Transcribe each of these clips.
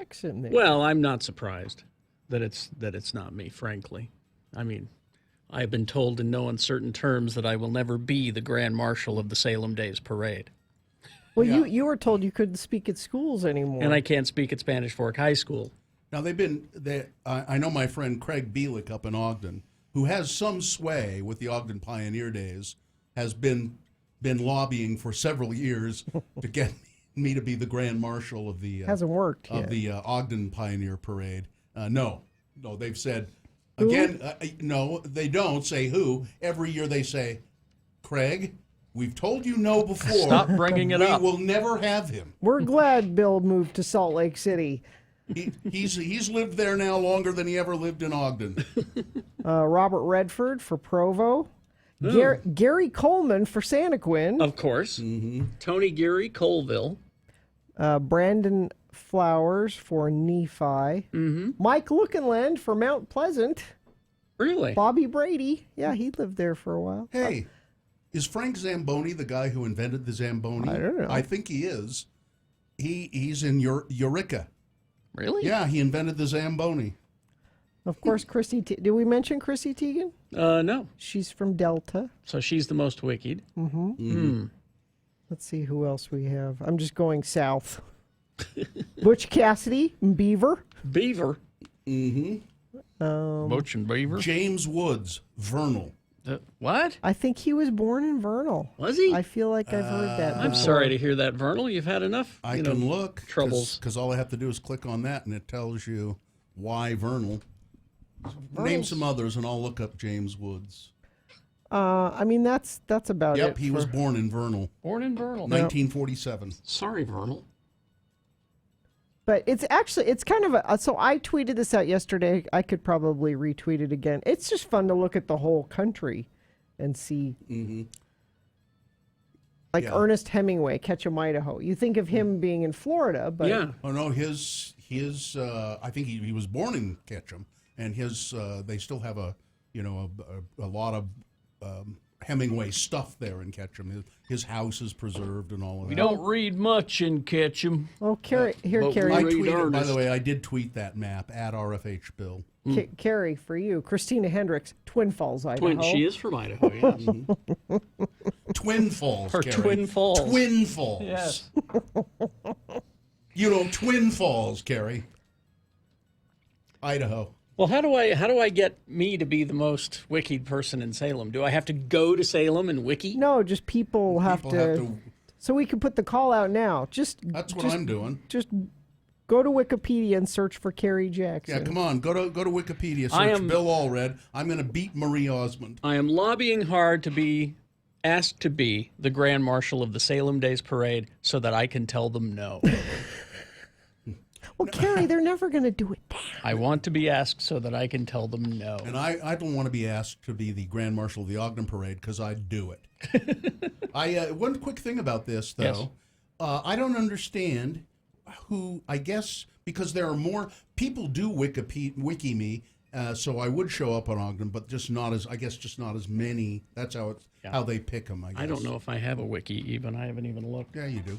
Jackson there. Well, I'm not surprised that it's not me, frankly. I mean, I've been told in no uncertain terms that I will never be the Grand Marshal of the Salem Days Parade. Well, you were told you couldn't speak at schools anymore. And I can't speak at Spanish Fork High School. Now, I know my friend Craig Bielick up in Ogden, who has some sway with the Ogden Pioneer Days, has been lobbying for several years to get me to be the Grand Marshal of the hasn't worked of yet. the Ogden Pioneer Parade. No, they've said again. No, they don't say who. Every year they say, Craig, we've told you no before. Stop bringing it up. We will never have him. We're glad Bill moved to Salt Lake City. He's lived there now longer than he ever lived in Ogden. Robert Redford for Provo. Gary Coleman for Santaquin. Of course. Mm-hmm. Tony Geary, Colville. Brandon Flowers for Nephi. Mm-hmm. Mike Lookinland for Mount Pleasant. Really? Bobby Brady. Yeah, he lived there for a while. Hey, is Frank Zamboni the guy who invented the Zamboni? I don't know. I think he is. He's in Eureka. Really? Yeah, he invented the Zamboni. Of course, Chrissy. Did we mention Chrissy Teigen? No. She's from Delta. So she's the most wicked. Mm-hmm. Mm. Let's see who else we have. I'm just going south. Butch Cassidy, Beaver. Beaver. Mm-hmm. Butch and Beaver. James Woods, Vernal. What? I think he was born in Vernal. Was he? I feel like I've heard that before. I'm sorry to hear that, Vernal. You've had enough. I can look. Troubles. Because all I have to do is click on that, and it tells you why Vernal. Name some others, and I'll look up James Woods. I mean, that's about it. Yep, he was born in Vernal. Born in Vernal. 1947. Sorry, Vernal. But it's kind of so I tweeted this out yesterday. I could probably retweet it again. It's just fun to look at the whole country and see. Mm-hmm. Like Ernest Hemingway, Ketchum, Idaho. You think of him being in Florida, but yeah. Oh no, his I think he was born in Ketchum, and his they still have a lot of Hemingway stuff there in Ketchum. His house is preserved and all of that. We don't read much in Ketchum. Oh, Carrie, Carrie. I tweeted, by the way, I did tweet that map at RFH Bill. Carrie, for you, Christina Hendricks, Twin Falls, Idaho. She is from Idaho, yes. Mm-hmm. Twin Falls, Or Carrie. Twin Falls. Twin Falls. Yes. Twin Falls, Carrie. Idaho. Well, how do I get me to be the most wicked person in Salem? Do I have to go to Salem and wiki? No, just people have to. So we can put the call out now. That's what I'm doing. Just go to Wikipedia and search for Carrie Jackson. Yeah, come on, go to Wikipedia. Search Bill Allred. I'm going to beat Marie Osmond. I am lobbying hard to be asked to be the Grand Marshal of the Salem Days Parade so that I can tell them no. Well, Carrie, they're never going to do it now. I want to be asked so that I can tell them no. And I don't want to be asked to be the Grand Marshal of the Ogden Parade because I'd do it. One quick thing about this, though. Yes. I don't understand who, I guess, because there are more people do wiki me, so I would show up on Ogden, but just not as many. That's how they pick them, I guess. I don't know if I have a wiki even. I haven't even looked. Yeah, you do.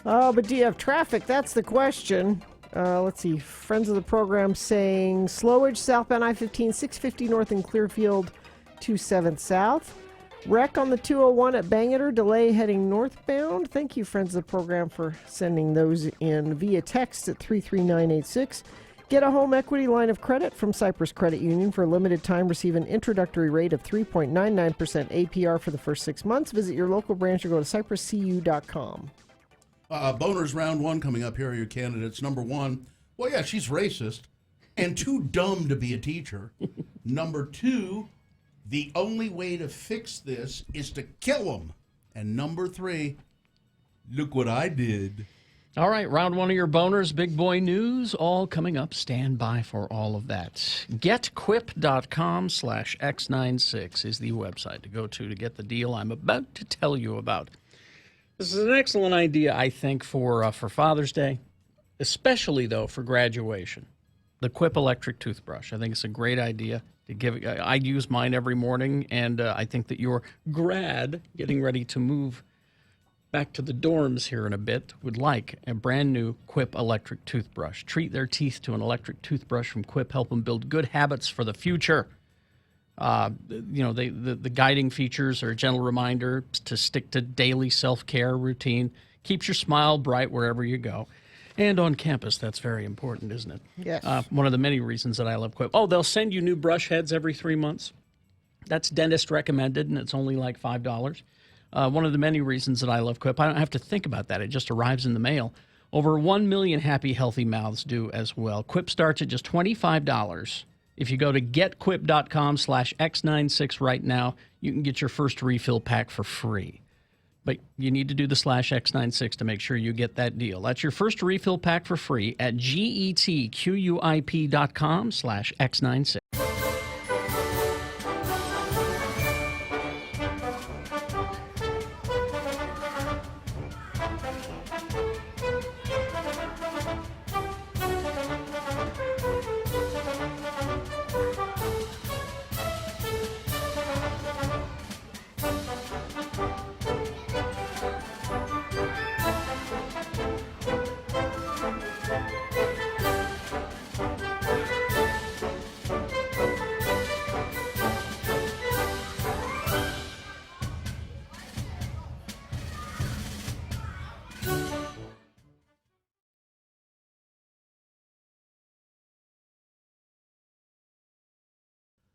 Oh, but do you have traffic? That's the question. Let's see. Friends of the program saying slowage southbound I-15, 650 north in Clearfield, 27 south. Wreck on the 201 at Bangor, delay heading northbound. Thank you, friends of the program, for sending those in via text at 33986. Get a home equity line of credit from Cyprus Credit Union for a limited time. Receive an introductory rate of 3.99% APR for the first 6 months. Visit your local branch or go to cypruscu.com. Boners round one coming up. Here are your candidates. Number one, well, yeah, she's racist and too dumb to be a teacher. Number two, the only way to fix this is to kill them. And number three, look what I did. All right, round one of your boners, big boy news, all coming up. Stand by for all of that. Getquip.com/X96 is the website to go to get the deal I'm about to tell you about. This is an excellent idea, I think, for Father's Day, especially, though, for graduation. The Quip electric toothbrush. I think it's a great idea to give. I use mine every morning, and I think that your grad getting ready to move Back to the dorms here in a bit. Would like a brand new Quip electric toothbrush. Treat their teeth to an electric toothbrush from Quip. Help them build good habits for the future. The guiding features are a gentle reminder to stick to daily self-care routine. Keeps your smile bright wherever you go. And on campus, that's very important, isn't it? Yes. One of the many reasons that I love Quip. Oh, they'll send you new brush heads every 3 months. That's dentist recommended, and it's only like $5. One of the many reasons that I love Quip, I don't have to think about that. It just arrives in the mail. Over 1 million happy, healthy mouths do as well. Quip starts at just $25. If you go to getquip.com/x96 right now, you can get your first refill pack for free. But you need to do the /x96 to make sure you get that deal. That's your first refill pack for free at getquip.com/x96.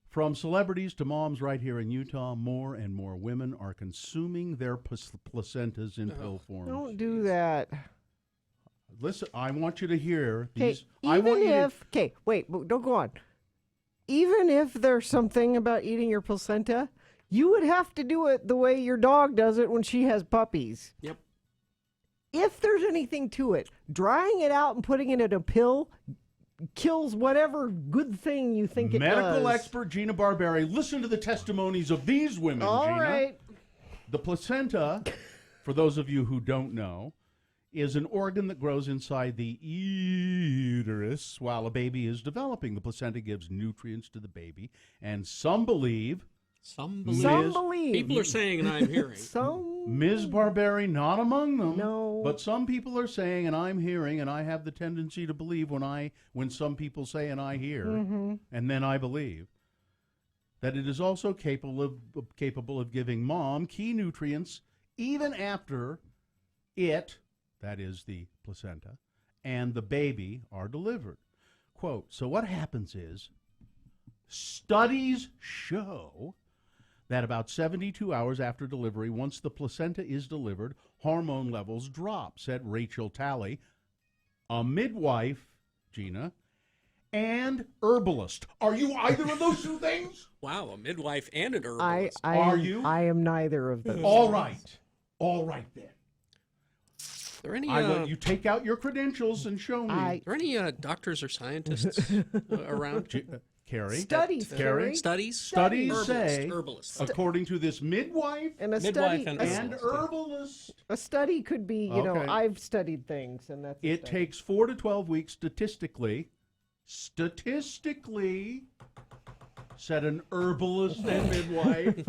From celebrities to moms right here in Utah, more and more women are consuming their placentas in pill form. Don't do that. Listen, I want you to hear Okay, these. wait, don't go on. Even if there's something about eating your placenta, you would have to do it the way your dog does it when she has puppies. Yep. If there's anything to it, drying it out and putting it in a pill kills whatever good thing you think it does. Medical expert Gina Barberi, listen to the testimonies of these women, All Gina. right. The placenta, for those of you who don't know, is an organ that grows inside the uterus while a baby is developing. The placenta gives nutrients to the baby, and some believe... Some believe. People are saying, and I'm hearing. Ms. Barberi, not among them. No. But some people are saying, and I'm hearing, and I have the tendency to believe when some people say and I hear, and then I believe, that it is also capable of giving mom key nutrients even after it, that is the placenta, and the baby are delivered. Quote, so what happens is, studies show that about 72 hours after delivery, once the placenta is delivered, hormone levels drop, said Rachel Talley, a midwife, Gina, and herbalist. Are you either of those two things? Wow, a midwife and an herbalist. Are you? I am neither of those. All right. All right, then. Are there any, you take out your credentials and show me. are there any doctors or scientists around? Carrie? Studies, Carrie. Studies say, herbalists. according to this midwife And a Midwife study, and and herbalist, a study could be, you know, Okay. I've studied things, and that's. a it study. takes 4 to 12 weeks statistically, said an herbalist and midwife,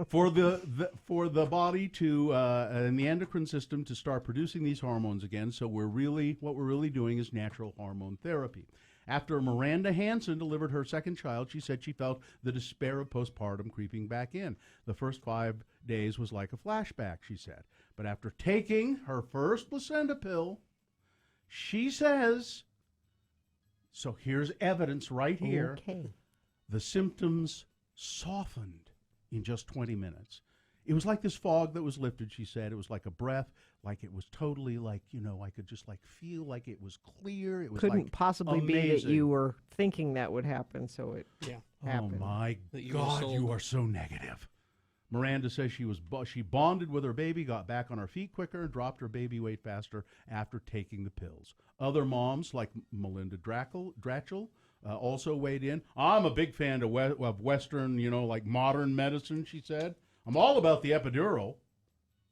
for the body to and the endocrine system to start producing these hormones again. So what we're really doing is natural hormone therapy. After Miranda Hansen delivered her second child, she said she felt the despair of postpartum creeping back in. The first 5 days was like a flashback, she said. But after taking her first placenta pill, she says, so here's evidence right here, Okay. the symptoms softened in just 20 minutes. It was like this fog that was lifted, she said. It was like a breath, like it was totally like, I could just like feel like it was clear. It was Couldn't like possibly be that amazing. you were thinking that would happen, so it happened. Oh my That you were God, sold. you are so negative. Miranda says she bonded with her baby, got back on her feet quicker, and dropped her baby weight faster after taking the pills. Other moms, like Melinda Dratchell, also weighed in. I'm a big fan of Western, like modern medicine, she said. I'm all about the epidural,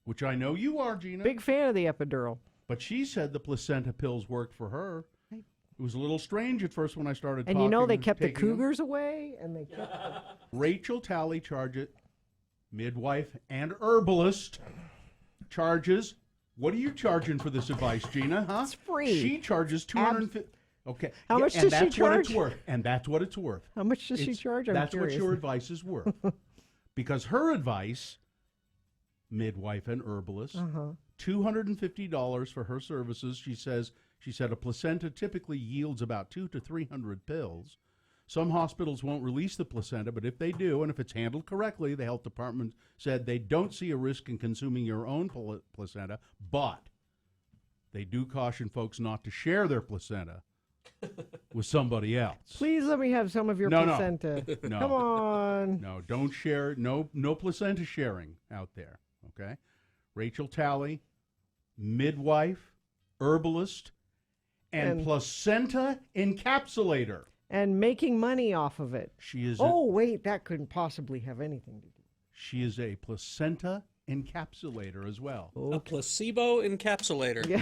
which I know you are, Gina. Big fan of the epidural. But she said the placenta pills worked for her. It was a little strange at first when I started And talking. they kept the taking them. cougars away, and they kept. Rachel Talley, midwife and herbalist, charges. What are you charging for this advice, Gina? Huh? It's free. She charges $250. Okay. How much and does she that's what it's charge? worth. And that's what it's worth. How much does she charge? That's curious. what your advice is worth. Because her advice, midwife and herbalist, $250 for her services. She said a placenta typically yields about 200 to 300 pills. Some hospitals won't release the placenta, but if they do, and if it's handled correctly, the health department said they don't see a risk in consuming your own placenta, but they do caution folks not to share their placenta with somebody else. Please let me have some of your placenta. No. Come on. No, don't share. No placenta sharing out there, okay? Rachel Talley, midwife, herbalist, and placenta encapsulator. And making money off of it. She is. Wait, that couldn't possibly have anything to do. She is a placenta encapsulator as well. A placebo encapsulator. Yeah.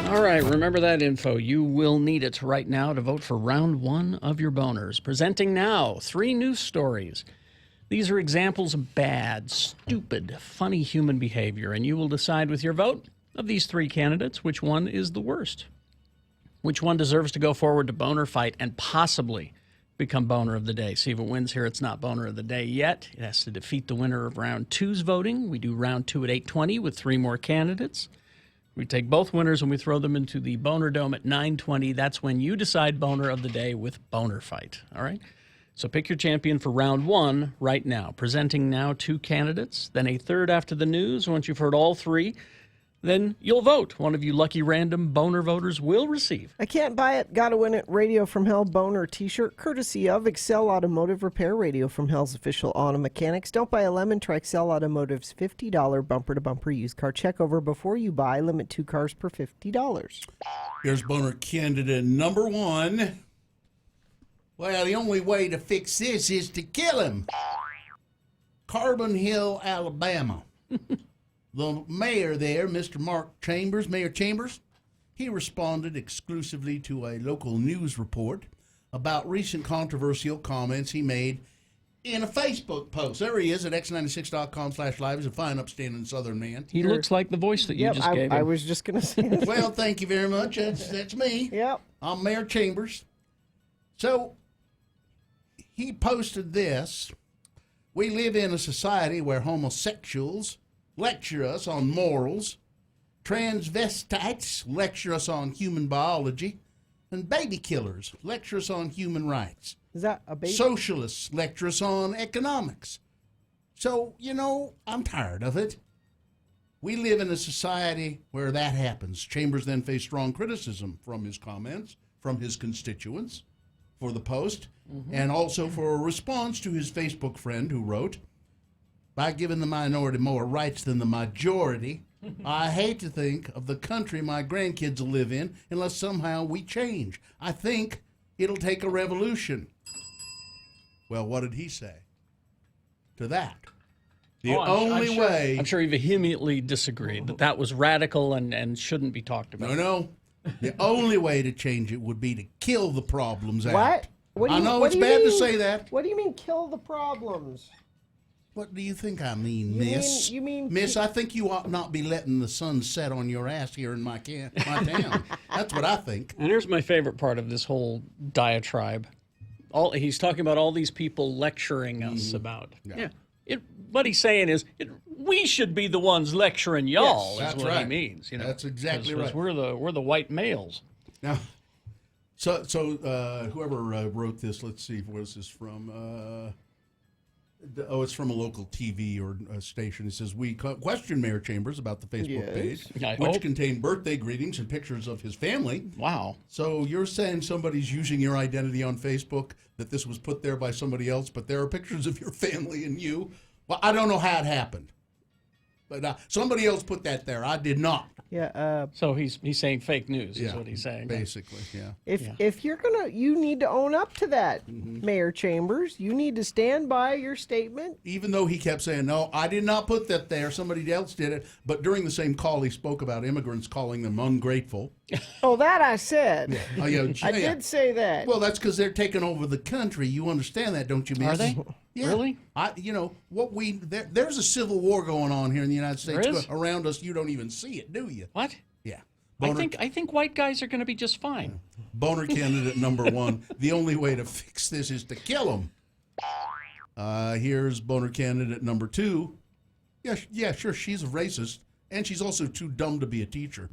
All right, remember that info. You will need it right now to vote for round one of your boners. Presenting now 3 news stories. These are examples of bad, stupid, funny human behavior, and you will decide with your vote of these 3 candidates which one is the worst. Which one deserves to go forward to boner fight and possibly become boner of the day. See if it wins here. It's not boner of the day yet. It has to defeat the winner of round 2's voting. We do round 2 at 8:20 with 3 more candidates. We take both winners and we throw them into the Boner Dome at 9:20. That's when you decide boner of the day with Boner Fight. All right? So pick your champion for round 1 right now. Presenting now 2 candidates, then a third after the news. Once you've heard all 3, then you'll vote. One of you lucky random boner voters will receive. I can't buy it, gotta win it. Radio from Hell boner t-shirt, courtesy of Excel Automotive Repair. Radio from Hell's official auto mechanics. Don't buy a lemon, try Excel Automotive's $50 bumper-to-bumper used car checkover before you buy. Limit 2 cars per $50. Here's boner candidate number 1. Well, the only way to fix this is to kill him. Carbon Hill, Alabama. The mayor there, Mr. Mayor Chambers, he responded exclusively to a local news report about recent controversial comments he made in a Facebook post. There he is at x96.com/live. He's a fine, upstanding Southern man. He looks like the voice that you just gave him. I was just going to say that. Well, thank you very much. That's me. Yep. I'm Mayor Chambers. So he posted this. We live in a society where homosexuals lecture us on morals, transvestites lecture us on human biology, and baby killers lecture us on human rights. Is that a baby? Socialists lecture us on economics. So, I'm tired of it. We live in a society where that happens. Chambers then faced strong criticism from his comments, from his constituents, for the post, and also for a response to his Facebook friend who wrote, "By giving the minority more rights than the majority, I hate to think of the country my grandkids will live in unless somehow we change. I think it'll take a revolution." Well, what did he say? to that. The I'm sure, way. I'm sure he vehemently disagreed that was radical and shouldn't be talked about. No. The only way to change it would be to kill the problems out. What? What do I you, know what it's do you bad mean, to say that. What do you mean kill the problems? What do you think I mean, You miss? mean Miss, I think you ought not be letting the sun set on your ass here in my town. That's what I think. And here's my favorite part of this whole diatribe. He's talking about all these people lecturing us about. Yeah. What he's saying is we should be the ones lecturing y'all. Yes, that's is what right. he means. You know, That's exactly right. We're the white males. Now, so whoever wrote this, let's see, where's this from? It's from a local TV or station. It says, we question Mayor Chambers about the Facebook page, which contained birthday greetings and pictures of his family. Wow. So you're saying somebody's using your identity on Facebook, that this was put there by somebody else, but there are pictures of your family and you. Well, I don't know how it happened. But somebody else put that there. I did not. Yeah. So he's saying fake news is what he's saying. Basically, yeah. If you're you need to own up to that, Mayor Chambers. You need to stand by your statement. Even though he kept saying, no, I did not put that there. Somebody else did it. But during the same call, he spoke about immigrants, calling them ungrateful. Oh, that I said. I did say that. Well, that's because they're taking over the country. You understand that, don't you, miss? Are they? Yeah. Really? There's a civil war going on here in the United States There is? around us. You don't even see it, do you? What? Yeah. I think white guys are going to be just fine. Boner candidate number 1. The only way to fix this is to kill him. Here's boner candidate number 2. Yeah, sure, she's a racist, and she's also too dumb to be a teacher.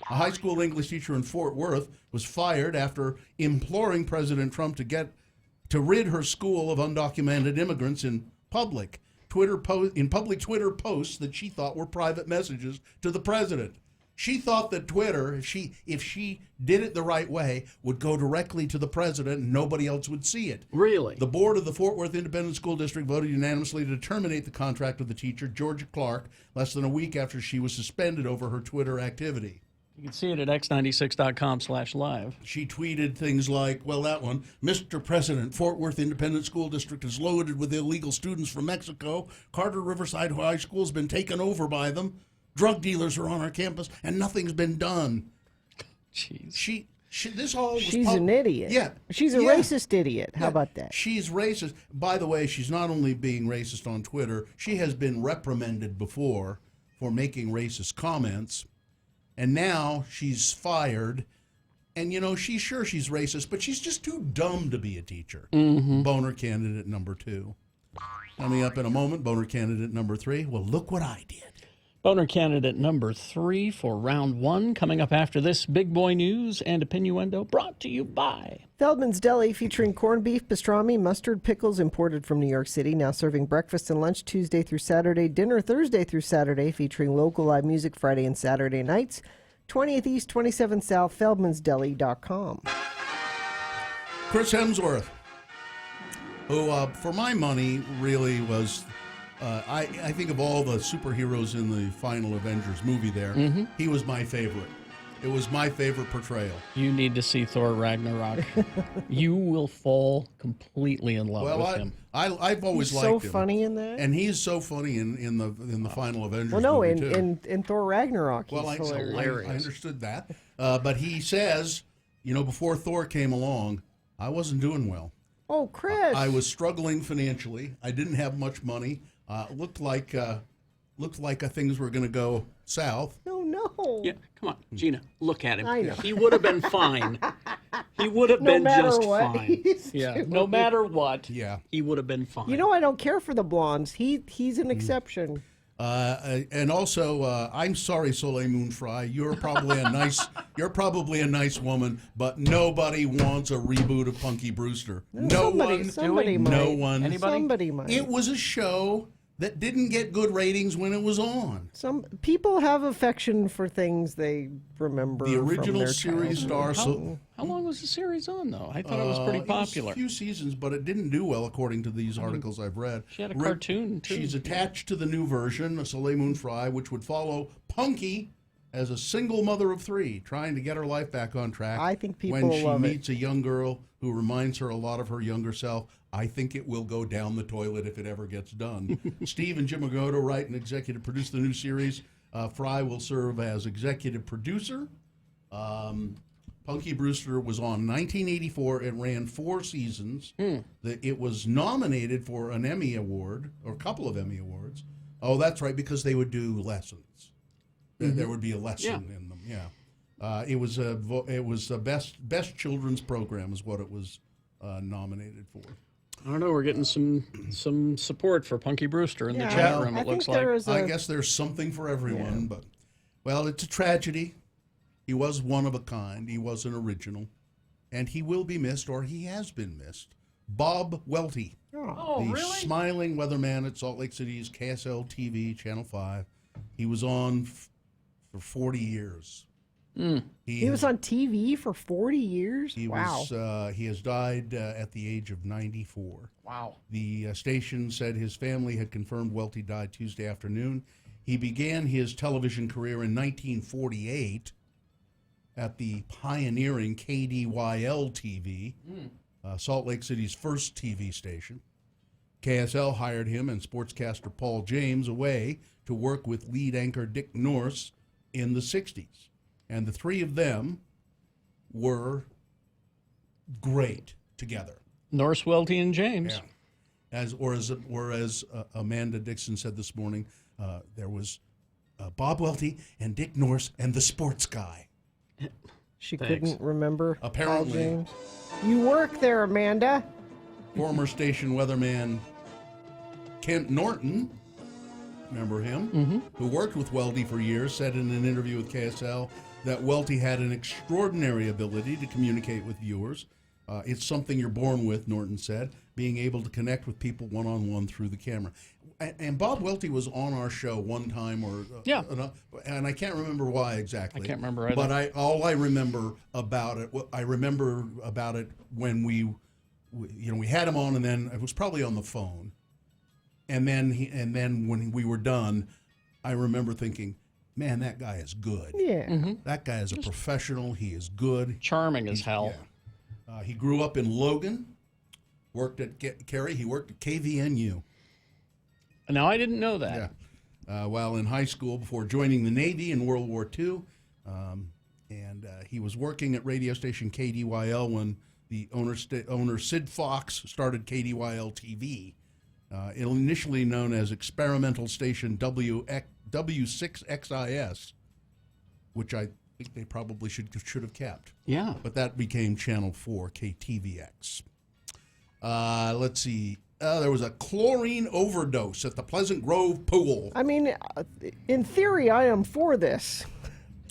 A high school English teacher in Fort Worth was fired after imploring President Trump to rid her school of undocumented immigrants in public Twitter posts that she thought were private messages to the president. She thought that Twitter, if she did it the right way, would go directly to the president and nobody else would see it. Really? The board of the Fort Worth Independent School District voted unanimously to terminate the contract of the teacher, Georgia Clark, less than a week after she was suspended over her Twitter activity. You can see it at x96.com/live. She tweeted things like, well, that one, Mr. President, Fort Worth Independent School District is loaded with illegal students from Mexico. Carter Riverside High School has been taken over by them. Drug dealers are on our campus, and nothing's been done. Jeez. She's an idiot. Yeah. She's a racist idiot. How about that? She's racist. By the way, she's not only being racist on Twitter, she has been reprimanded before for making racist comments. And now she's fired. And, she's sure she's racist, but she's just too dumb to be a teacher. Mm-hmm. Boner candidate number 2. Coming up in a moment, boner candidate number 3. Well, look what I did. Boner candidate number 3 for round 1 coming up after this big boy news and opinioendo brought to you by Feldman's Deli, featuring corned beef, pastrami, mustard, pickles, imported from New York City, now serving breakfast and lunch Tuesday through Saturday, dinner Thursday through Saturday, featuring local live music Friday and Saturday nights. 20th East, 27th South, feldmansdeli.com. Chris Hemsworth, who, for my money, really was... I think of all the superheroes in the final Avengers movie there, he was my favorite. It was my favorite portrayal. You need to see Thor Ragnarok. You will fall completely in love with him. I've always liked him. He's so funny in that. And he's so funny in the final Avengers movie, movie, too. in Thor Ragnarok, he's hilarious. I understood that. But he says, before Thor came along, I wasn't doing well. Oh, Chris. I was struggling financially. I didn't have much money. Looked like things were going to go south. No. Yeah, come on, Gina, look at him. I know. He would have been fine. He would have been just fine. Yeah, no matter what. Yeah, he would have been fine. I don't care for the blondes. He's an exception. And also, I'm sorry, Soleil Moon Frye. You're probably a nice woman, but nobody wants a reboot of Punky Brewster. Somebody might. No one. Anybody? Somebody might. It was a show that didn't get good ratings when it was on. Some people have affection for things they remember. The original from their series childhood. star. How long was the series on, though? I thought it was pretty popular. It was a few seasons, but it didn't do well, according to these articles I've read. She had a cartoon, too. She's attached to the new version, Soleil Moon Frye, which would follow Punky, as a single mother of 3 trying to get her life back on track. I think people when will she love it. meets a young girl who reminds her a lot of her younger self, I think it will go down the toilet if it ever gets done. Steve and Jim Agoto write and executive produce the new series. Fry will serve as executive producer. Punky Brewster was on 1984. It ran 4 seasons. It was nominated for an Emmy Award, or a couple of Emmy Awards. Oh, that's right, because they would do lessons. There would be a lesson in them. Yeah, it was a best children's program is what it was nominated for. I don't know. We're getting some support for Punky Brewster in the chat room. It looks like. I guess there's something for everyone, but well, it's a tragedy. He was one of a kind. He was an original, and he will be missed, or he has been missed. Bob Welti, the smiling weatherman at Salt Lake City's KSL TV, Channel 5. He was on for 40 years. He was on TV for 40 years? He has died at the age of 94. Wow. The station said his family had confirmed Welti died Tuesday afternoon. He began his television career in 1948 at the pioneering KDYL TV, Salt Lake City's first TV station. KSL hired him and sportscaster Paul James away to work with lead anchor Dick Norse in the 60s. And the 3 of them were great together. Norse, Welty, and James. Yeah. As Amanda Dixon said this morning, there was Bob Welti and Dick Norse and the sports guy. She couldn't remember. Apparently. Paul James. You work there, Amanda. Former station weatherman Kent Norton, remember him, who worked with Welty for years, said in an interview with KSL that Welty had an extraordinary ability to communicate with viewers. It's something you're born with, Norton said, being able to connect with people one-on-one through the camera. And Bob Welti was on our show one time, and I can't remember why exactly. I can't remember either. But all I remember about it, when we had him on, and then it was probably on the phone, and then when we were done, I remember thinking, man, that guy is good. Yeah. That guy is a professional. He is good. Charming as hell. Yeah. He grew up in Logan, worked at Cary. He worked at KVNU. Now, I didn't know that. Yeah. While in high school before joining the Navy in World War II. And he was working at radio station KDYL when the owner Sid Fox started KDYL TV. Initially known as experimental station W6XIS, which I think they probably should have kept. Yeah. But that became Channel 4, KTVX. Let's see. There was a chlorine overdose at the Pleasant Grove pool. I mean, in theory, I am for this.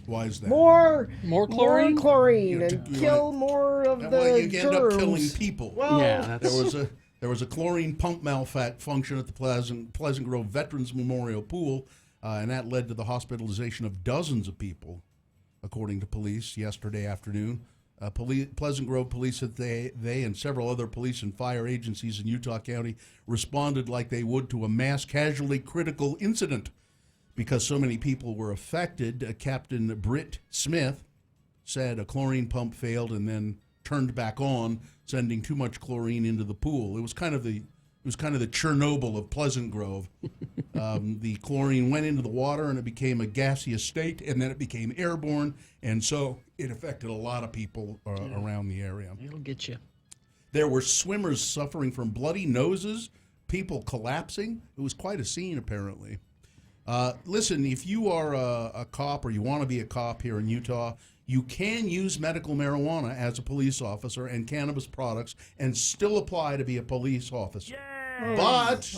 Why is that? More chlorine? More chlorine and kill more of the you germs. end up killing people. Well, yeah, there was a chlorine pump malfunction at the Pleasant Grove Veterans Memorial Pool, and that led to the hospitalization of dozens of people, according to police yesterday afternoon. Pleasant Grove police said they and several other police and fire agencies in Utah County responded like they would to a mass casualty critical incident. Because so many people were affected, Captain Britt Smith said a chlorine pump failed and then turned back on, sending too much chlorine into the pool. It was kind of the Chernobyl of Pleasant Grove. The chlorine went into the water and it became a gaseous state, and then it became airborne, and so it affected a lot of people around the area. It'll get you. There were swimmers suffering from bloody noses, people collapsing. It was quite a scene, apparently. Listen, if you are a cop or you want to be a cop here in Utah, you can use medical marijuana as a police officer and cannabis products and still apply to be a police officer. Yay! But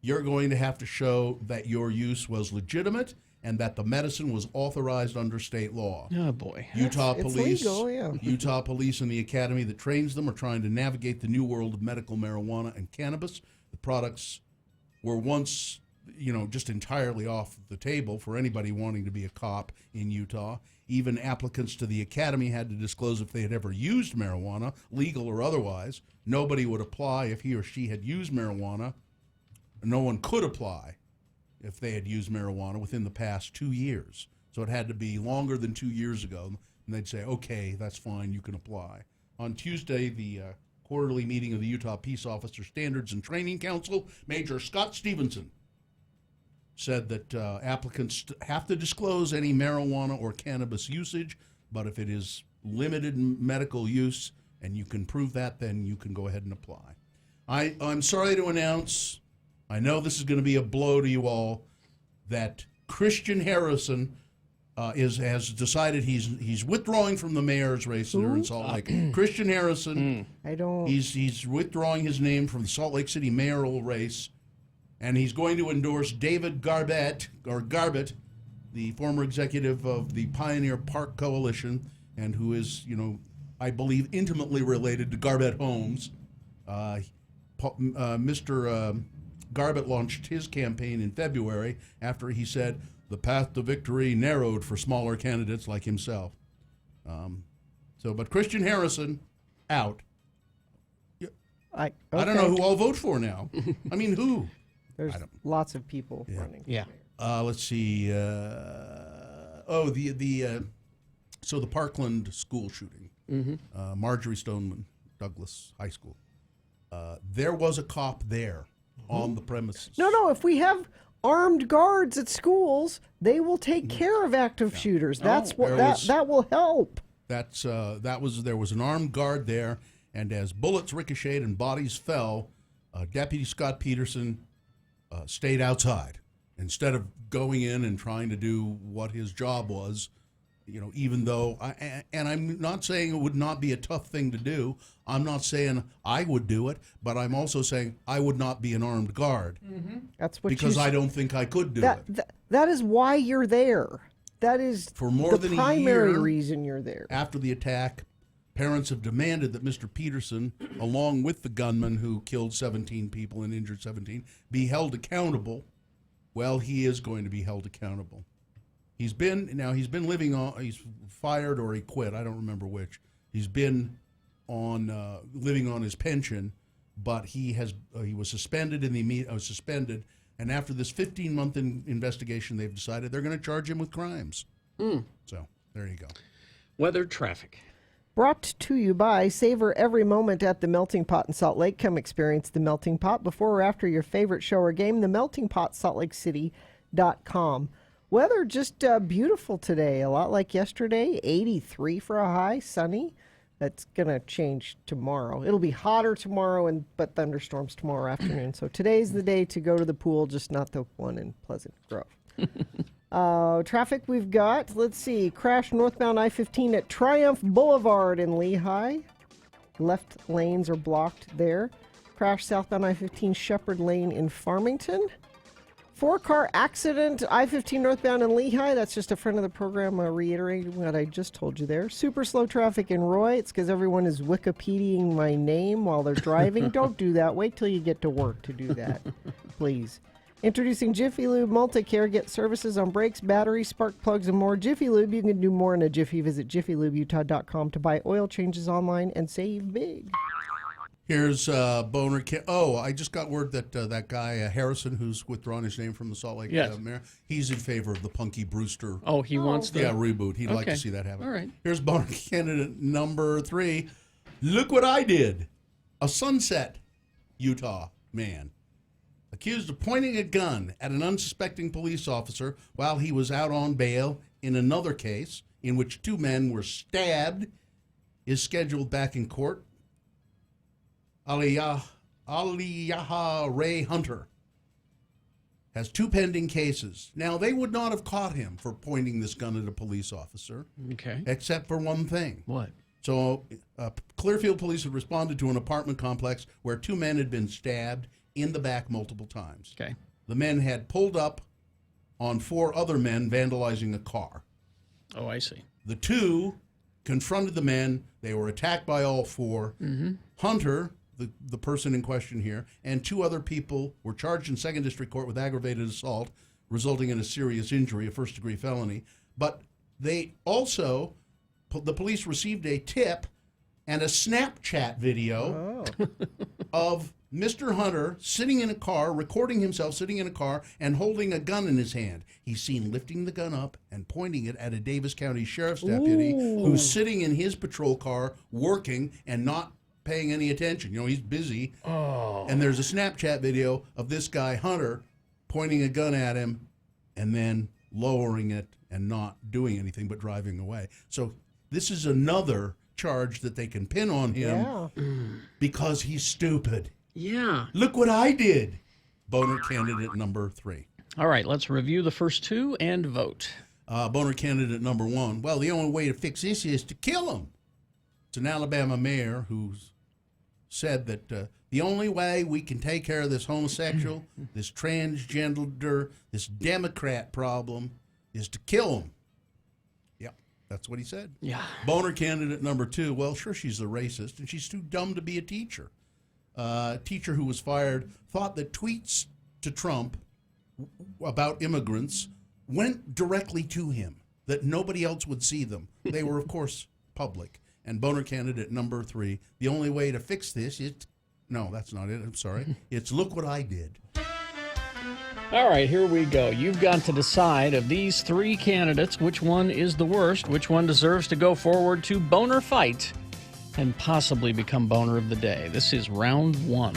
you're going to have to show that your use was legitimate and that the medicine was authorized under state law. Oh, boy. Utah It's police, legal, yeah. Utah police and the academy that trains them are trying to navigate the new world of medical marijuana and cannabis. The products were once just entirely off the table for anybody wanting to be a cop in Utah. Even applicants to the academy had to disclose if they had ever used marijuana, legal or otherwise. Nobody would apply if he or she had used marijuana. No one could apply if they had used marijuana within the past 2 years. So it had to be longer than 2 years ago. And they'd say, okay, that's fine, you can apply. On Tuesday, the quarterly meeting of the Utah Peace Officer Standards and Training Council, Major Scott Stevenson said that applicants have to disclose any marijuana or cannabis usage, but if it is limited medical use and you can prove that, then you can go ahead and apply. I'm sorry to announce, I know this is going to be a blow to you all, that Christian Harrison has decided he's withdrawing from the mayor's race there in Salt Lake. Christian Harrison, he's withdrawing his name from the Salt Lake City mayoral race, and he's going to endorse David Garbett, the former executive of the Pioneer Park Coalition, and who is, I believe, intimately related to Garbett Holmes. Mr. Garbett launched his campaign in February after he said the path to victory narrowed for smaller candidates like himself. But Christian Harrison, out. I don't know who I'll vote for now. I mean, who? There's lots of people running. Yeah. Let's see. So the Parkland school shooting, Marjorie Stoneman Douglas High School. There was a cop there on the premises. No. If we have armed guards at schools, they will take care of active shooters. That's that will help. There was an armed guard there, and as bullets ricocheted and bodies fell, Deputy Scott Peterson stayed outside instead of going in and trying to do what his job was. Even though, I'm not saying it would not be a tough thing to do. I'm not saying I would do it, but I'm also saying I would not be an armed guard. That's what because I don't think I could do it. That is why you're there. That is for more than the primary a year reason you're there. After the attack, parents have demanded that Mr. Peterson, along with the gunman who killed 17 people and injured 17, be held accountable. Well, he is going to be held accountable. He's been living on, he's fired or he quit, I don't remember which. He's been on living on his pension, but he was suspended and after this 15-month investigation, they've decided they're going to charge him with crimes. So there you go. Weather, traffic. Brought to you by Savor Every Moment at the Melting Pot in Salt Lake. Come experience the Melting Pot before or after your favorite show or game. The Melting Pot, saltlakecity.com. Weather just beautiful today, a lot like yesterday. 83 for a high, sunny. That's going to change tomorrow. It'll be hotter tomorrow, but thunderstorms tomorrow afternoon. So today's the day to go to the pool, just not the one in Pleasant Grove. Traffic we've got, let's see, crash northbound I-15 at Triumph Boulevard in Lehigh. Left lanes are blocked there. Crash southbound I-15 Shepherd Lane in Farmington. 4-car accident, I-15 northbound in Lehigh. That's just a friend of the program reiterating what I just told you there. Super slow traffic in Roy. It's because everyone is Wikipediaing my name while they're driving. Don't do that. Wait till you get to work to do that, please. Introducing Jiffy Lube Multi-Care. Get services on brakes, batteries, spark plugs, and more. Jiffy Lube, you can do more in a jiffy. Visit jiffylubeutah.com to buy oil changes online and save big. Here's Boner. I just got word that that guy Harrison, who's withdrawn his name from the Salt Lake mayor, he's in favor of the Punky Brewster. Oh, he wants the reboot. He'd like to see that happen. All right. Here's Boner candidate number 3. Look what I did. A Sunset, Utah man accused of pointing a gun at an unsuspecting police officer while he was out on bail in another case in which 2 men were stabbed is scheduled back in court. Aliyaha Ray Hunter has 2 pending cases. Now, they would not have caught him for pointing this gun at a police officer. Okay. Except for one thing. What? So, Clearfield police had responded to an apartment complex where 2 men had been stabbed in the back multiple times. Okay. The men had pulled up on 4 other men vandalizing a car. Oh, I see. The 2 confronted the men. They were attacked by all 4. Hunter, the person in question here, and 2 other people were charged in 2nd District Court with aggravated assault, resulting in a serious injury, a first-degree felony. But they also, the police received a tip and a Snapchat video of Mr. Hunter sitting in a car, recording himself sitting in a car and holding a gun in his hand. He's seen lifting the gun up and pointing it at a Davis County Sheriff's deputy who's sitting in his patrol car working and not paying any attention. You know, he's busy. Oh. And there's a Snapchat video of this guy, Hunter, pointing a gun at him and then lowering it and not doing anything but driving away. So this is another charge that they can pin on him because he's stupid. Yeah. Look what I did. Boner candidate number 3. All right, let's review the first two and vote. Boner candidate number 1. Well, the only way to fix this is to kill him. It's an Alabama mayor who's said that the only way we can take care of this homosexual, this transgender, this Democrat problem is to kill him. Yep, that's what he said. Yeah. Boner candidate number 2. Well, sure, she's a racist, and she's too dumb to be a teacher. A teacher who was fired thought that tweets to Trump about immigrants went directly to him, that nobody else would see them. They were, of course, public. And Boner candidate number 3, the only way to fix this is, no, that's not it, I'm sorry. It's look what I did. All right, here we go. You've got to decide of these 3 candidates which one is the worst, which one deserves to go forward to Boner Fight and possibly become Boner of the Day. This is round 1.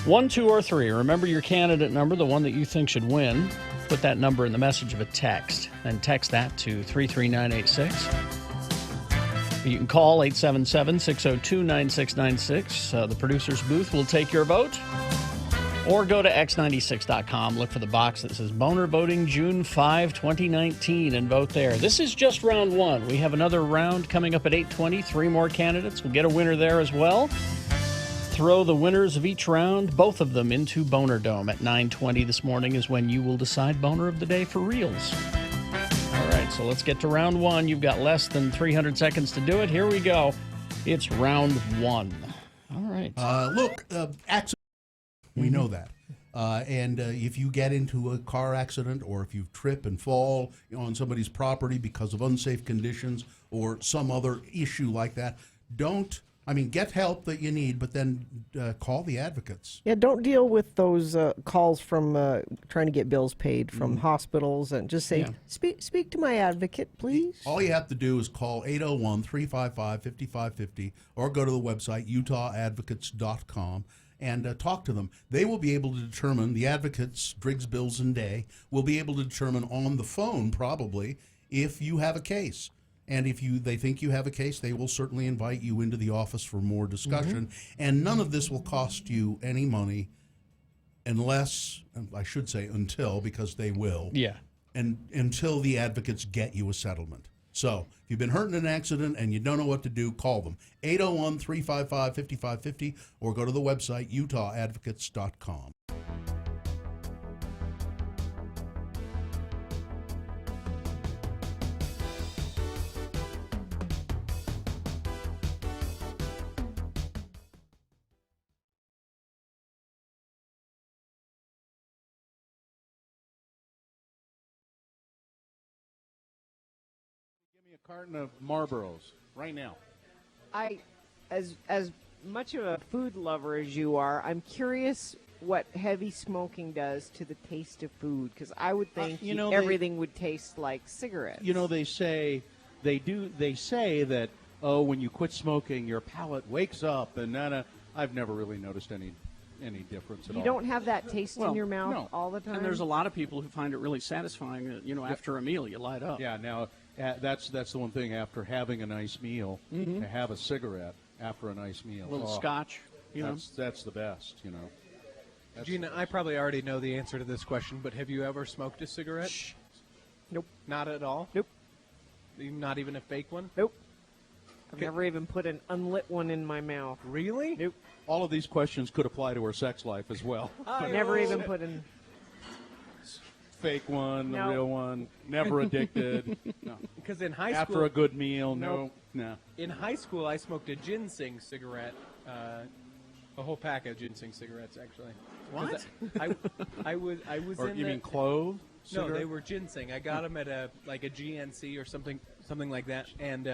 1, 2, or 3. Remember your candidate number, the one that you think should win. Put that number in the message of a text, and text that to 33986. You can call 877-602-9696. The producer's booth will take your vote. Or go to x96.com, look for the box that says Boner Voting June 5, 2019, and vote there. This is just round 1. We have another round coming up at 8:20. 3 more candidates. We'll get a winner there as well. Throw the winners of each round, both of them, into Boner Dome at 9:20 this morning is when you will decide Boner of the Day for reals. All right, so let's get to round 1. You've got less than 300 seconds to do it. Here we go. It's round 1. All right. Look, accident. We know that. And if you get into a car accident or if you trip and fall on somebody's property because of unsafe conditions or some other issue like that, get help that you need, but then call the advocates. Yeah, don't deal with those calls from trying to get bills paid from hospitals, and just say, speak to my advocate, please. All you have to do is call 801-355-5550 or go to the website utawadvocates.com and talk to them. They will be able to determine, the advocates, Driggs, Bills, and Day, will be able to determine on the phone probably if you have a case. And if they think you have a case, they will certainly invite you into the office for more discussion. And none of this will cost you any money unless, I should say until, because they will. Yeah. And until the advocates get you a settlement. So if you've been hurt in an accident and you don't know what to do, call them. 801-355-5550 or go to the website utawadvocates.com. A carton of Marlboros right now. As much of a food lover as you are, I'm curious what heavy smoking does to the taste of food, because I would think everything would taste like cigarettes. You know, they say that, when you quit smoking, your palate wakes up, and I've never really noticed any difference at all. You don't have that taste in your mouth all the time? And there's a lot of people who find it really satisfying, after a meal, you light up. Yeah, now, that's the one thing, after having a nice meal, to have a cigarette after a nice meal. A little scotch, That's the best, Gina, I probably already know the answer to this question, but have you ever smoked a cigarette? Shh. Nope. Not at all? Nope. Not even a fake one? Nope. I've never even put an unlit one in my mouth. Really? Nope. All of these questions could apply to her sex life as well. Never even put in... Fake one, No. the real one, never addicted. No. Because in high school... After a good meal, Nope. no. In high school, I smoked a ginseng cigarette, a whole pack of ginseng cigarettes, actually. What? I was Or in you the... mean clove? No, cigarette? they were ginseng. I got them at a GNC or something like that, and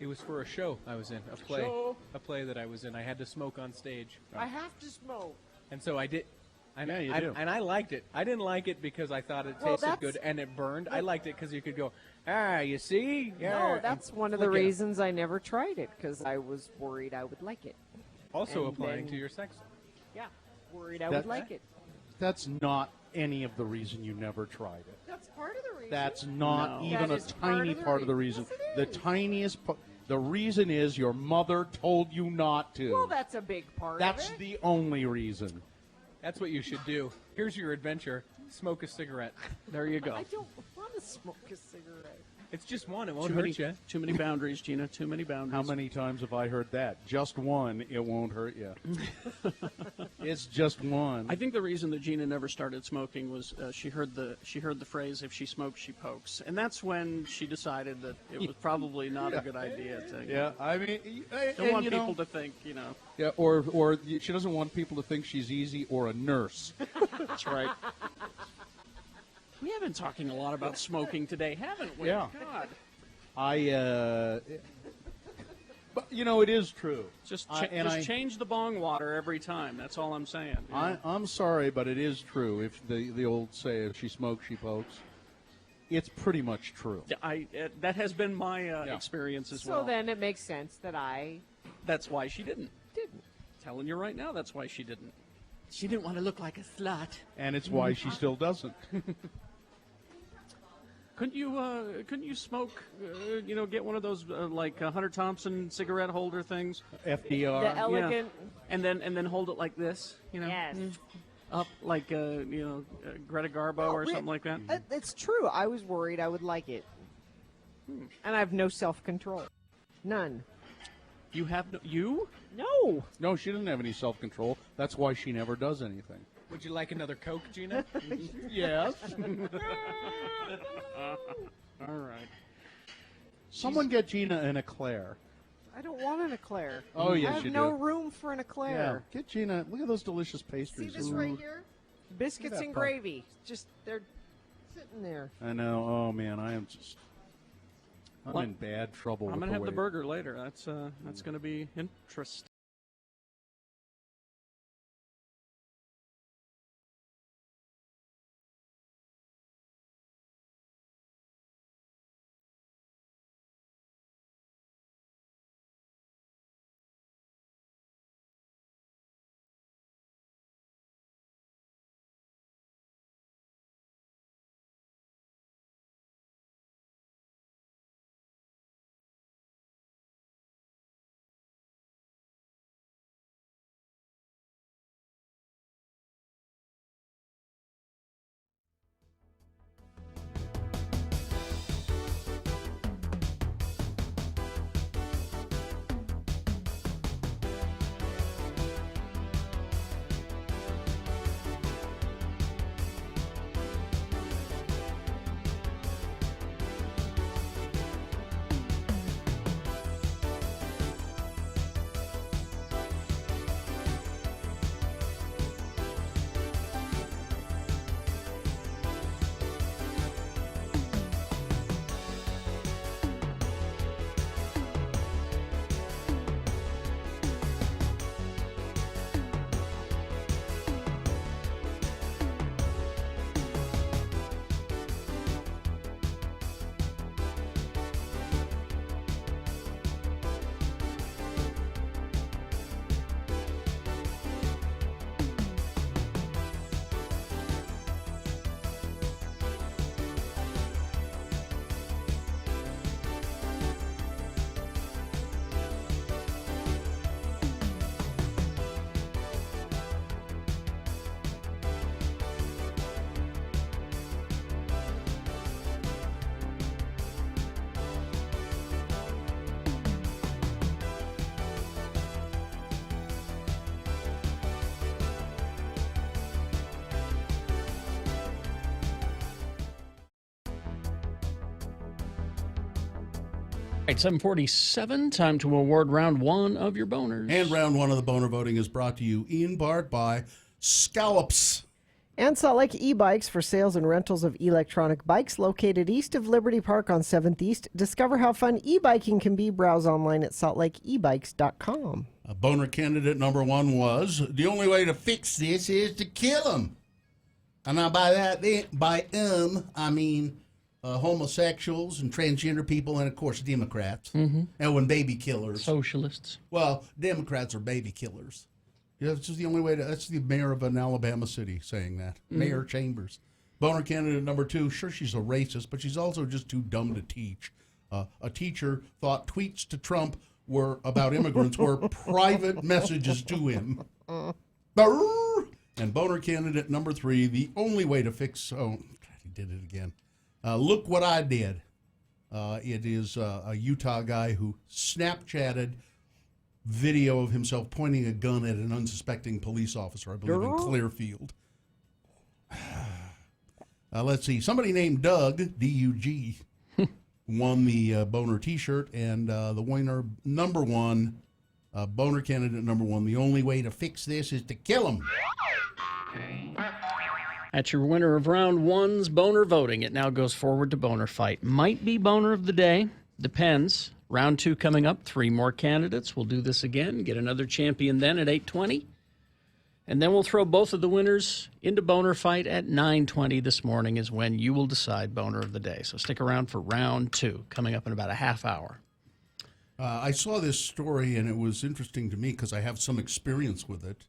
It was for a show I was in, a play that I was in. I had to smoke on stage, I have to smoke. and so I did. And Yeah, you I, do. and I liked it. I didn't like it because I thought it Well, tasted that's- good and it burned. I liked it because you could go, you see? Yeah. No, and that's one of the flick it. reasons I never tried it, because I was worried I would like it. Also and applying then- to your sex. Yeah, worried I That- would like it. That's not any of the reason you never tried it. That's part of the reason. That's not No. even That a is tiny part of the reason. Yes, it The is. tiniest part. The reason is your mother told you not to. Well, that's a big part That's of it. the only reason. That's what you should do. Here's your adventure. Smoke a cigarette. There you go. I don't want to smoke a cigarette. It's just one. It won't Too hurt many, you. too many boundaries, Gina. Too many boundaries. How many times have I heard that? Just one, it won't hurt you. It's just one. I think the reason that Gina never started smoking was she heard the phrase "if she smokes, she pokes," and that's when she decided that it was probably not a good idea to. Yeah, I mean, Don't want people to think, Yeah, or she doesn't want people to think she's easy or a nurse. That's right. We have been talking a lot about smoking today, haven't we? Yeah. God. But it is true. Just I change the bong water every time. That's all I'm saying. I'm sorry, but it is true. If the old say, if she smokes, she pokes. It's pretty much true. That has been my experience as well. So then it makes sense that I That's why she didn't. didn't. Telling you right now, that's why she didn't. She didn't want to look like a slut. And it's why she still doesn't. Couldn't you smoke? Get one of those like Hunter Thompson cigarette holder things, FDR. The elegant. and then hold it like this. Yes. Up like Greta Garbo No, or something like that. It's true. I was worried I would like it. And I have no self-control. None. You have you? No. No, she doesn't have any self-control. That's why she never does anything. Would you like another Coke, Gina? Yes. All right. Someone get Gina an eclair. I don't want an eclair. Oh, yes, I have you no do. room for an Yeah, eclair. get Gina. Look at those delicious See pastries. this right here? Biscuits that and part. gravy. Just, they're sitting there. I know. Oh man, I'm What? in bad trouble. I'm with gonna have the way- burger later. That's gonna be interesting. All right, 7:47. Time to award round one of your boners. And round one of the boner voting is brought to you in part by Scallops. And Salt Lake e-bikes for sales and rentals of electronic bikes located east of Liberty Park on 7th East. Discover how fun e-biking can be. Browse online at saltlakeebikes.com. Boner candidate number 1 was, the only way to fix this is to kill them. And now by that, I mean homosexuals and transgender people and, of course, Democrats. Mm-hmm. And when baby killers. Socialists. Well, Democrats are baby killers. Yeah, that's just the only way to. That's the mayor of an Alabama city saying that. Mayor Chambers. Boner candidate number 2. Sure, she's a racist, but she's also just too dumb to teach. A teacher thought tweets to Trump were about immigrants were private messages to him. Brrr. And boner candidate number 3. The only way to fix. Oh, he did it again. Look what I did. It is a Utah guy who Snapchatted video of himself pointing a gun at an unsuspecting police officer, I believe in Clearfield. Let's see. Somebody named Doug, D-U-G, won the boner T-shirt, and the winner, number 1, boner candidate number 1, the only way to fix this is to kill him. That's your winner of round 1's boner voting. It now goes forward to boner fight. Might be boner of the day. Depends. Round 2 coming up. 3 more candidates. We'll do this again. Get another champion then at 8:20. And then we'll throw both of the winners into boner fight at 9:20 this morning is when you will decide boner of the day. So stick around for round 2 coming up in about a half hour. I saw this story, and it was interesting to me because I have some experience with it.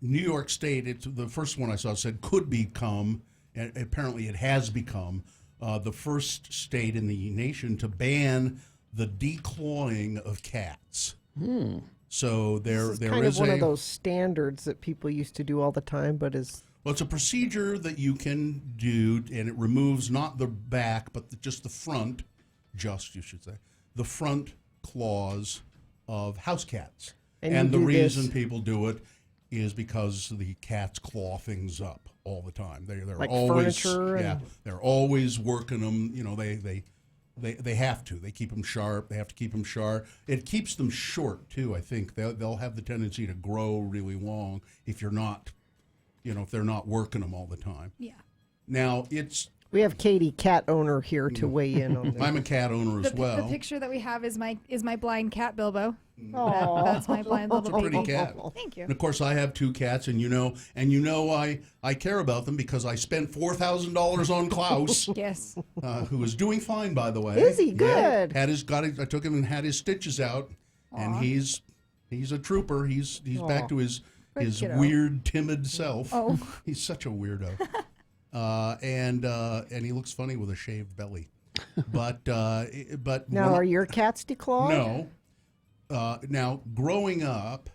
New York State, the first one I saw said could become, and apparently it has become, the first state in the nation to ban the declawing of cats. So there is kind of one of those standards that people used to do all the time, but is... Well, it's a procedure that you can do, and it removes not the back, but just the front, you should say, the front claws of house cats. And the reason people do it is because the cats claw things up all the time. They're like always furniture. They're always working them. You know, they have to. They keep them sharp. They have to keep them sharp. It keeps them short too. I think they'll have the tendency to grow really long if you're not, if they're not working them all the time. Yeah. Now we have Katie, cat owner, here to weigh in on this. I'm a cat owner as well. The picture that we have is my blind cat Bilbo. That's my blind little baby. Pretty cat. Thank you. And of course, I have 2 cats, and I care about them because I spent $4,000 on Klaus. Yes. Who is doing fine, by the way. Is he good? Yeah, I took him and had his stitches out, and he's a trooper. He's back to his weird, timid self. Oh. He's such a weirdo. And he looks funny with a shaved belly. But now, are your cats declawed? No. Now, growing up,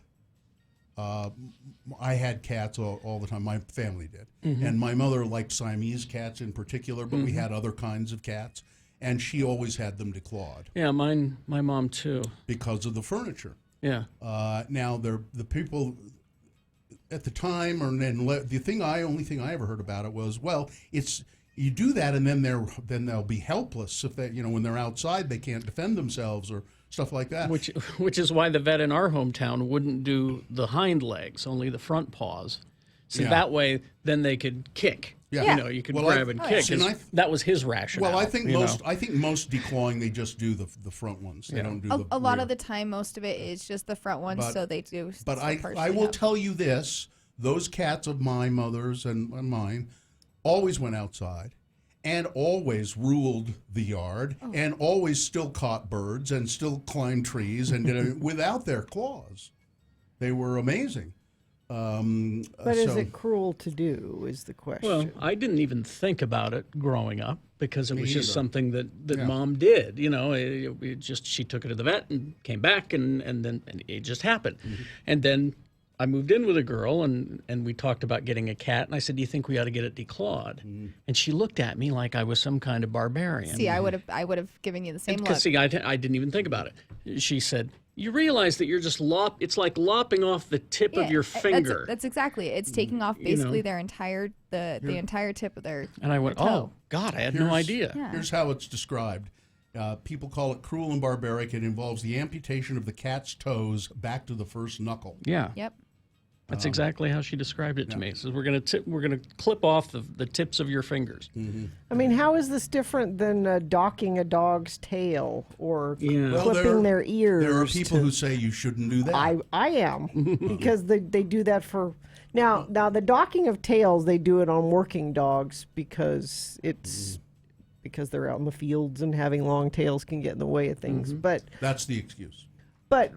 I had cats all the time. My family did. Mm-hmm. And my mother liked Siamese cats in particular, but we had other kinds of cats. And she always had them declawed. Yeah, my mom too. Because of the furniture. Yeah. Now, the people at the time, only thing I ever heard about it was, well, you do that, and then they'll be helpless if they, when they're outside, they can't defend themselves or stuff like that. Which is why the vet in our hometown wouldn't do the hind legs, only the front paws. So that way, then they could kick. Yeah. You could grab and kick. That was his rationale. Well, I think most declawing, they just do the front ones. They don't do a lot of the time. Most of it is just the front ones, so they do. But I will tell you this: those cats of my mother's and mine always went outside, and always ruled the yard, and always still caught birds and still climbed trees and did it without their claws. They were amazing. But is it cruel to do, is the question. Well, I didn't even think about it growing up because it was just something that Mom did. She took it to the vet and came back, and then it just happened. Mm-hmm. And then I moved in with a girl, and we talked about getting a cat, and I said, do you think we ought to get it declawed? Mm-hmm. And she looked at me like I was some kind of barbarian. See, I would have given you the same look. See, I didn't even think about it. She said, you realize that you're just it's like lopping off the tip of your finger. That's exactly it. It's taking off basically their entire the entire tip of their And I went, oh, God, I had no idea. Yeah. Here's how it's described. People call it cruel and barbaric. It involves the amputation of the cat's toes back to the first knuckle. Yeah. Yep. That's exactly how she described it to me. So we're gonna clip off the tips of your fingers. Mm-hmm. I mean, how is this different than docking a dog's tail or Well, clipping their ears? There are people who say you shouldn't do that. I am because they do that for now the docking of tails. They do it on working dogs because because they're out in the fields and having long tails can get in the way of things. But that's the excuse. But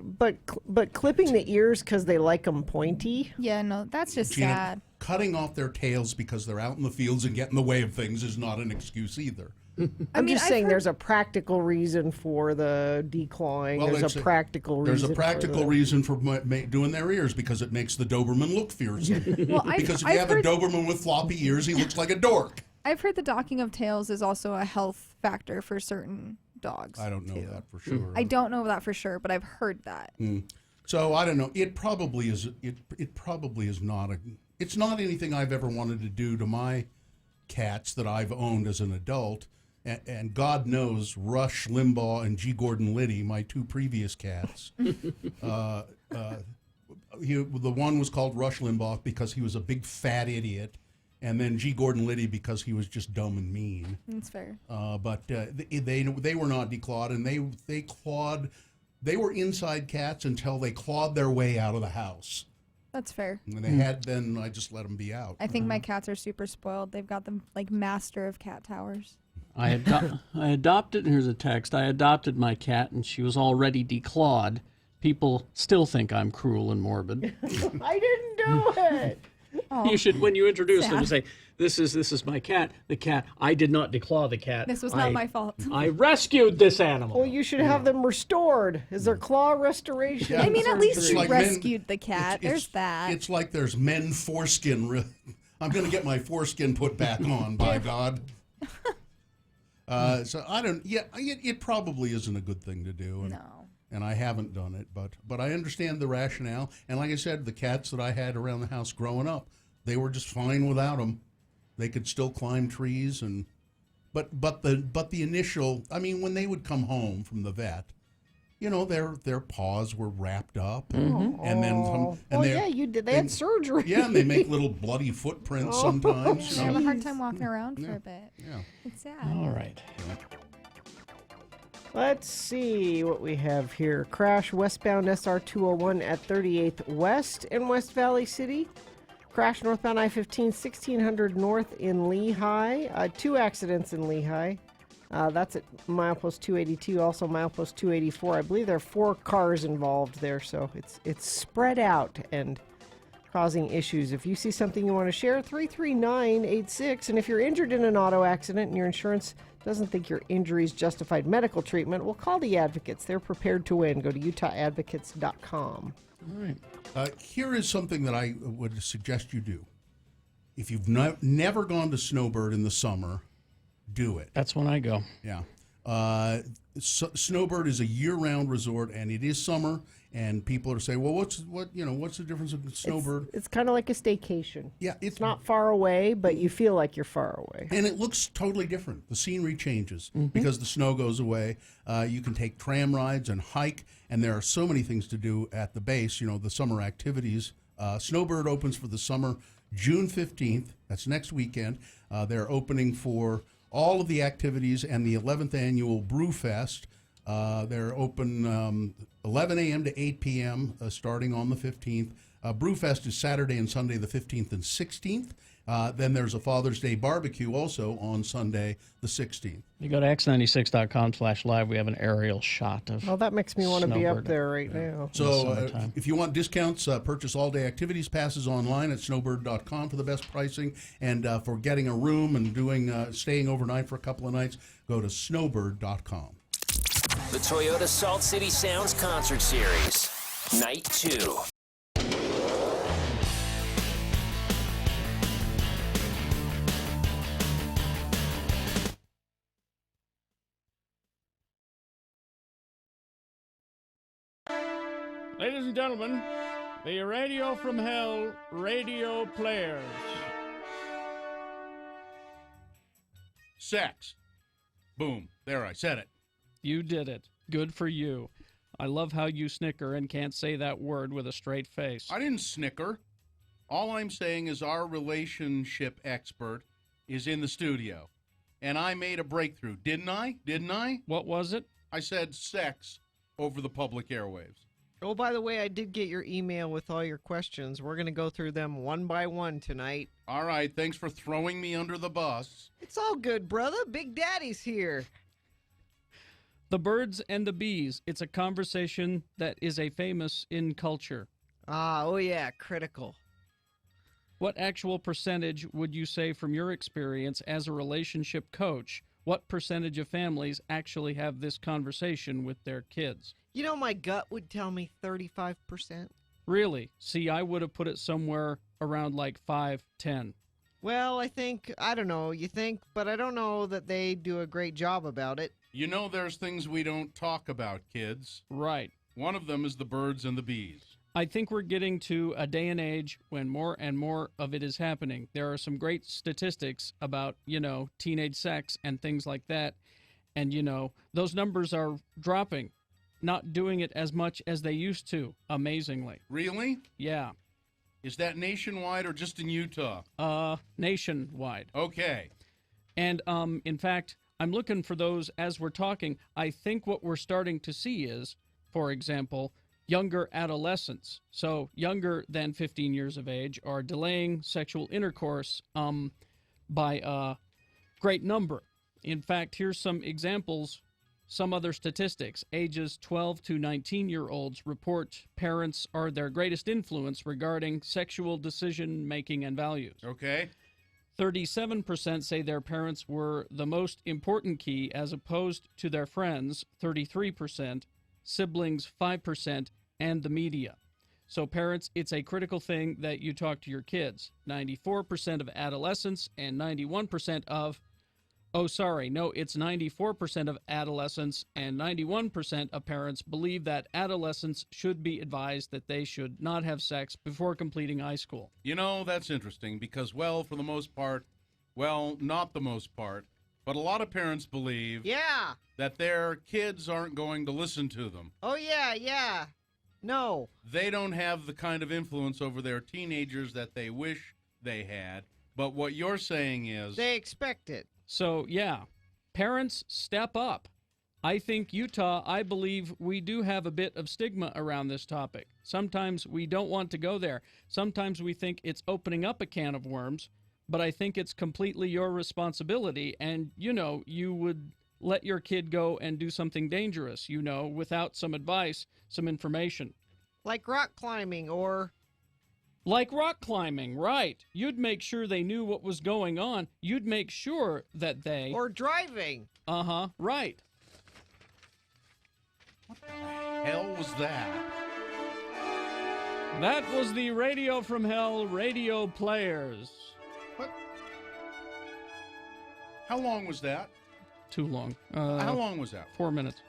clipping the ears because they like them pointy. Yeah, no, that's just Gina, sad. Cutting off their tails because they're out in the fields and get in the way of things is not an excuse either. I'm just saying there's a practical reason for the declawing. Well, there's a practical reason. There's a practical reason for doing their ears because it makes the Doberman look fearsome. Because if you have a Doberman with floppy ears, he looks like a dork. I've heard the docking of tails is also a health factor for certain dogs. I don't know that for sure. I don't know that for sure, but I've heard that. So I don't know. It probably is. It probably is not a. It's not anything I've ever wanted to do to my cats that I've owned as an adult. And God knows, Rush Limbaugh and G. Gordon Liddy, my two previous cats. The one was called Rush Limbaugh because he was a big fat idiot. And then G. Gordon Liddy because he was just dumb and mean. That's fair. But they were not declawed, and they clawed. They were inside cats until they clawed their way out of the house. That's fair. And they had. Then I just let them be out. I think my cats are super spoiled. They've got them like master of cat towers. I adopted. Here's a text. I adopted my cat, and she was already declawed. People still think I'm cruel and morbid. I didn't do it. You should, when you introduce them, say, "This is my cat. The cat. I did not declaw the cat. This was not my fault. I rescued this animal." Well, you should have them restored. Is there claw restoration? I mean, at least you like rescued the cat. There's that. It's like there's men foreskin. I'm going to get my foreskin put back on, by God. So I don't. Yeah, it probably isn't a good thing to do. And, and I haven't done it, but I understand the rationale. And like I said, the cats that I had around the house growing up, they were just fine without them. They could still climb trees, but the initial. I mean, when they would come home from the vet, you know, their paws were wrapped up, and then you did. They had surgery. Yeah, and they make little bloody footprints sometimes. I have a hard time walking around for a bit. Yeah, it's sad. All right. Let's see what we have here. Crash westbound SR 201 at 38th West in West Valley City. Crash northbound I-15 1600 north in Lehigh. 2 accidents in Lehigh. That's at milepost 282, also milepost 284. I believe there are 4 cars involved there, so it's spread out and causing issues. If you see something you want to share, 33986. And if you're injured in an auto accident and your insurance doesn't think your injuries justified medical treatment, well, call the Advocates. They're prepared to win. Go to utahadvocates.com. All right. Here is something that I would suggest you do. If you've never gone to Snowbird in the summer, do it. That's when I go. Yeah. Snowbird is a year-round resort, and it is summer. And people are saying, "Well, what's the difference in Snowbird?" It's kind of like a staycation. Yeah, it's not far away, but you feel like you're far away. And it looks totally different. The scenery changes because the snow goes away. You can take tram rides and hike, and there are so many things to do at the base. You know, the summer activities. Snowbird opens for the summer June 15th. That's next weekend. They're opening for all of the activities and the 11th annual Brew Fest. They're open 11 a.m. to 8 p.m. Starting on the 15th. Brewfest is Saturday and Sunday the 15th and 16th. Then there's a Father's Day barbecue also on Sunday the 16th. You go to x96.com/live. We have an aerial shot of. Well, that makes me want to be up Snowbird. there right now. So if you want discounts, purchase all-day activities passes online at snowbird.com for the best pricing. And for getting a room and staying overnight for a couple of nights, go to snowbird.com. The Toyota Salt City Sounds Concert Series, Night 2. Ladies and gentlemen, the Radio from Hell radio players. Sex. Boom. There, I said it. You did it. Good for you. I love how you snicker and can't say that word with a straight face. I didn't snicker. All I'm saying is our relationship expert is in the studio. And I made a breakthrough, didn't I? Didn't I? What was it? I said sex over the public airwaves. Oh, by the way, I did get your email with all your questions. We're going to go through them one by one tonight. All right, thanks for throwing me under the bus. It's all good, brother. Big Daddy's here. The birds and the bees. It's a conversation that is a famous in culture. Oh yeah, critical. What actual percentage would you say from your experience as a relationship coach, what percentage of families actually have this conversation with their kids? You know, my gut would tell me 35%. Really? See, I would have put it somewhere around like 5, 10. Well, I don't know, you think, but I don't know that they do a great job about it. You know there's things we don't talk about, kids. Right. One of them is the birds and the bees. I think we're getting to a day and age when more and more of it is happening. There are some great statistics about, teenage sex and things like that. And, those numbers are dropping, not doing it as much as they used to, amazingly. Really? Yeah. Is that nationwide or just in Utah? Nationwide. Okay. And, in fact, I'm looking for those as we're talking. I think what we're starting to see is, for example, younger adolescents, so younger than 15 years of age, are delaying sexual intercourse by a great number. In fact, here's some examples, some other statistics. Ages 12 to 19-year-olds report parents are their greatest influence regarding sexual decision-making and values. Okay. 37% say their parents were the most important key as opposed to their friends, 33%, siblings 5%, and the media. So parents, it's a critical thing that you talk to your kids. 94% of adolescents and 91% of, it's 94% of adolescents and 91% of parents believe that adolescents should be advised that they should not have sex before completing high school. That's interesting because, not the most part, but a lot of parents believe that their kids aren't going to listen to them. Oh, yeah. No. They don't have the kind of influence over their teenagers that they wish they had. But what you're saying is... they expect it. So, yeah, parents, step up. I think Utah, I believe we do have a bit of stigma around this topic. Sometimes we don't want to go there. Sometimes we think it's opening up a can of worms, but I think it's completely your responsibility. And, you would let your kid go and do something dangerous, without some advice, some information. Like rock climbing or... Like rock climbing, right. You'd make sure they knew what was going on. You'd make sure that they... or driving. Uh-huh, right. What the hell was that? That was the Radio from Hell radio players. What? How long was that? Too long. How long was that? 4 minutes.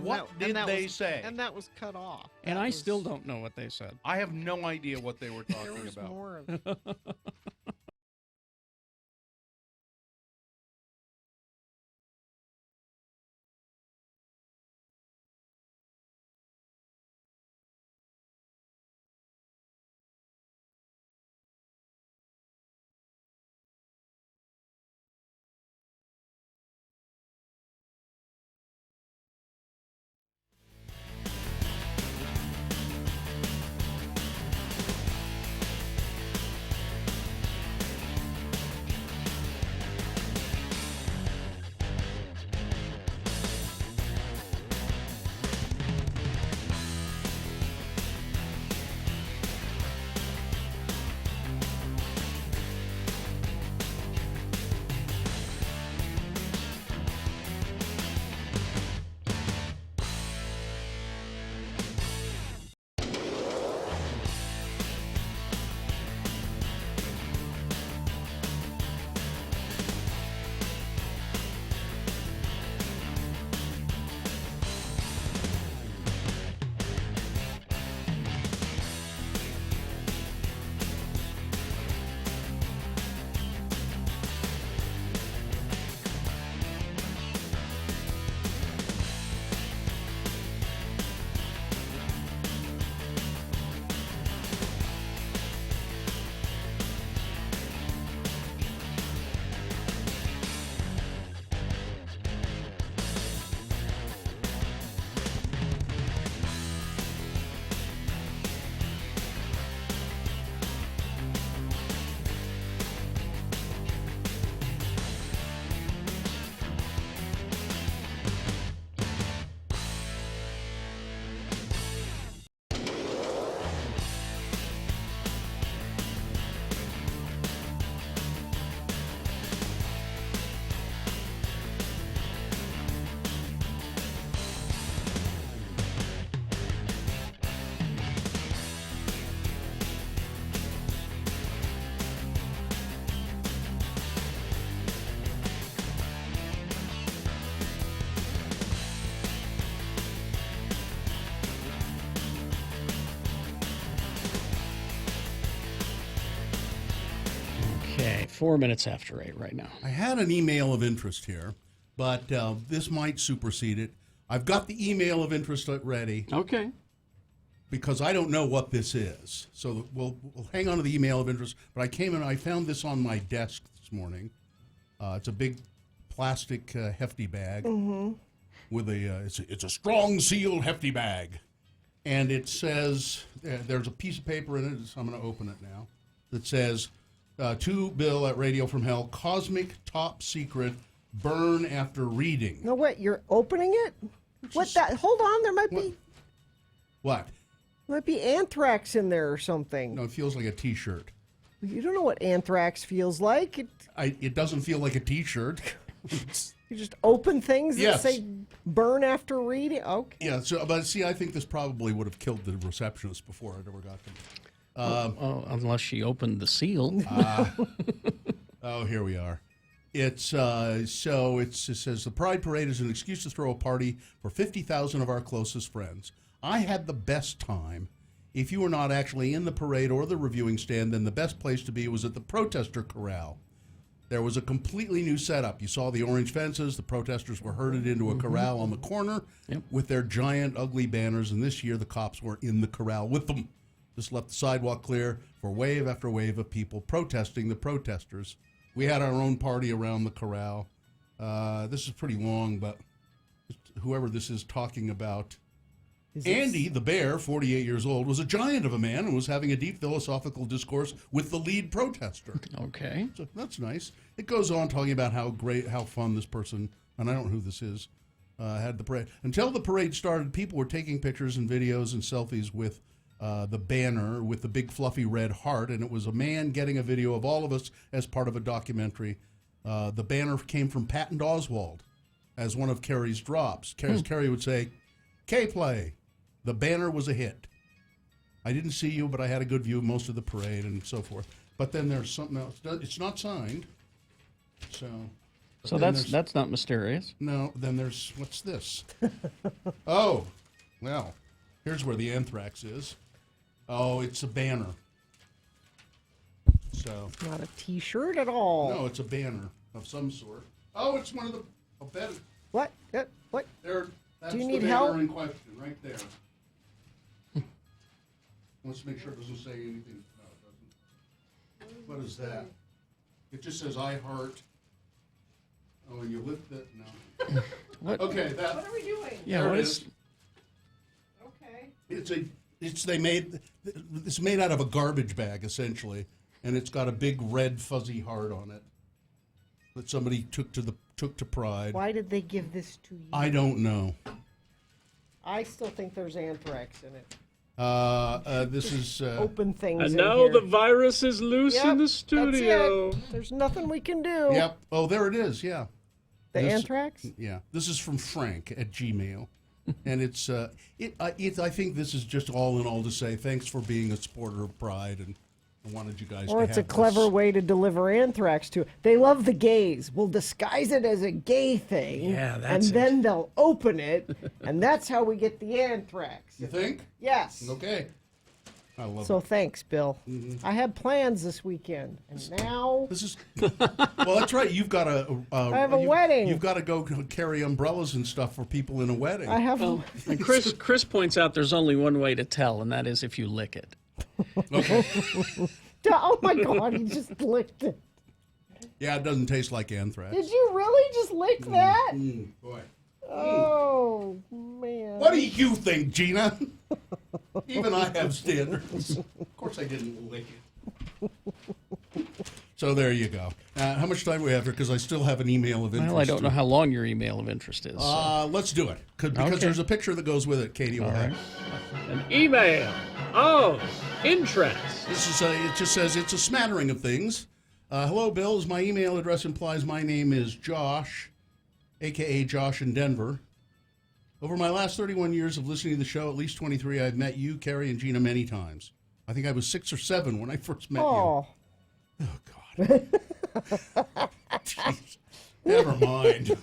What did they say? And that was cut off. And I still don't know what they said. I have no idea what they were talking There was about. more of 4 minutes after 8 right now. I had an email of interest here, but this might supersede it. I've got the email of interest ready. Okay. Because I don't know what this is. So we'll hang on to the email of interest. But I came and I found this on my desk this morning. It's a big plastic hefty bag with it's a strong sealed hefty bag. And it says, there's a piece of paper in it, so I'm going to open it now, that says, to Bill at Radio from Hell, cosmic top secret, burn after reading. No, wait, you're opening it? Hold on, there might be... What? Might be anthrax in there or something. No, it feels like a T-shirt. You don't know what anthrax feels like. It doesn't feel like a T-shirt. You just open things Yes. that say burn after reading? Okay. Yeah, but see, I think this probably would have killed the receptionist before it ever got to me. Unless she opened the seal. Oh, here we are. It says the Pride Parade is an excuse to throw a party for 50,000 of our closest friends. I had the best time. If you were not actually in the parade or the reviewing stand, then the best place to be was at the protester corral. There was a completely new setup. You saw the orange fences. The protesters were herded into a corral on the corner with their giant, ugly banners, and this year the cops were in the corral with them. This left the sidewalk clear for wave after wave of people protesting the protesters. We had our own party around the corral. This is pretty long, but whoever this is talking about... Andy, the bear, 48 years old, was a giant of a man and was having a deep philosophical discourse with the lead protester. Okay. So that's nice. It goes on talking about how fun this person, and I don't know who this is, had the parade. Until the parade started, people were taking pictures and videos and selfies with the banner with the big fluffy red heart, and it was a man getting a video of all of us as part of a documentary. The banner came from Patton Oswalt as one of Kerry's drops. As Kerry would say, K-Play. The banner was a hit. I didn't see you, but I had a good view of most of the parade and so forth. But then there's something else. It's not signed. So that's not mysterious. No, then there's, what's this? Oh, well, here's where the anthrax is. Oh, it's a banner. So. Not a T-shirt at all. No, it's a banner of some sort. Oh, it's one of the, I'll bet it. What? What? There, that's Do you the need banner help? in question, right there. Let's make sure it doesn't say anything. No, it doesn't. What is that? It just says I heart. Oh, and you lift it? No. What? Okay, that. What are we doing? Yeah, there what it is... Okay. It's made out of a garbage bag essentially, and it's got a big red fuzzy heart on it that somebody took to Pride. Why did they give this to you? I don't know. I still think there's anthrax in it. This is Open things. And in now here. the virus is loose Yep, in the studio. That's it. There's nothing we can do. Yep. Oh, there it is. Yeah. The This- anthrax? Yeah. This is from Frank at Gmail. And it's I think this is just all in all to say thanks for being a supporter of Pride, and I wanted you guys to Or have it's a clever way to deliver anthrax to. They love the gays. We'll disguise it as a gay thing. Yeah, that's And then they'll open it, and that's how we get the anthrax. You think? Yes. Okay. I love So it. thanks, Bill. I had plans this weekend, and now This is well. That's right. You've got I have a wedding. You've got to go carry umbrellas and stuff for people in a wedding. I have. And Chris points out there's only one way to tell, and that is if you lick it. Okay. Oh my God! He just licked it. Yeah, it doesn't taste like anthrax. Did you really just lick that? Boy. Oh man! What do you think, Gina? Even I have standards. Of course I didn't lick it. So there you go. How much time do we have here? Because I still have an email of interest. Well, I don't know how long your email of interest is. So. Let's do it. Because Okay. there's a picture that goes with it, Katie will have. An email of interest. This is it just says it's a smattering of things. Hello, Bill. As my email address implies, my name is Josh, a.k.a. Josh in Denver. Over my last 31 years of listening to the show, at least 23, I've met you, Carrie, and Gina many times. I think I was 6 or 7 when I first met Oh, you. Oh, God. Jeez. Never mind.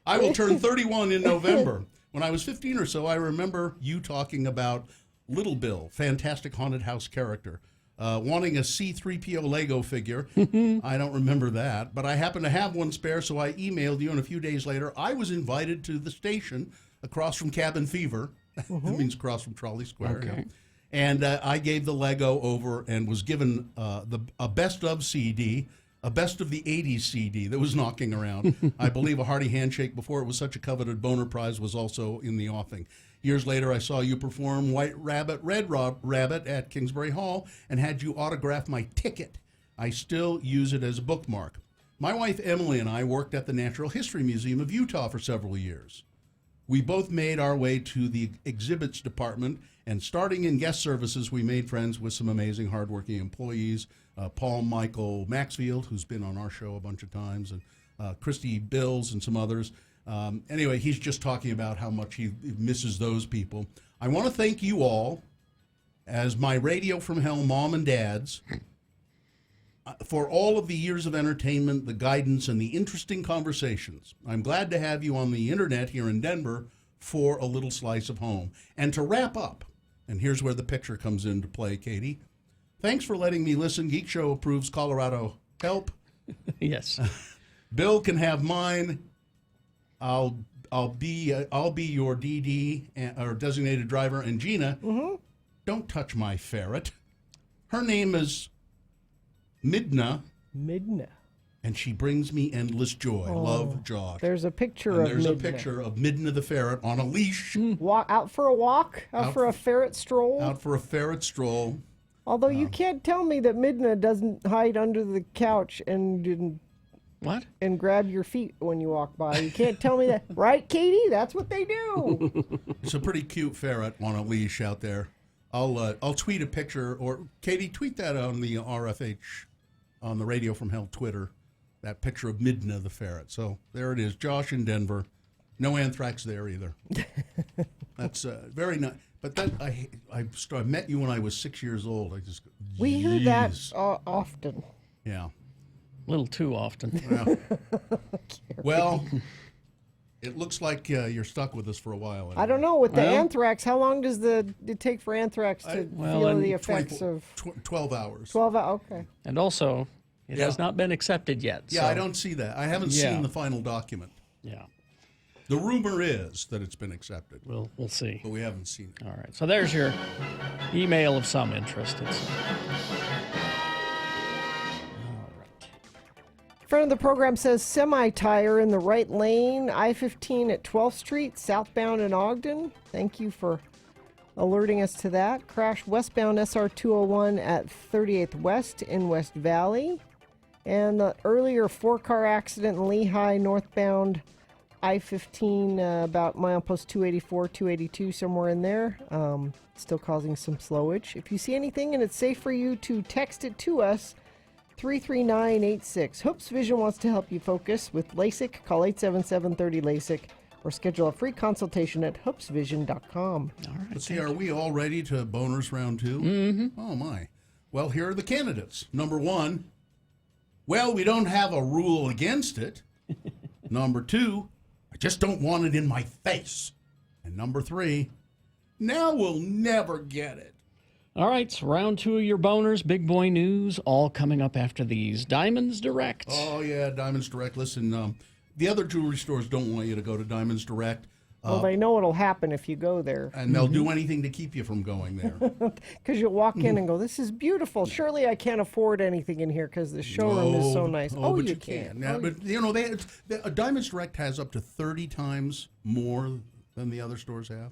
I will turn 31 in November. When I was 15 or so, I remember you talking about Little Bill, fantastic haunted house character. wanting a C-3PO Lego figure. I don't remember that, but I happen to have one spare, so I emailed you, and a few days later, I was invited to the station across from Cabin Fever. That means across from Trolley Square. Okay. You know. And I gave the Lego over and was given a best of CD, a best of the 80s CD that was knocking around. I believe a hearty handshake before it was such a coveted boner prize was also in the offing. Years later, I saw you perform White Rabbit, Red Rabbit at Kingsbury Hall and had you autograph my ticket. I still use it as a bookmark. My wife Emily and I worked at the Natural History Museum of Utah for several years. We both made our way to the exhibits department, and starting in guest services, we made friends with some amazing, hardworking employees. Paul Michael Maxfield, who's been on our show a bunch of times, and Christy Bills and some others. Anyway, he's just talking about how much he misses those people. I want to thank you all, as my Radio from Hell mom and dads, for all of the years of entertainment, the guidance, and the interesting conversations. I'm glad to have you on the internet here in Denver for a little slice of home. And to wrap up, and here's where the picture comes into play, Katie. Thanks for letting me listen. Geek Show approves Colorado help. Yes. Bill can have mine. I'll be your DD or designated driver. And Gina, don't touch my ferret. Her name is Midna. Midna. And she brings me endless joy. Love, Josh. There's a picture and of there's Midna. a picture of Midna the ferret on a leash. Out for a walk? Out for a ferret stroll? Out for a ferret stroll. Although you can't tell me that Midna doesn't hide under the couch and What? And grab your feet when you walk by. You can't tell me that. Right, Katie? That's what they do. It's a pretty cute ferret on a leash out there. I'll tweet a picture, or Katie, tweet that on the RFH, on the Radio from Hell Twitter, that picture of Midna the ferret. So there it is, Josh in Denver. No anthrax there either. That's very nice. But that I met you when I was 6 years old. I just We hear that often. Yeah. A little too often. Well, it looks like you're stuck with us for a while. I don't know. With the anthrax, how long does it take for anthrax to feel the effects of 12 hours? 12 hours, okay. And also, it has not been accepted yet. Yeah, so. I don't see that. I haven't seen the final document. Yeah. The rumor is that it's been accepted. We'll see. But we haven't seen it. All right. So there's your email of some interest. Friend of the program says semi-tire in the right lane, I-15 at 12th Street, southbound in Ogden. Thank you for alerting us to that. Crash westbound SR-201 at 38th West in West Valley. And the earlier four-car accident in Lehigh, northbound I-15, about milepost 284, 282, somewhere in there. Still causing some slowage. If you see anything and it's safe for you to text it to us, 33986. Hoops Vision wants to help you focus with LASIK. Call 877-30-LASIK or schedule a free consultation at hoopsvision.com. All right. Let's see, are we all ready to bonus round two? Mm-hmm. Oh, my. Well, here are the candidates. Number one, well, we don't have a rule against it. Number two, I just don't want it in my face. And number three, now we'll never get it. All right, so round two of your boners, big boy news, all coming up after these. Diamonds Direct. Oh, yeah, Diamonds Direct. Listen, the other jewelry stores don't want you to go to Diamonds Direct. Well, they know what'll happen if you go there. And they'll do anything to keep you from going there. Because you'll walk in and go, this is beautiful. Surely I can't afford anything in here because the showroom is so nice. Oh, but you can. can. Yeah, but, you know, Diamonds Direct has up to 30 times more than the other stores have.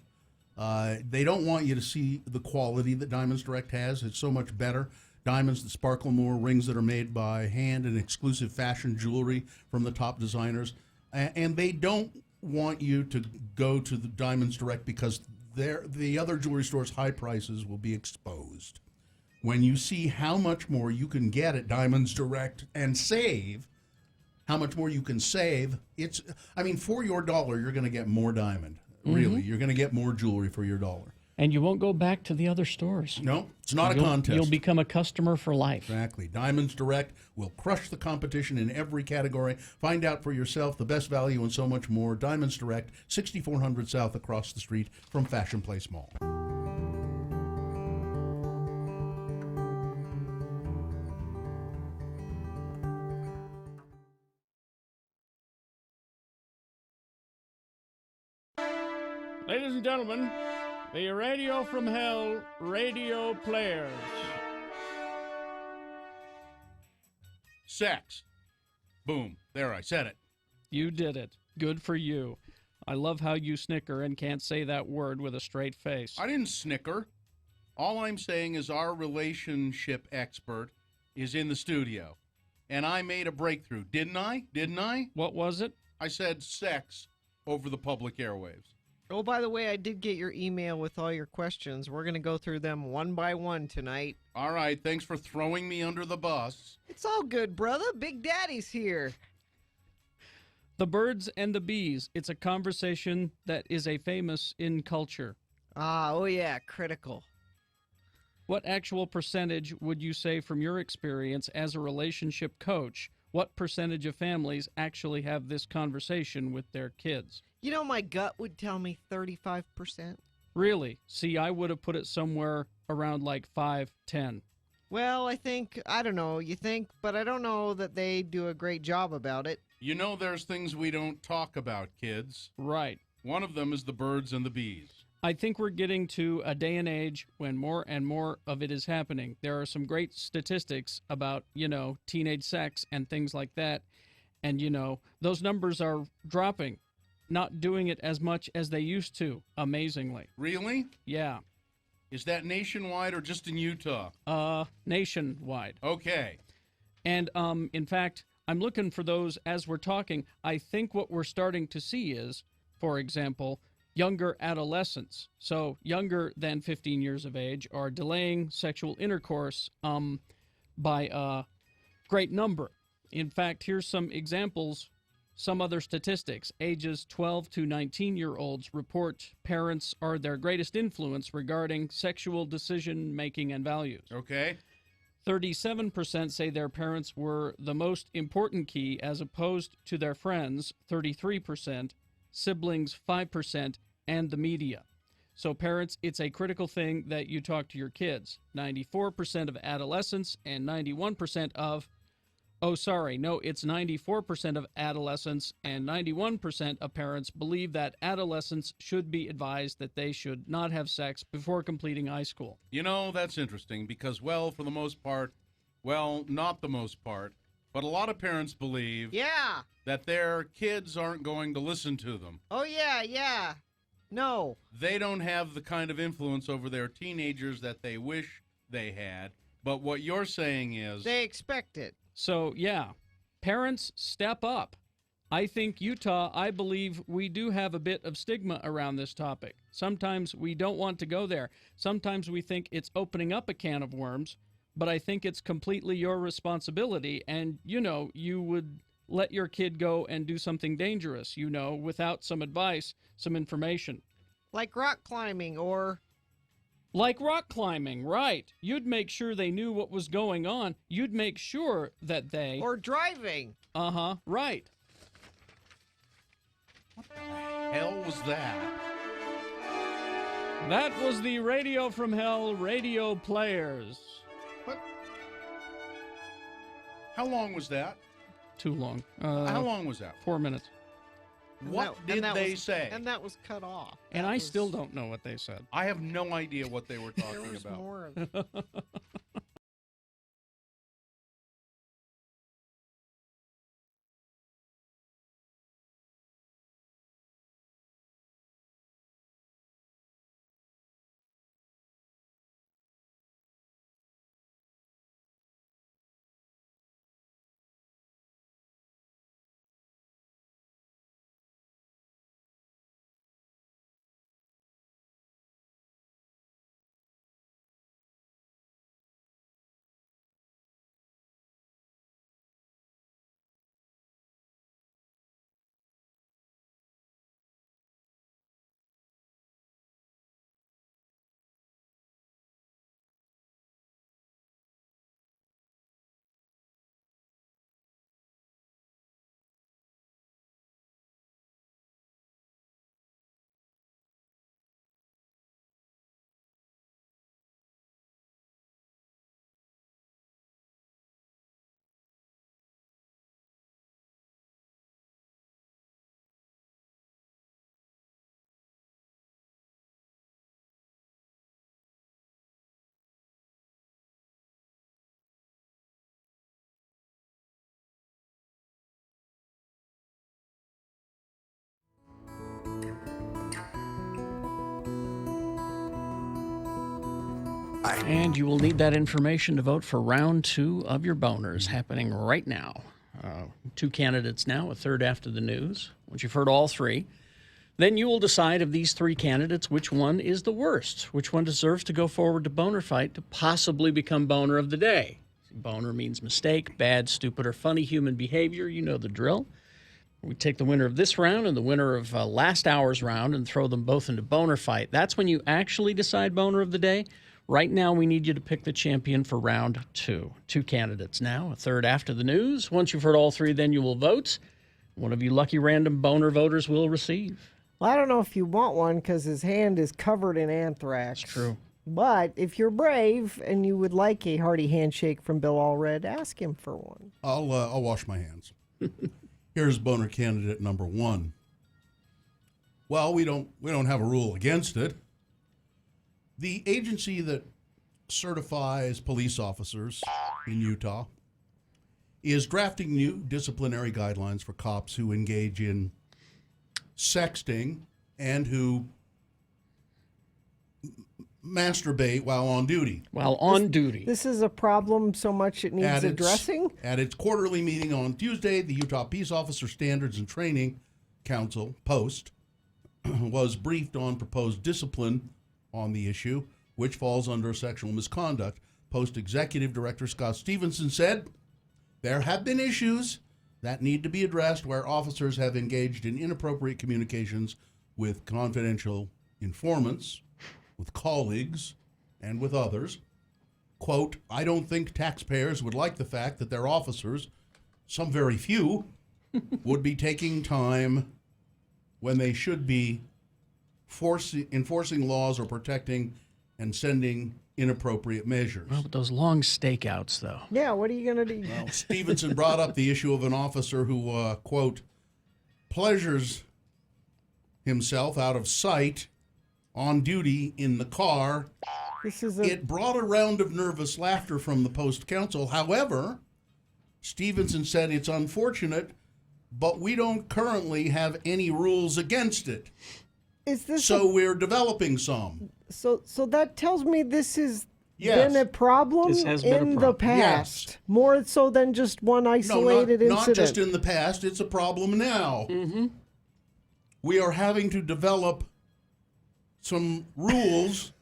They don't want you to see the quality that Diamonds Direct has. It's so much better. Diamonds that sparkle more, rings that are made by hand, and exclusive fashion jewelry from the top designers. And they don't want you to go to the Diamonds Direct because the other jewelry stores' high prices will be exposed. When you see how much more you can get at Diamonds Direct and save, how much more you can save, for your dollar, you're going to get more diamond. Really, you're going to get more jewelry for your dollar. And you won't go back to the other stores. No, it's not a contest. You'll become a customer for life. Exactly. Diamonds Direct will crush the competition in every category. Find out for yourself the best value and so much more. Diamonds Direct, 6400 South across the street from Fashion Place Mall. Ladies and gentlemen, the Radio from Hell radio players. Sex. Boom. There, I said it. You did it. Good for you. I love how you snicker and can't say that word with a straight face. I didn't snicker. All I'm saying is our relationship expert is in the studio. And I made a breakthrough, didn't I? Didn't I? What was it? I said sex over the public airwaves. Oh, by the way, I did get your email with all your questions. We're going to go through them one by one tonight. All right, thanks for throwing me under the bus. It's all good, brother. Big Daddy's here. The birds and the bees. It's a conversation that is a famous in culture. Oh yeah, critical. What actual percentage would you say from your experience as a relationship coach, what percentage of families actually have this conversation with their kids? You know, my gut would tell me 35%. Really? See, I would have put it somewhere around like 5, 10. Well, I don't know, you think, but I don't know that they do a great job about it. You know there's things we don't talk about, kids. Right. One of them is the birds and the bees. I think we're getting to a day and age when more and more of it is happening. There are some great statistics about, teenage sex and things like that. And, those numbers are dropping, not doing it as much as they used to, amazingly. Really? Yeah. Is that nationwide or just in Utah? Nationwide. Okay. And, in fact, I'm looking for those as we're talking. I think what we're starting to see is, for example, younger adolescents, so younger than 15 years of age, are delaying sexual intercourse by a great number. In fact, here's some examples, some other statistics. Ages 12 to 19-year-olds report parents are their greatest influence regarding sexual decision-making and values. Okay. 37% say their parents were the most important key as opposed to their friends, 33%. Siblings 5%, and the media. So parents, it's a critical thing that you talk to your kids. 94% of adolescents and 91% of, it's 94% of adolescents and 91% of parents believe that adolescents should be advised that they should not have sex before completing high school. That's interesting because, for the most part, not the most part, but a lot of parents believe that their kids aren't going to listen to them. Oh, yeah. No. They don't have the kind of influence over their teenagers that they wish they had. But what you're saying is... they expect it. So, parents, step up. I think Utah, I believe we do have a bit of stigma around this topic. Sometimes we don't want to go there. Sometimes we think it's opening up a can of worms. But I think it's completely your responsibility, and, you would let your kid go and do something dangerous, without some advice, some information. Like rock climbing or... Like rock climbing, right. You'd make sure they knew what was going on. You'd make sure that they... or driving. Uh-huh, right. What the hell was that? That was the Radio from Hell radio players. What? How long was that? Too long. How long was that? 4 minutes. What did they say? And that was cut off. And I still don't know what they said. I have no idea what they were talking There was about. more. And you will need that information to vote for round 2 of your boners, happening right now. 2 candidates now, a third after the news. Once you've heard all 3, then you will decide of these 3 candidates which one is the worst, which one deserves to go forward to boner fight to possibly become boner of the day. Boner means mistake, bad, stupid, or funny human behavior. You know the drill. We take the winner of this round and the winner of last hour's round and throw them both into boner fight. That's when you actually decide boner of the day. Right now, we need you to pick the champion for round 2. 2 candidates now, a third after the news. Once you've heard all 3, then you will vote. One of you lucky random boner voters will receive. Well, I don't know if you want one because his hand is covered in anthrax. That's true. But if you're brave and you would like a hearty handshake from Bill Allred, ask him for one. I'll wash my hands. Here's boner candidate number 1. Well, we don't have a rule against it. The agency that certifies police officers in Utah is drafting new disciplinary guidelines for cops who engage in sexting and who masturbate while on duty. This is a problem so much it needs addressing? At its quarterly meeting on Tuesday, the Utah Peace Officer Standards and Training Council, POST, was briefed on proposed discipline on the issue, which falls under sexual misconduct. Post Executive Director Scott Stevenson said, there have been issues that need to be addressed where officers have engaged in inappropriate communications with confidential informants, with colleagues, and with others. Quote, I don't think taxpayers would like the fact that their officers, some very few, would be taking time when they should be enforcing laws or protecting and sending inappropriate measures. Well, but those long stakeouts, though. Yeah, what are you going to do? Well, Stevenson brought up the issue of an officer who, quote, pleasures himself out of sight on duty in the car. It brought a round of nervous laughter from the Post Council. However, Stevenson said it's unfortunate, but we don't currently have any rules against it. We're developing some. So that tells me this has been a problem in the past. Yes. More so than just one isolated incident. Not just in the past, it's a problem now. Mm-hmm. We are having to develop some rules.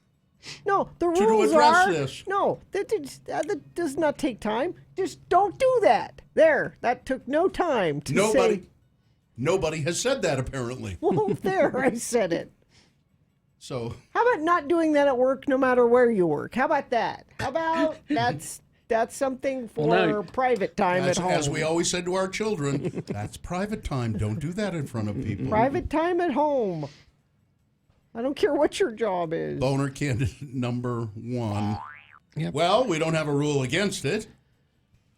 No, the rules to address are this. No, that does not take time. Just don't do that. There, that took no time to say. Nobody has said that apparently. Well, there, I said it. So how about not doing that at work, no matter where you work? How about that? How about that's something for private time at home? As we always said to our children, that's private time. Don't do that in front of people. Private time at home. I don't care what your job is. Boner candidate number 1. Yep. Well, we don't have a rule against it.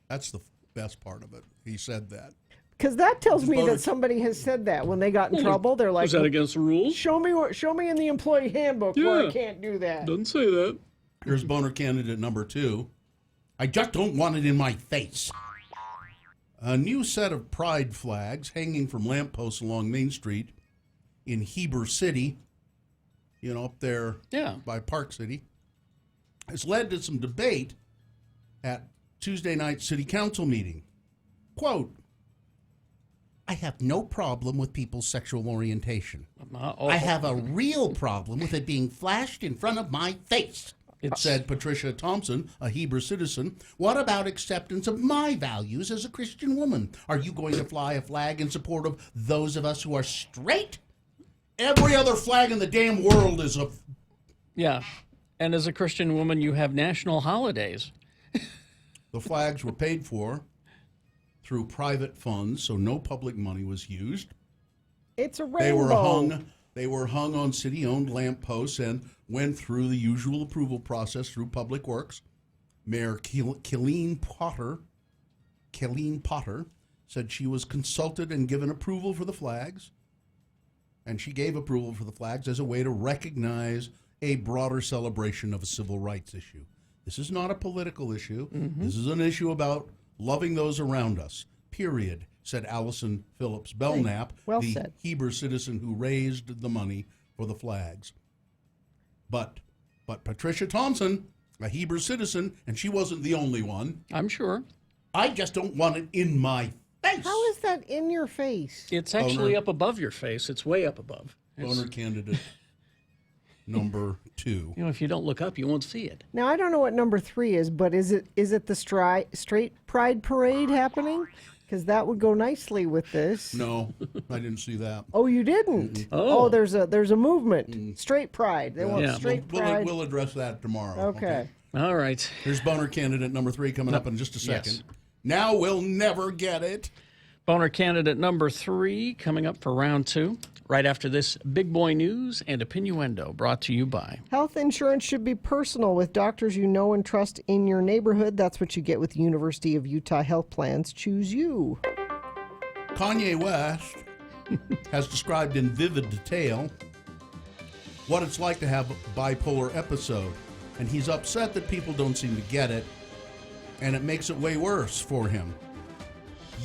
That's the best part of it. He said that. Because that tells me that somebody has said that when they got in trouble. They're like, "Was that against the rules? Show me in the employee handbook where I can't do that." Doesn't say that. Here's boner candidate number 2. I just don't want it in my face. A new set of pride flags hanging from lampposts along Main Street in Heber City, up there by Park City, has led to some debate at Tuesday night's city council meeting. Quote, I have no problem with people's sexual orientation. I have a real problem with it being flashed in front of my face, said Patricia Thompson, a Heber citizen. What about acceptance of my values as a Christian woman? Are you going to fly a flag in support of those of us who are straight? Every other flag in the damn world is a... Yeah, and as a Christian woman, you have national holidays. The flags were paid for through private funds, so no public money was used. It's a rainbow. They were hung on city-owned lampposts and went through the usual approval process through Public Works. Mayor Killeen Potter said she was consulted and given approval for the flags, and she gave approval for the flags as a way to recognize a broader celebration of a civil rights issue. This is not a political issue. Mm-hmm. This is an issue about loving those around us, period, said Allison Phillips Belknap, said. Heber citizen who raised the money for the flags. But Patricia Thompson a Hebrew citizen, and she wasn't the only one. I'm sure. I just don't want it in my face. How is that in your face? It's actually up above your face. It's way up above. Boner candidate number 2. If you don't look up, you won't see it. Now, I don't know what number 3 is, but is it the straight pride parade happening? Because that would go nicely with this. No, I didn't see that. Oh, you didn't? Oh, there's a movement. Straight pride. They want straight pride. We'll address that tomorrow. Okay. All right. Here's boner candidate number 3 coming up in just a second. Yes. Now we'll never get it. Boner candidate number 3 coming up for round 2. Right after this, Big Boy News and Opinioendo, brought to you by... Health insurance should be personal with doctors you know and trust in your neighborhood. That's what you get with the University of Utah Health Plans. Choose you. Kanye West has described in vivid detail what it's like to have a bipolar episode. And he's upset that people don't seem to get it, and it makes it way worse for him.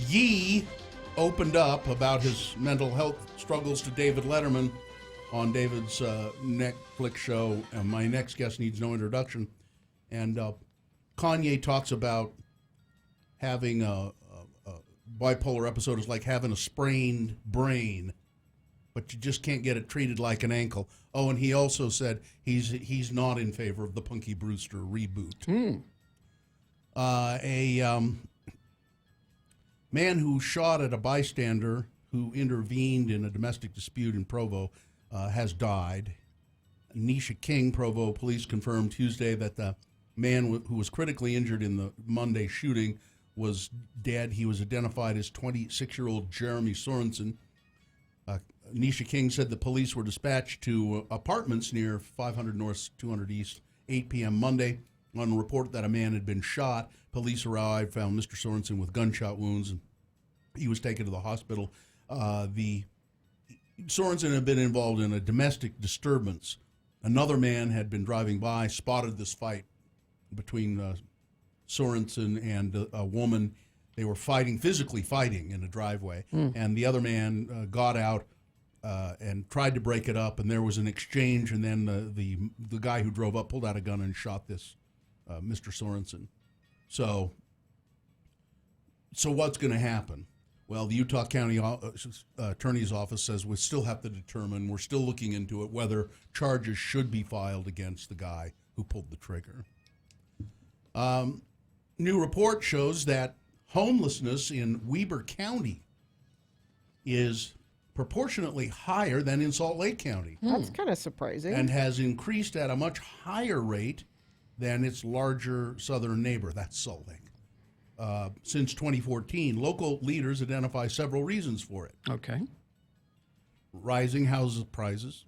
Ye opened up about his mental health struggles to David Letterman on David's Netflix show, and My Next Guest Needs No Introduction. And Kanye talks about having a bipolar episode is like having a sprained brain, but you just can't get it treated like an ankle. Oh, and he also said he's not in favor of the Punky Brewster reboot. A man who shot at a bystander who intervened in a domestic dispute in Provo has died. Nisha King, Provo police confirmed Tuesday that the man who was critically injured in the Monday shooting was dead. He was identified as 26-year-old Jeremy Sorensen. Nisha King said the police were dispatched to apartments near 500 North, 200 East, 8 p.m. Monday. On a report that a man had been shot, police arrived, found Mr. Sorensen with gunshot wounds, and he was taken to the hospital. The Sorensen had been involved in a domestic disturbance. Another man had been driving by, spotted this fight between Sorensen and a woman. They were physically fighting in a driveway, and the other man got out and tried to break it up, and there was an exchange, and then the guy who drove up pulled out a gun and shot this Mr. Sorensen. So what's going to happen? Well, the Utah County Attorney's Office says we still have to determine, we're still looking into it, whether charges should be filed against the guy who pulled the trigger. New report shows that homelessness in Weber County is proportionately higher than in Salt Lake County. That's kind of surprising. And has increased at a much higher rate than its larger southern neighbor, that's Salt Lake. Since 2014, local leaders identify several reasons for it. Okay. Rising house prices,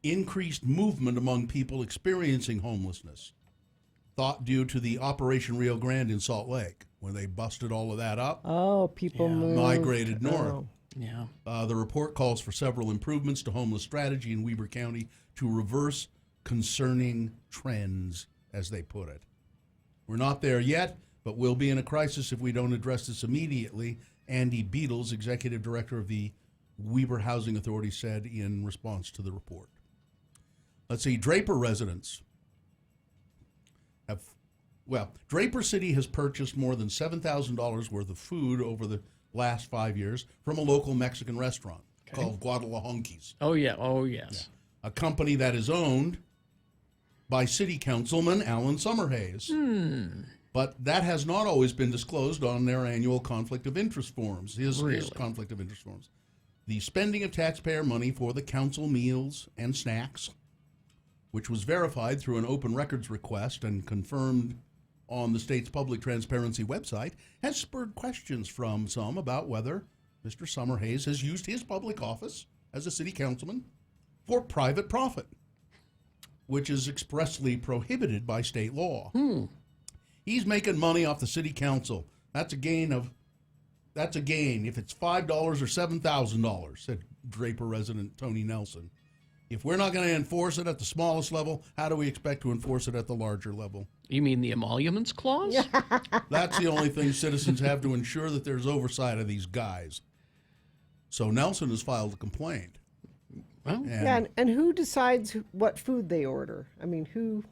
increased movement among people experiencing homelessness, thought due to the Operation Rio Grande in Salt Lake, where they busted all of that up. Oh, people moved. Migrated north. Oh. Yeah. The report calls for several improvements to homeless strategy in Weber County to reverse concerning trends, as they put it. We're not there yet, but we'll be in a crisis if we don't address this immediately, Andy Beatles, executive director of the Weber Housing Authority, said in response to the report. Let's see, Draper residents Draper City has purchased more than $7,000 worth of food over the last 5 years from a local Mexican restaurant called Guadalajara's. Oh, yeah. Oh, yes. Yeah. A company that is owned by City Councilman Alan Summerhays. But that has not always been disclosed on their annual conflict of interest forms, his conflict of interest forms. The spending of taxpayer money for the council meals and snacks, which was verified through an open records request and confirmed on the state's public transparency website, has spurred questions from some about whether Mr. Summerhays has used his public office as a city councilman for private profit, which is expressly prohibited by state law. He's making money off the city council. That's a gain if it's $5 or $7,000, said Draper resident Tony Nelson. If we're not going to enforce it at the smallest level, how do we expect to enforce it at the larger level? You mean the emoluments clause? That's the only thing citizens have to ensure that there's oversight of these guys. So Nelson has filed a complaint. Well, And who decides what food they order? I mean, who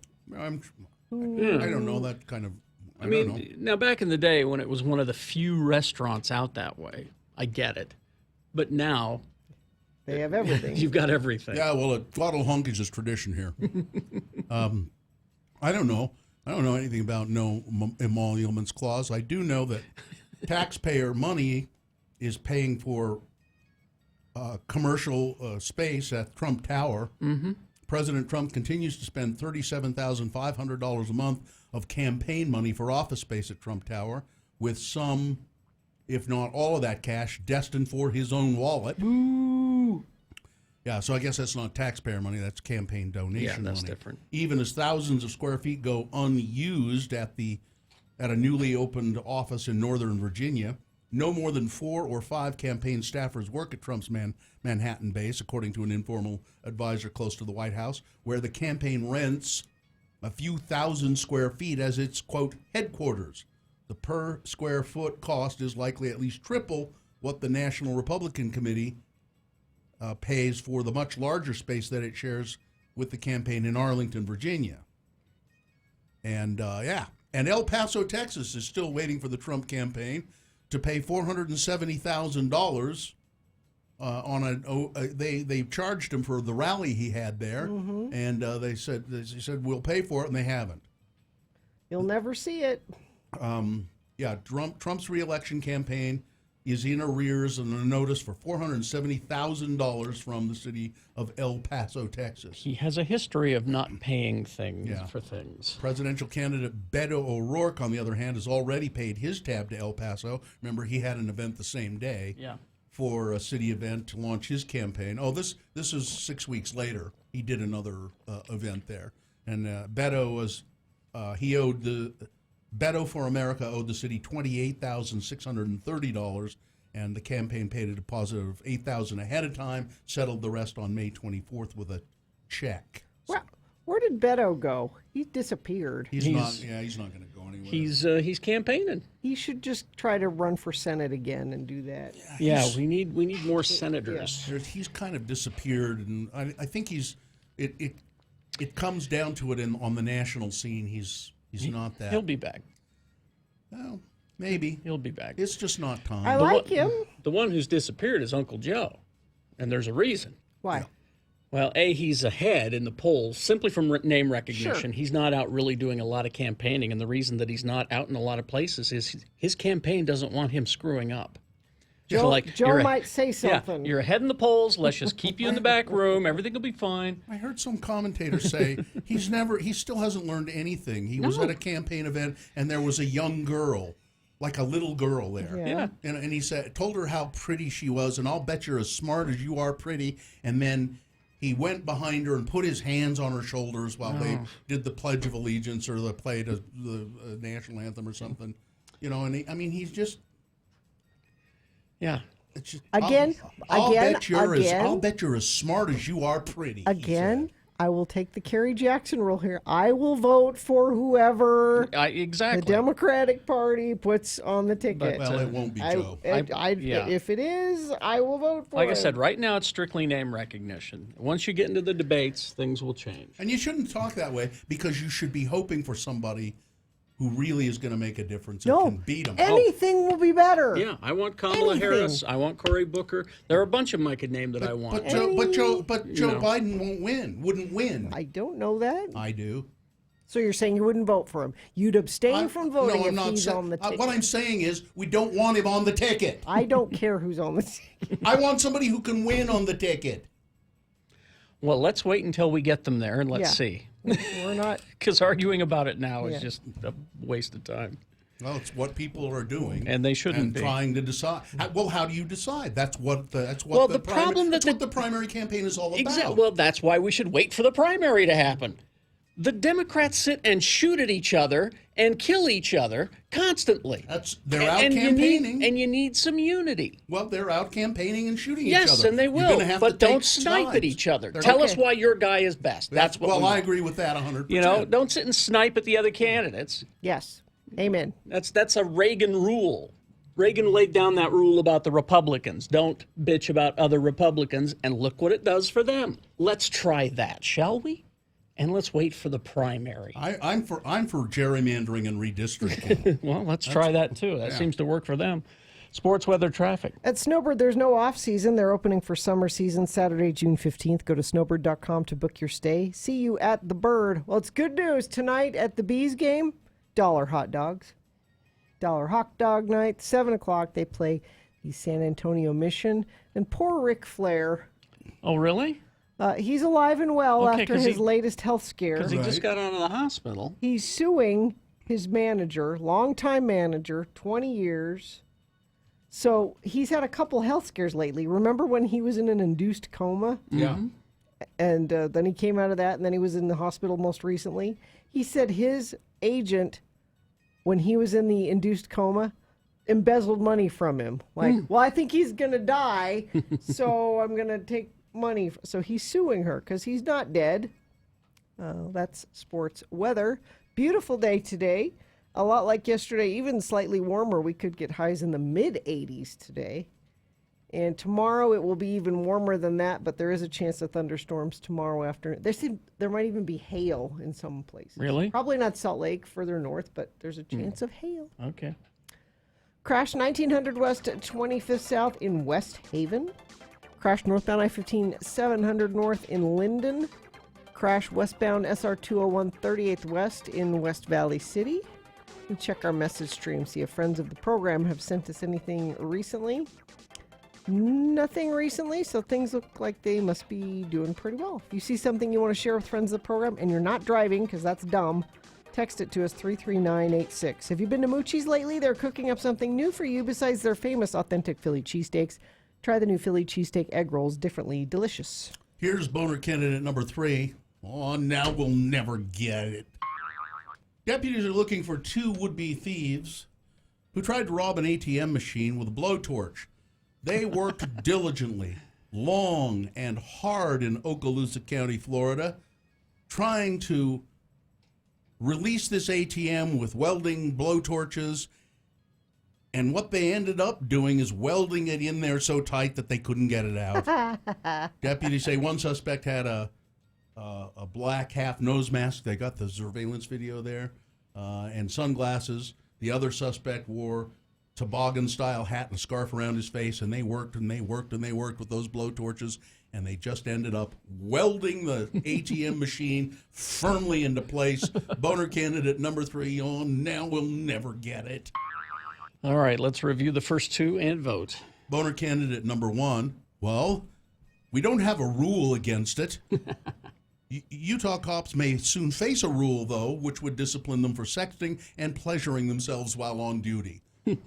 I don't know that kind of. I don't know. Now back in the day when it was one of the few restaurants out that way, I get it. But now They have everything. you've got everything. Yeah, well, a throttle hunk is just tradition here. I don't know. I don't know anything about no emoluments clause. I do know that taxpayer money is paying for commercial space at Trump Tower. Mm-hmm. President Trump continues to spend $37,500 a month of campaign money for office space at Trump Tower, with some, if not all of that cash, destined for his own wallet. Boo! Yeah, so I guess that's not taxpayer money, that's campaign donation money. Yeah, that's different. Even as thousands of square feet go unused at a newly opened office in Northern Virginia, no more than 4 or 5 campaign staffers work at Trump's Manhattan base, according to an informal advisor close to the White House, where the campaign rents a few thousand square feet as its, quote, headquarters. The per square foot cost is likely at least triple what the National Republican Committee pays for the much larger space that it shares with the campaign in Arlington, Virginia. And and El Paso, Texas is still waiting for the Trump campaign to pay $470,000 they charged him for the rally he had there, and they said we'll pay for it, and they haven't. You'll never see it. Trump's reelection campaign is in arrears and a notice for $470,000 from the city of El Paso, Texas. He has a history of not paying for things. Presidential candidate Beto O'Rourke, on the other hand, has already paid his tab to El Paso. Remember, he had an event the same day for a city event to launch his campaign. Oh, this is 6 weeks later. He did another event there. And Beto for America owed the city $28,630, and the campaign paid a deposit of $8,000 ahead of time, settled the rest on May 24th with a check. Well, where did Beto go? He disappeared. He's not going to go anywhere. He's campaigning. He should just try to run for Senate again and do that. Yeah, we need more senators. Yeah. He's kind of disappeared, and I think it comes down to it on the national scene. He's not that. He'll be back. Well, maybe. He'll be back. It's just not time. I like him. The one who's disappeared is Uncle Joe, and there's a reason. Why? Yeah. Well, he's ahead in the polls simply from name recognition. Sure. He's not out really doing a lot of campaigning, and the reason that he's not out in a lot of places is his campaign doesn't want him screwing up. Joe might say something. Yeah, you're ahead in the polls. Let's just keep you in the back room. Everything will be fine. I heard some commentators say he still hasn't learned anything. He was at a campaign event, and there was a young girl, like a little girl there. Yeah. And he told her how pretty she was, and I'll bet you're as smart as you are pretty. And then he went behind her and put his hands on her shoulders while they did the Pledge of Allegiance or played the national anthem or something. And he's just... Yeah. It's just, I'll bet you're as smart as you are pretty. Again, I will take the Kerry Jackson rule here. I will vote for whoever exactly the Democratic Party puts on the ticket. Well, it won't be Joe. If it is, I will vote for it. Like I said, right now it's strictly name recognition. Once you get into the debates, things will change. And you shouldn't talk that way, because you should be hoping for somebody who really is going to make a difference and can beat them. Anything will be better. Yeah, I want Kamala Harris. I want Cory Booker. There are a bunch of them I could name that I want. But Joe Biden wouldn't win. I don't know that. I do. So you're saying you wouldn't vote for him? You'd abstain from voting if he's on the ticket? What I'm saying is we don't want him on the ticket. I don't care who's on the ticket. I want somebody who can win on the ticket. Well, let's wait until we get them there and let's see. We're not... Because arguing about it now is just a waste of time. Well, it's what people are doing, and they shouldn't be trying to decide. Well, how do you decide? That's what the primary campaign is all about. Well, that's why we should wait for the primary to happen. The Democrats sit and shoot at each other and kill each other constantly. They're out campaigning. You need some unity. Well, they're out campaigning and shooting each other. Yes, and they will, but don't snipe at each other. Tell us why your guy is best. That's what I agree with that 100%. Don't sit and snipe at the other candidates. Yes. Amen. That's a Reagan rule. Reagan laid down that rule about the Republicans. Don't bitch about other Republicans, and look what it does for them. Let's try that, shall we? And let's wait for the primary. I'm for gerrymandering and redistricting. Well, let's try that too. That seems to work for them. Sports weather traffic. At Snowbird, there's no off-season. They're opening for summer season Saturday, June 15th. Go to snowbird.com to book your stay. See you at the Bird. Well, it's good news. Tonight at the Bees game, $1 hot dogs. $1 hot dog night. 7 o'clock, they play the San Antonio Mission. And poor Ric Flair. Oh, really? He's alive and well after his latest health scare. Because he just got out of the hospital. He's suing his manager, longtime manager, 20 years. So he's had a couple health scares lately. Remember when he was in an induced coma? Yeah. And then he came out of that, and then he was in the hospital most recently. He said his agent, when he was in the induced coma, embezzled money from him. Like, well, I think he's going to die, so I'm going to take money. So he's suing her because he's not dead. That's sports weather. Beautiful day today. A lot like yesterday, even slightly warmer. We could get highs in the mid-80s today. And tomorrow it will be even warmer than that, but there is a chance of thunderstorms tomorrow afternoon. There might even be hail in some places. Really? Probably not Salt Lake, further north, but there's a chance of hail. Okay. Crash 1900 west at 25th south in West Haven. Crash northbound I-15 700 north in Linden. Crash westbound SR 201 38th west in West Valley City. And check our message stream, see if friends of the program have sent us anything recently. Nothing recently, so things look like they must be doing pretty well. If you see something you want to share with friends of the program and you're not driving, because that's dumb, text it to us, 33986. Have you been to Moochie's lately? They're cooking up something new for you besides their famous authentic Philly cheesesteaks. Try the new Philly cheesesteak egg rolls, differently delicious. Here's boner candidate number 3. Oh, now we'll never get it. Deputies are looking for 2 would-be thieves who tried to rob an ATM machine with a blowtorch. They worked diligently, long and hard in Okaloosa County, Florida, trying to release this ATM with welding blowtorches. And what they ended up doing is welding it in there so tight that they couldn't get it out. Deputies say one suspect had a black half nose mask. They got the surveillance video there, and sunglasses. The other suspect wore toboggan-style hat and a scarf around his face, and they worked and they worked and they worked with those blowtorches, and they just ended up welding the ATM machine firmly into place. Boner candidate number 3 on Now We'll Never Get It. All right, let's review the first 2 and vote. Boner candidate number 1, well, we don't have a rule against it. Utah cops may soon face a rule, though, which would discipline them for sexting and pleasuring themselves while on duty.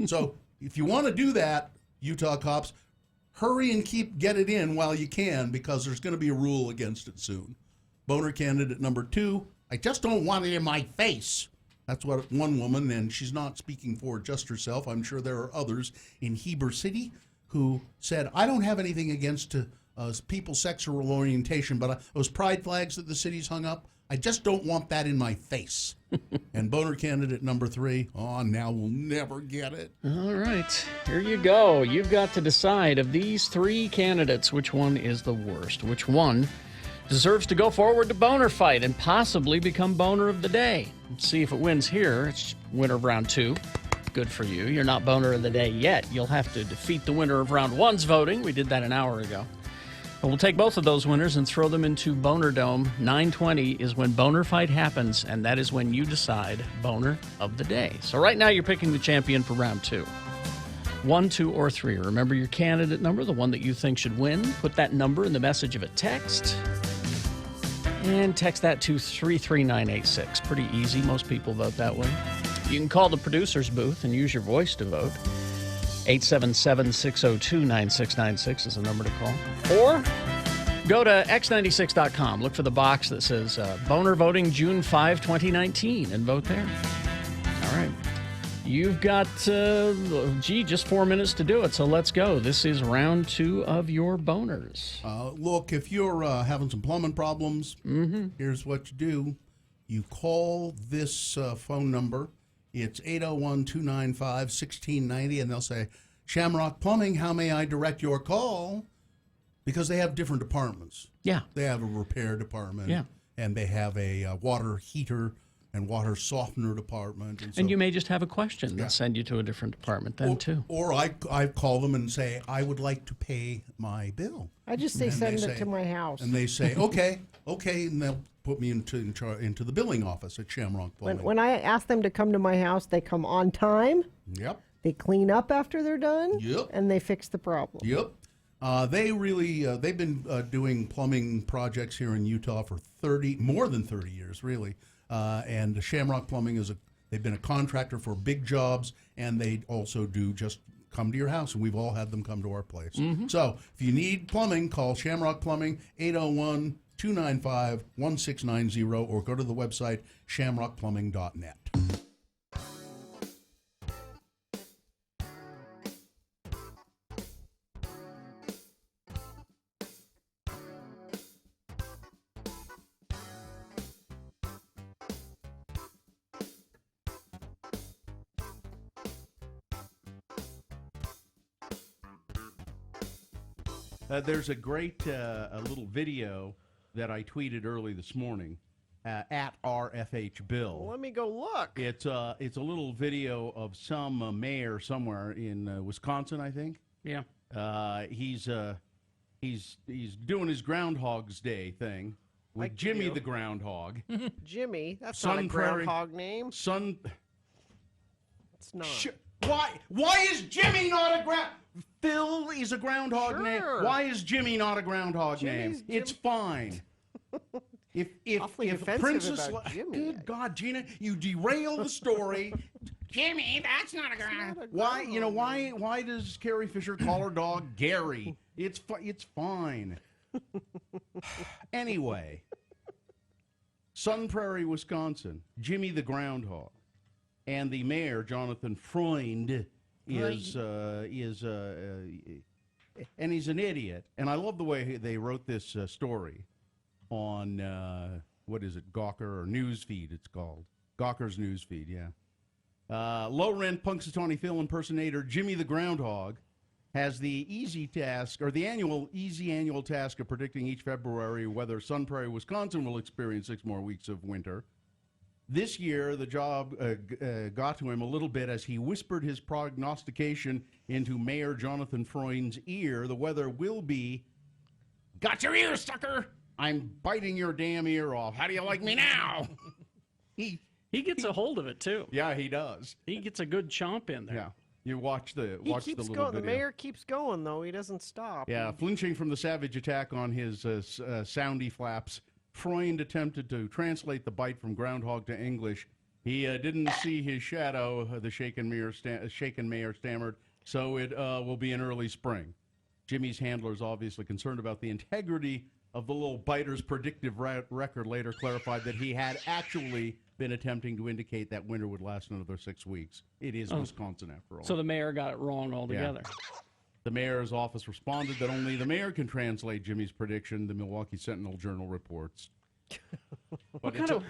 So if you want to do that, Utah cops, hurry and get it in while you can, because there's going to be a rule against it soon. Boner candidate number 2, I just don't want it in my face. That's what one woman, and she's not speaking for just herself. I'm sure there are others in Heber City who said, I don't have anything against people's sexual orientation, but those pride flags that the city's hung up, I just don't want that in my face. And boner candidate number 3, oh, now we'll never get it. All right, here you go. You've got to decide of these 3 candidates, which one is the worst, which one deserves to go forward to boner fight and possibly become boner of the day. Let's see if it wins here. It's winner of round 2. Good for you. You're not boner of the day yet. You'll have to defeat the winner of round 1's voting. We did that an hour ago. But we'll take both of those winners and throw them into Boner Dome. 9:20 is when Boner Fight happens, and that is when you decide Boner of the Day. So right now you're picking the champion for round 2. 1, 2, or 3. Remember your candidate number, the one that you think should win. Put that number in the message of a text. And text that to 33986. Pretty easy. Most people vote that way. You can call the producer's booth and use your voice to vote. 877-602-9696 is the number to call. Or go to x96.com. Look for the box that says Boner Voting June 5, 2019 and vote there. All right. You've got, just 4 minutes to do it, so let's go. This is round 2 of your boners. Look, if you're having some plumbing problems, here's what you do. You call this phone number. It's 801-295-1690, and they'll say, Shamrock Plumbing, how may I direct your call? Because they have different departments. Yeah. They have a repair department. Yeah. and they have a water heater and water softener department. And, so, and you may just have a question that send you to a different department then, too. Or I call them and say, I would like to pay my bill. I just say, send it to my house. And they say, okay, and they'll put me into the billing office at Shamrock Plumbing. When I ask them to come to my house, they come on time. Yep. They clean up after they're done. Yep. And they fix the problem. Yep. They've been doing plumbing projects here in Utah for more than 30 years, really. And Shamrock Plumbing they've been a contractor for big jobs, and they also do just come to your house, and we've all had them come to our place. Mm-hmm. So if you need plumbing, call Shamrock Plumbing, 801-295-1690, or go to the website shamrockplumbing.net. There's a great a little video that I tweeted early this morning at RFH Bill. Well, let me go look. It's a little video of some mayor somewhere in Wisconsin, I think. Yeah. He's doing his Groundhog's Day thing with Like Jimmy the Groundhog. Jimmy, that's Sun not a Prairie- groundhog name. It's not. Why is Jimmy not a ground? Phil is a groundhog name. Sure. Why is Jimmy not a groundhog Jimmy's name? It's fine. Awfully if defensive Princess about Jimmy. Good God, Gina, you derail the story. Jimmy, that's not a groundhog. Why does Carrie Fisher call her dog Gary? It's fine. Anyway, Sun Prairie, Wisconsin, Jimmy the Groundhog, and the mayor, Jonathan Freund, is and he's an idiot. And I love the way they wrote this story on what is it, Gawker or Newsfeed? It's called Gawker's Newsfeed. Yeah. Low-rent Punxsutawney Phil impersonator Jimmy the Groundhog has the easy annual task of predicting each February whether Sun Prairie, Wisconsin will experience 6 more weeks of winter. This year, the job got to him a little bit as he whispered his prognostication into Mayor Jonathan Freund's ear. The weather will be, got your ear, sucker! I'm biting your damn ear off. How do you like me now? He gets a hold of it, too. Yeah, he does. He gets a good chomp in there. Yeah. You watch the He keeps little going. video. The mayor keeps going, though. He doesn't stop. Yeah, flinching from the savage attack on his soundy flaps, Freund attempted to translate the bite from groundhog to English. He didn't see his shadow, the shaken mayor stammered, so it will be in early spring. Jimmy's handler is obviously concerned about the integrity of the little biter's predictive record, later clarified that he had actually been attempting to indicate that winter would last another 6 weeks. It is Wisconsin, after all. So the mayor got it wrong altogether. Yeah. The mayor's office responded that only the mayor can translate Jimmy's prediction, the Milwaukee Sentinel-Journal reports. But it's a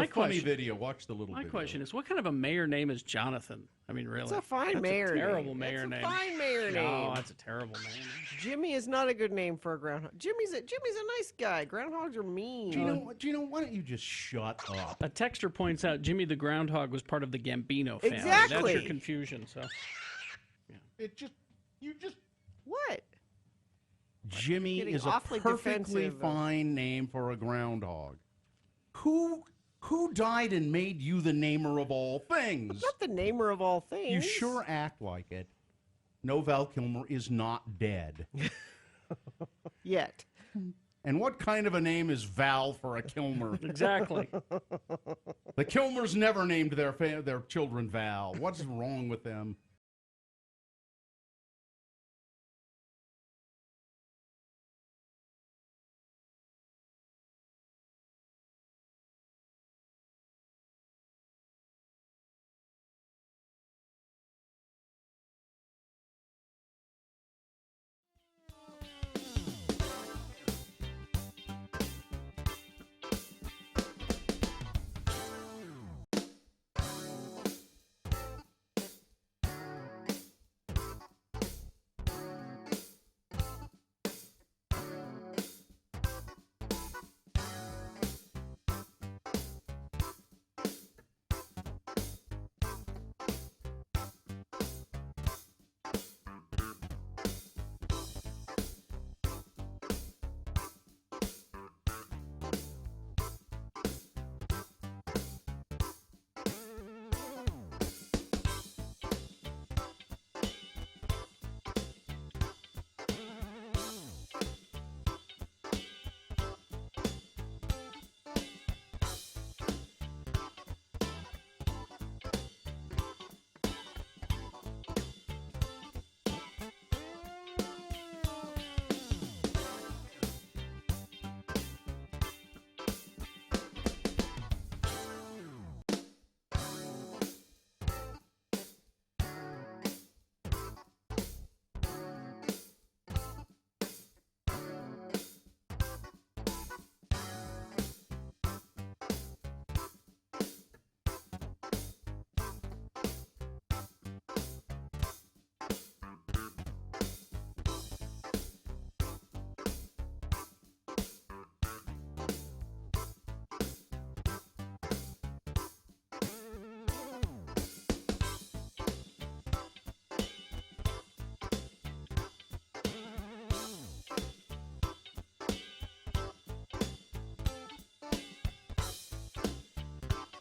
funny video. Watch the little video. My question is, what kind of a mayor name is Jonathan? I mean, really? It's a fine that's mayor a terrible name. mayor name. It's a fine mayor name. No, that's a terrible name. Jimmy is not a good name for a groundhog. Jimmy's a nice guy. Groundhogs are mean. Gino, why don't you just shut up? A texter points out Jimmy the Groundhog was part of the Gambino family. Exactly. That's your confusion. So, What? Jimmy Getting is a awfully perfectly defensive. fine name for a groundhog. Who died and made you the namer of all things? Not the namer of all things. You sure act like it. No, Val Kilmer is not dead. Yet. And what kind of a name is Val for a Kilmer? exactly. The Kilmers never named their children Val. What's wrong with them?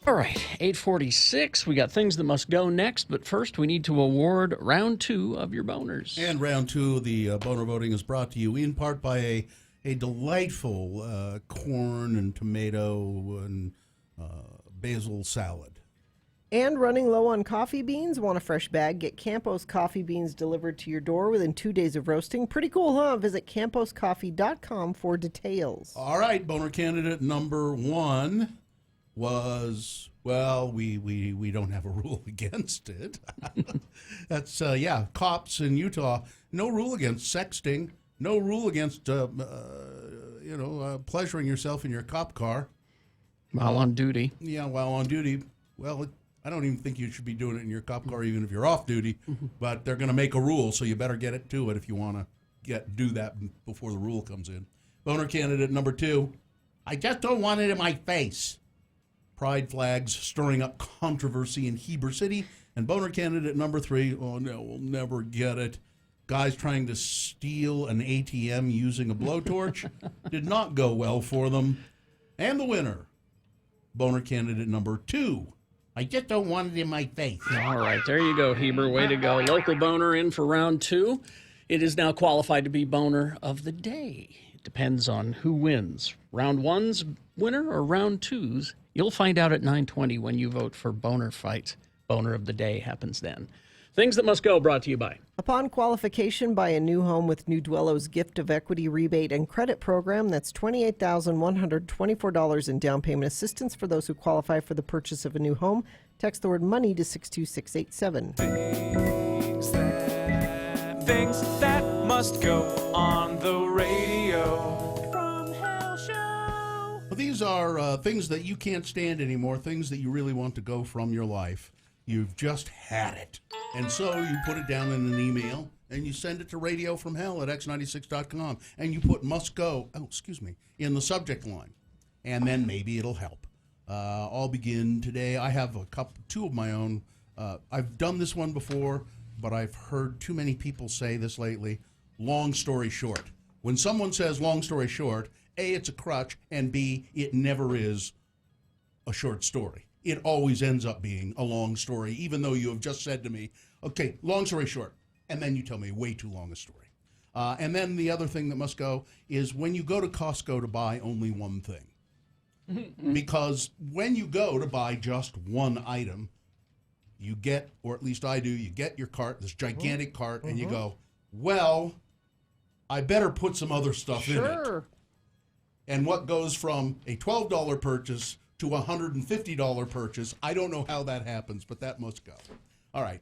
All right, 8:46. We got things that must go next, but first we need to award round 2 of your boners. And round 2 of the boner voting is brought to you in part by a delightful corn and tomato and basil salad. And running low on coffee beans? Want a fresh bag? Get Campos coffee beans delivered to your door within 2 days of roasting. Pretty cool, huh? Visit camposcoffee.com for details. All right, boner candidate number 1 was, well, we don't have a rule against it. That's, cops in Utah. No rule against sexting. No rule against, pleasuring yourself in your cop car. While on duty. Yeah, while on duty. Well, I don't even think you should be doing it in your cop car, even if you're off duty. But they're going to make a rule, so you better get to it if you want to do that before the rule comes in. Boner candidate number 2, I just don't want it in my face. Pride flags stirring up controversy in Heber City. And boner candidate number 3, oh no, we'll never get it. Guys trying to steal an ATM using a blowtorch did not go well for them. And the winner, boner candidate number 2, I just don't want it in my face. All right, there you go, Heber. Way to go. Local boner in for round 2. It is now qualified to be boner of the day. It depends on who wins. Round 1's winner or round 2's? You'll find out at 9:20 when you vote for boner fight. Boner of the day happens then. Things that must go, brought to you by. Upon qualification, buy a new home with New Dwello's gift of equity rebate and credit program. That's $28,124 in down payment assistance for those who qualify for the purchase of a new home. Text the word money to 62687. Things that must go on the radio. From Hell Show. Well, these are things that you can't stand anymore, things that you really want to go from your life. You've just had it. And so you put it down in an email and you send it to radiofromhell@x96.com and you put must go, in the subject line. And then maybe it'll help. I'll begin today. I have 2 of my own. I've done this one before, but I've heard too many people say this lately. Long story short. When someone says long story short, A, it's a crutch, and B, it never is a short story. It always ends up being a long story, even though you have just said to me, okay, long story short, and then you tell me way too long a story. And then the other thing that must go is when you go to Costco to buy only one thing. Because when you go to buy just one item, you get, or at least I do, you get your cart, this gigantic cart, and you go, well, I better put some other stuff in it. And what goes from a $12 purchase to a $150 purchase. I don't know how that happens, but that must go. All right.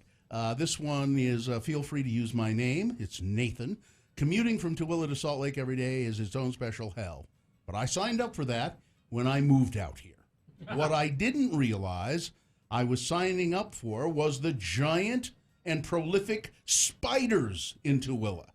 This one is, feel free to use my name. It's Nathan. Commuting from Tooele to Salt Lake every day is its own special hell. But I signed up for that when I moved out here. What I didn't realize I was signing up for was the giant and prolific spiders in Tooele.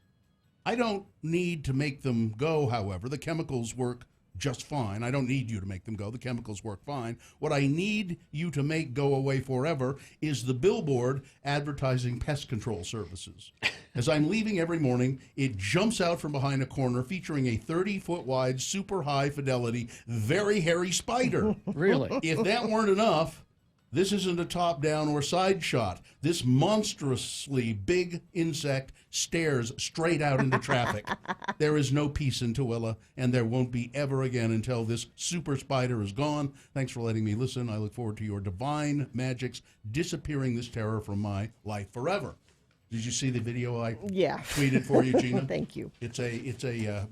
I don't need to make them go, however. The chemicals work just fine. I don't need you to make them go. The chemicals work fine. What I need you to make go away forever is the billboard advertising pest control services. As I'm leaving every morning, it jumps out from behind a corner featuring a 30-foot wide, super high fidelity, very hairy spider. Really? If that weren't enough, this isn't a top-down or side shot. This monstrously big insect stares straight out into traffic. There is no peace in Tooele, and there won't be ever again until this super spider is gone. Thanks for letting me listen. I look forward to your divine magics disappearing this terror from my life forever. Did you see the video I tweeted for you, Gina? Thank you. It's a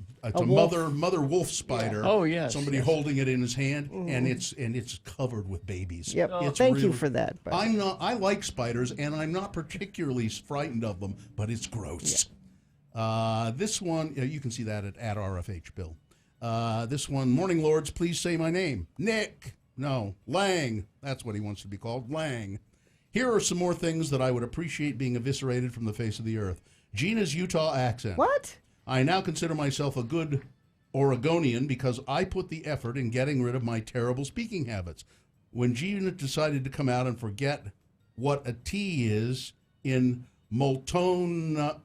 mother wolf spider. Yeah. Oh yes. Somebody holding it in his hand, and it's covered with babies. Yep. Thank you for that. But I like spiders, and I'm not particularly frightened of them, but it's gross. Yeah. This one, you can see that at RFH Bill. This one, Morning Lords, please say my name. Nick. No, Lang. That's what he wants to be called, Lang. Here are some more things that I would appreciate being eviscerated from the face of the earth. Gina's Utah accent. What? I now consider myself a good Oregonian because I put the effort in getting rid of my terrible speaking habits. When Gina decided to come out and forget what a T is in Multnomah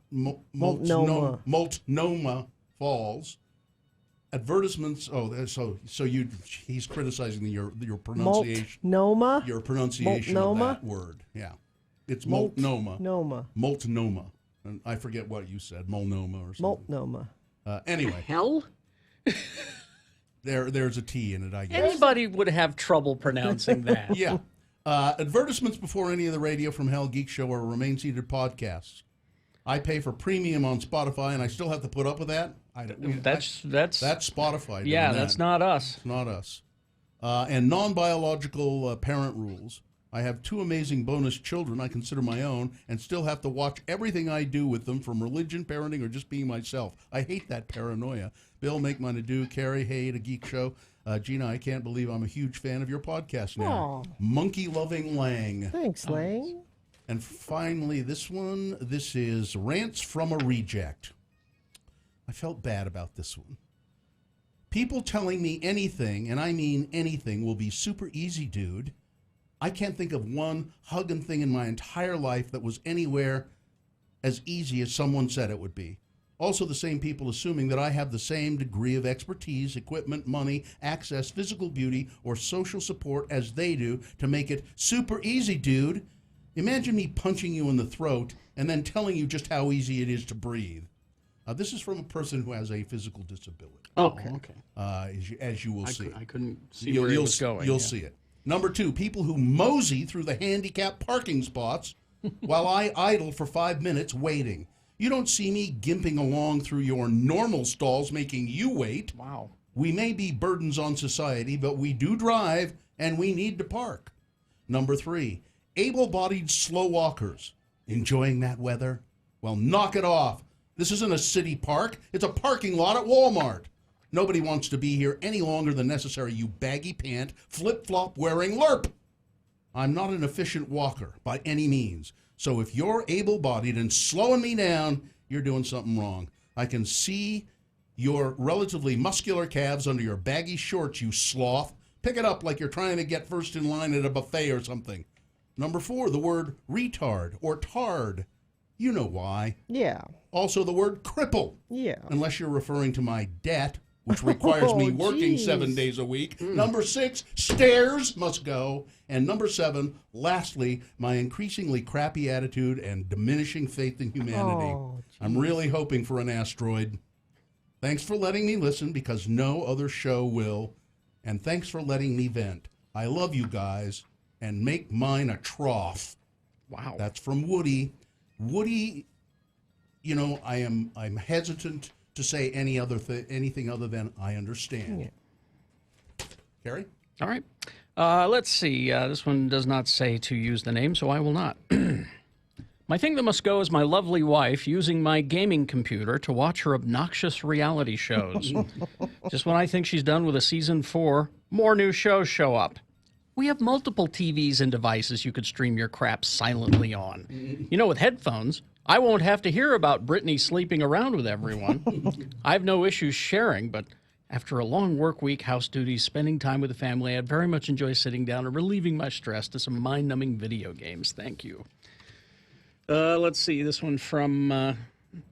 Falls, advertisements. Oh, so he's criticizing your pronunciation. Multnoma. Your pronunciation of that word. Yeah, it's multnoma. Multnoma. And I forget what you said. Multnoma or something. Multnoma. Anyway. Hell. There's a T in it, I guess. Anybody would have trouble pronouncing that. Yeah. Advertisements before any of the Radio from Hell, Geek Show, or Remain Seated podcasts. I pay for premium on Spotify, and I still have to put up with that. That's Spotify. Yeah, that's not us. It's not us. And non-biological parent rules. I have 2 amazing bonus children I consider my own, and still have to watch everything I do with them, from religion, parenting, or just being myself. I hate that paranoia. Bill, make mine a do. Carrie, hey, the Geek Show. Gina, I can't believe I'm a huge fan of your podcast now. Aww. Monkey-loving Lang. Thanks, Lang. And finally, this one. This is Rants from a Reject. I felt bad about this one. People telling me anything, and I mean anything, will be super easy, dude. I can't think of one hugging thing in my entire life that was anywhere as easy as someone said it would be. Also, the same people assuming that I have the same degree of expertise, equipment, money, access, physical beauty, or social support as they do to make it super easy, dude. Imagine me punching you in the throat and then telling you just how easy it is to breathe. This is from a person who has a physical disability. Okay. As you will see. I couldn't see where it was going. You'll see it. Number 2, people who mosey through the handicapped parking spots while I idle for 5 minutes waiting. You don't see me gimping along through your normal stalls making you wait. Wow. We may be burdens on society, but we do drive and we need to park. Number 3, able-bodied slow walkers. Enjoying that weather? Well, knock it off. This isn't a city park. It's a parking lot at Walmart. Nobody wants to be here any longer than necessary, you baggy pant, flip-flop wearing lerp. I'm not an efficient walker by any means. So if you're able-bodied and slowing me down, you're doing something wrong. I can see your relatively muscular calves under your baggy shorts, you sloth. Pick it up like you're trying to get first in line at a buffet or something. Number 4, the word retard or tard. You know why. Yeah. Also the word cripple. Yeah. Unless you're referring to my debt, which requires me working 7 days a week. Number 6, stairs must go. And number 7, lastly, my increasingly crappy attitude and diminishing faith in humanity. I'm really hoping for an asteroid. Thanks for letting me listen, because no other show will. And thanks for letting me vent. I love you guys, and make mine a trough. Wow. That's from Woody. Woody, you know, I'm hesitant to say anything other than I understand. Yeah. Carrie? All right. Let's see. This one does not say to use the name, so I will not. My thing that must go is my lovely wife using my gaming computer to watch her obnoxious reality shows. Just when I think she's done with a season 4, more new shows show up. We have multiple TVs and devices you could stream your crap silently on. You know, with headphones, I won't have to hear about Brittany sleeping around with everyone. I have no issues sharing, but after a long work week, house duties, spending time with the family, I'd very much enjoy sitting down and relieving my stress to some mind-numbing video games. Thank you. Let's see, this one from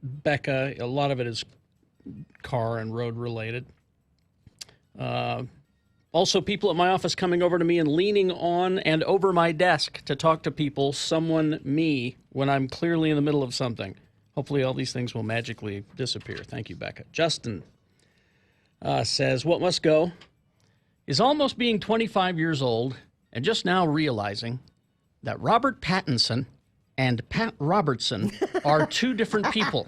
Becca. A lot of it is car and road related. Also, people at my office coming over to me and leaning on and over my desk to talk to people, someone, me, when I'm clearly in the middle of something. Hopefully all these things will magically disappear. Thank you, Becca. Justin says, what must go is almost being 25 years old and just now realizing that Robert Pattinson and Pat Robertson are 2 different people.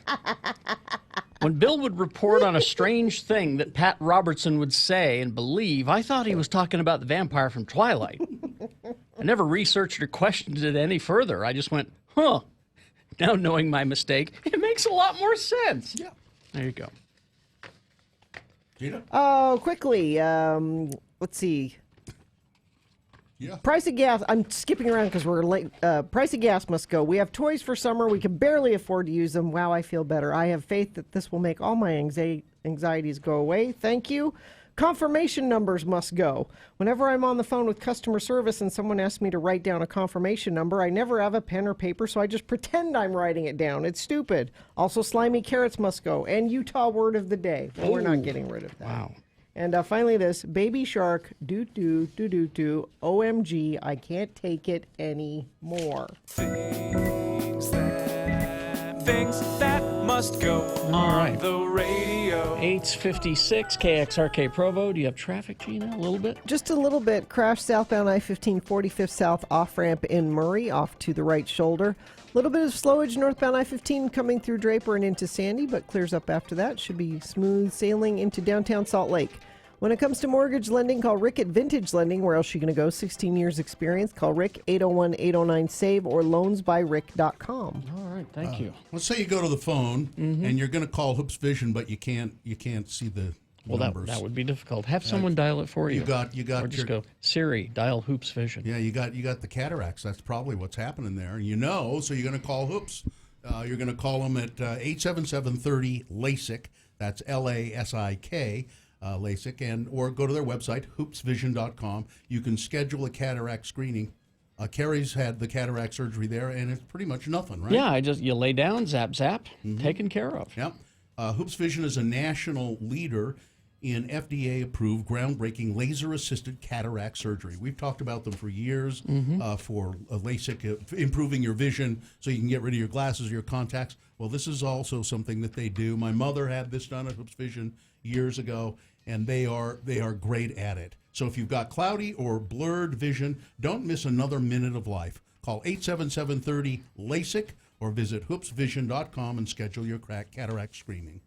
When Bill would report on a strange thing that Pat Robertson would say and believe, I thought he was talking about the vampire from Twilight. I never researched or questioned it any further. I just went, huh. Now knowing my mistake, it makes a lot more sense. Yeah. There you go. Gina? Oh, quickly. Let's see. Yeah. Price of gas. I'm skipping around because we're late. Price of gas must go. We have toys for summer. We can barely afford to use them. Wow, I feel better. I have faith that this will make all my anxieties go away. Thank you. Confirmation numbers must go. Whenever I'm on the phone with customer service and someone asks me to write down a confirmation number, I never have a pen or paper, so I just pretend I'm writing it down. It's stupid. Also, slimy carrots must go. And Utah word of the day. Well, we're not getting rid of that. Wow. And finally this, baby shark, doo-doo, OMG, I can't take it anymore. Things that must go on the radio. 8:56 KXRK Provo. Do you have traffic, Gina, a little bit? Just a little bit. Crash southbound I-15 45th South off-ramp in Murray, off to the right shoulder. A little bit of slowage northbound I-15 coming through Draper and into Sandy, but clears up after that. Should be smooth sailing into downtown Salt Lake. When it comes to mortgage lending, call Rick at Vintage Lending. Where else are you going to go? 16 years experience. Call Rick, 801-809-SAVE or loansbyrick.com. All right, thank you. Let's say you go to the phone and you're going to call Hoops Vision, but you can't see the numbers. That would be difficult. Have someone dial it for you. You got or just go, Siri, dial Hoops Vision. Yeah, you got the cataracts. That's probably what's happening there. So you're going to call Hoops. You're going to call them at 877-30-LASIK. That's LASIK. LASIK, or go to their website, hoopsvision.com. You can schedule a cataract screening. Carrie's had the cataract surgery there, and it's pretty much nothing, right? Yeah, you lay down, zap, taken care of. Yep. Hoops Vision is a national leader in FDA-approved, groundbreaking laser-assisted cataract surgery. We've talked about them for years for LASIK, improving your vision so you can get rid of your glasses or your contacts. Well, this is also something that they do. My mother had this done at Hoops Vision years ago, and they are great at it. So if you've got cloudy or blurred vision, don't miss another minute of life. Call 877-30-LASIK or visit hoopsvision.com and schedule your cataract screening.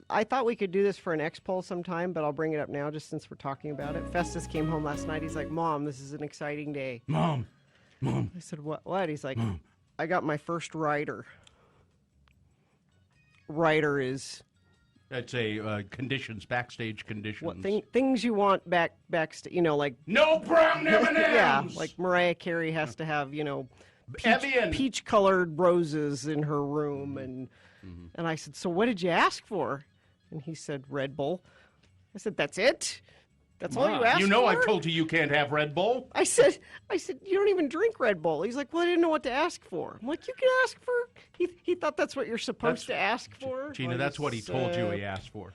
I thought we could do this for an X poll sometime, but I'll bring it up now just since we're talking about it. Festus came home last night. He's like, Mom, this is an exciting day. Mom. I said, what? He's like, Mom. I got my first rider. Rider is... That's a backstage conditions. What things you want backstage, like... No brown M&Ms! Yeah, like Mariah Carey has to have, peach-colored roses in her room. And I said, so what did you ask for? And he said, Red Bull. I said, that's it? That's all you asked for? I've told you can't have Red Bull. I said, you don't even drink Red Bull. He's like, well, I didn't know what to ask for. I'm like, you can ask for... He thought that's what you're supposed to ask for. Gina, that's what he told you he asked for.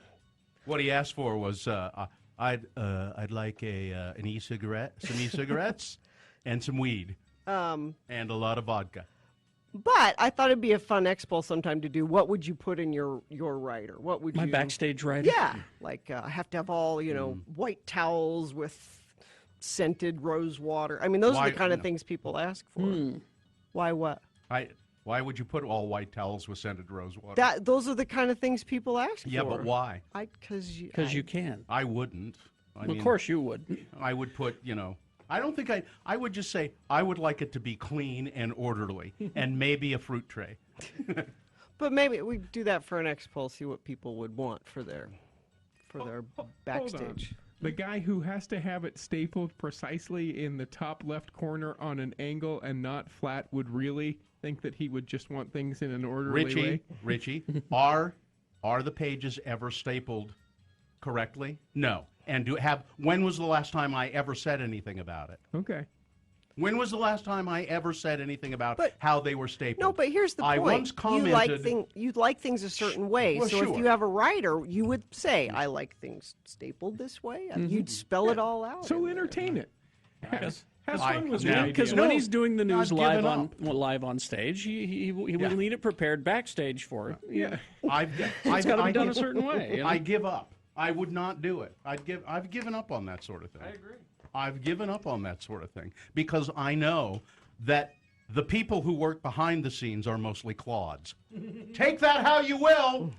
What he asked for was, I'd like an e-cigarette, some e-cigarettes, and some weed, and a lot of vodka. But I thought it'd be a fun expo sometime to do. What would you put in your rider? What would my backstage rider? Yeah, like I have to have all white towels with scented rose water. I mean, those are the kind of things people ask for. Why what? Why would you put all white towels with scented rose water? Those are the kind of things people ask for. Yeah, but why? Because you can. I wouldn't. Of course you would. I would put I don't think I would just say I would like it to be clean and orderly, and maybe a fruit tray. But maybe we do that for an next poll, see what people would want for their backstage. The guy who has to have it stapled precisely in the top left corner on an angle and not flat would really think that he would just want things in an orderly way? Richie, are the pages ever stapled correctly? No. And when was the last time I ever said anything about it? Okay. When was the last time I ever said anything about how they were stapled? No, but here's the point. I once commented... You like things a certain way. Well, so sure. if you have a writer, you would say, I like things stapled this way. You'd spell it all out. So entertain it. Has fun with because when he's doing the news I've live on stage, he will need it prepared backstage for it. Yeah. It's got to be done a certain way. You know? I give up. I would not do it. I've given up on that sort of thing. I agree. I've given up on that sort of thing because I know that the people who work behind the scenes are mostly clods. Take that how you will.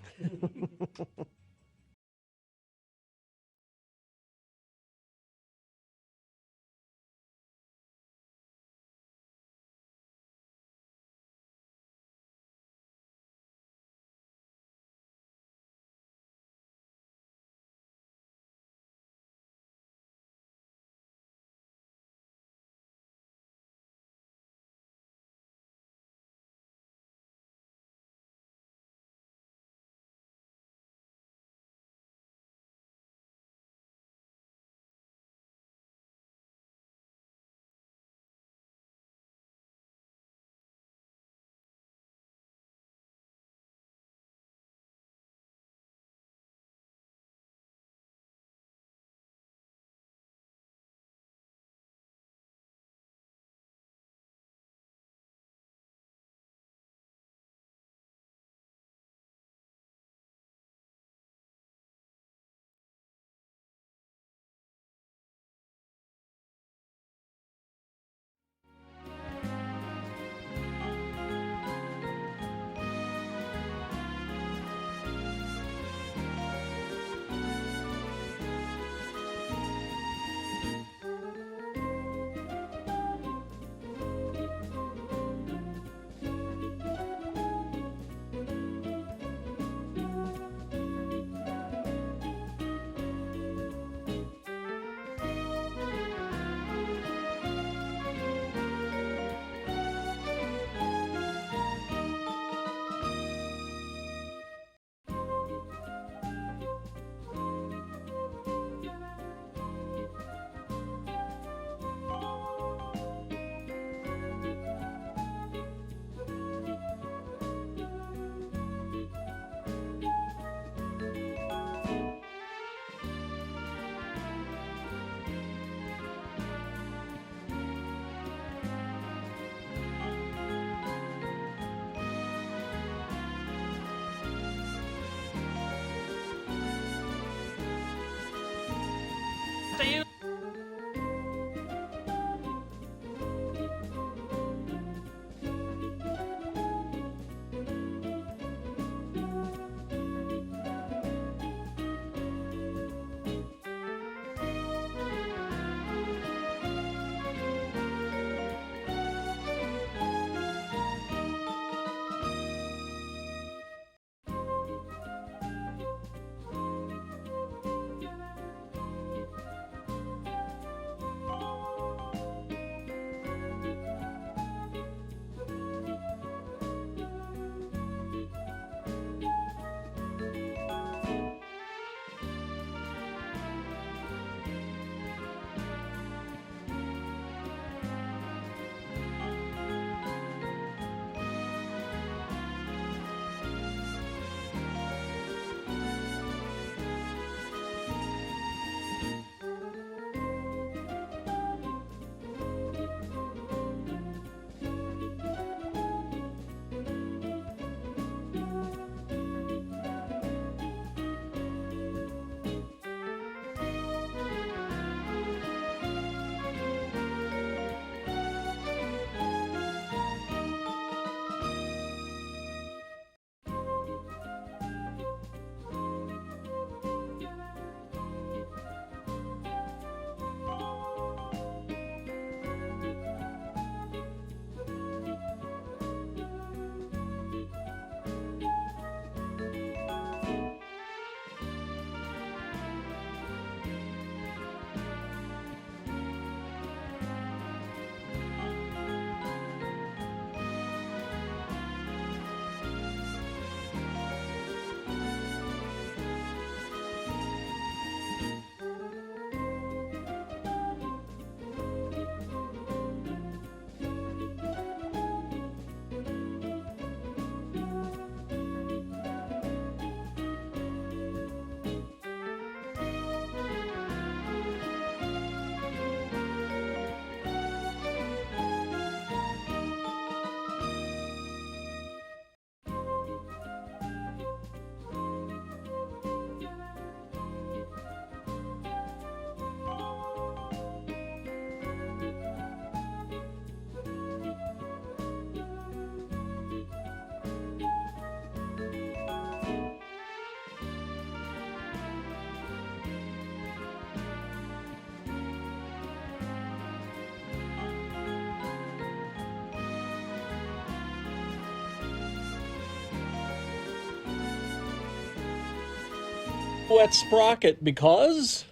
Wet Sprocket because...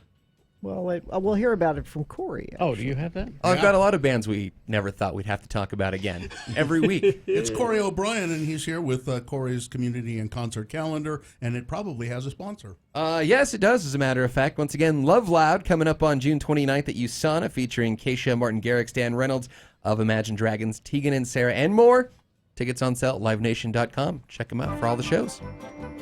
Well, we'll hear about it from Corey. Oh, do you have that? Oh, I've got a lot of bands we never thought we'd have to talk about again every week. It's Corey O'Brien, and he's here with Corey's community and concert calendar, and it probably has a sponsor. Yes, it does, as a matter of fact. Once again, Love Loud coming up on June 29th at USANA, featuring Keisha, Martin Garrix, Dan Reynolds of Imagine Dragons, Tegan and Sarah, and more. Tickets on sale at livenation.com. Check them out for all the shows.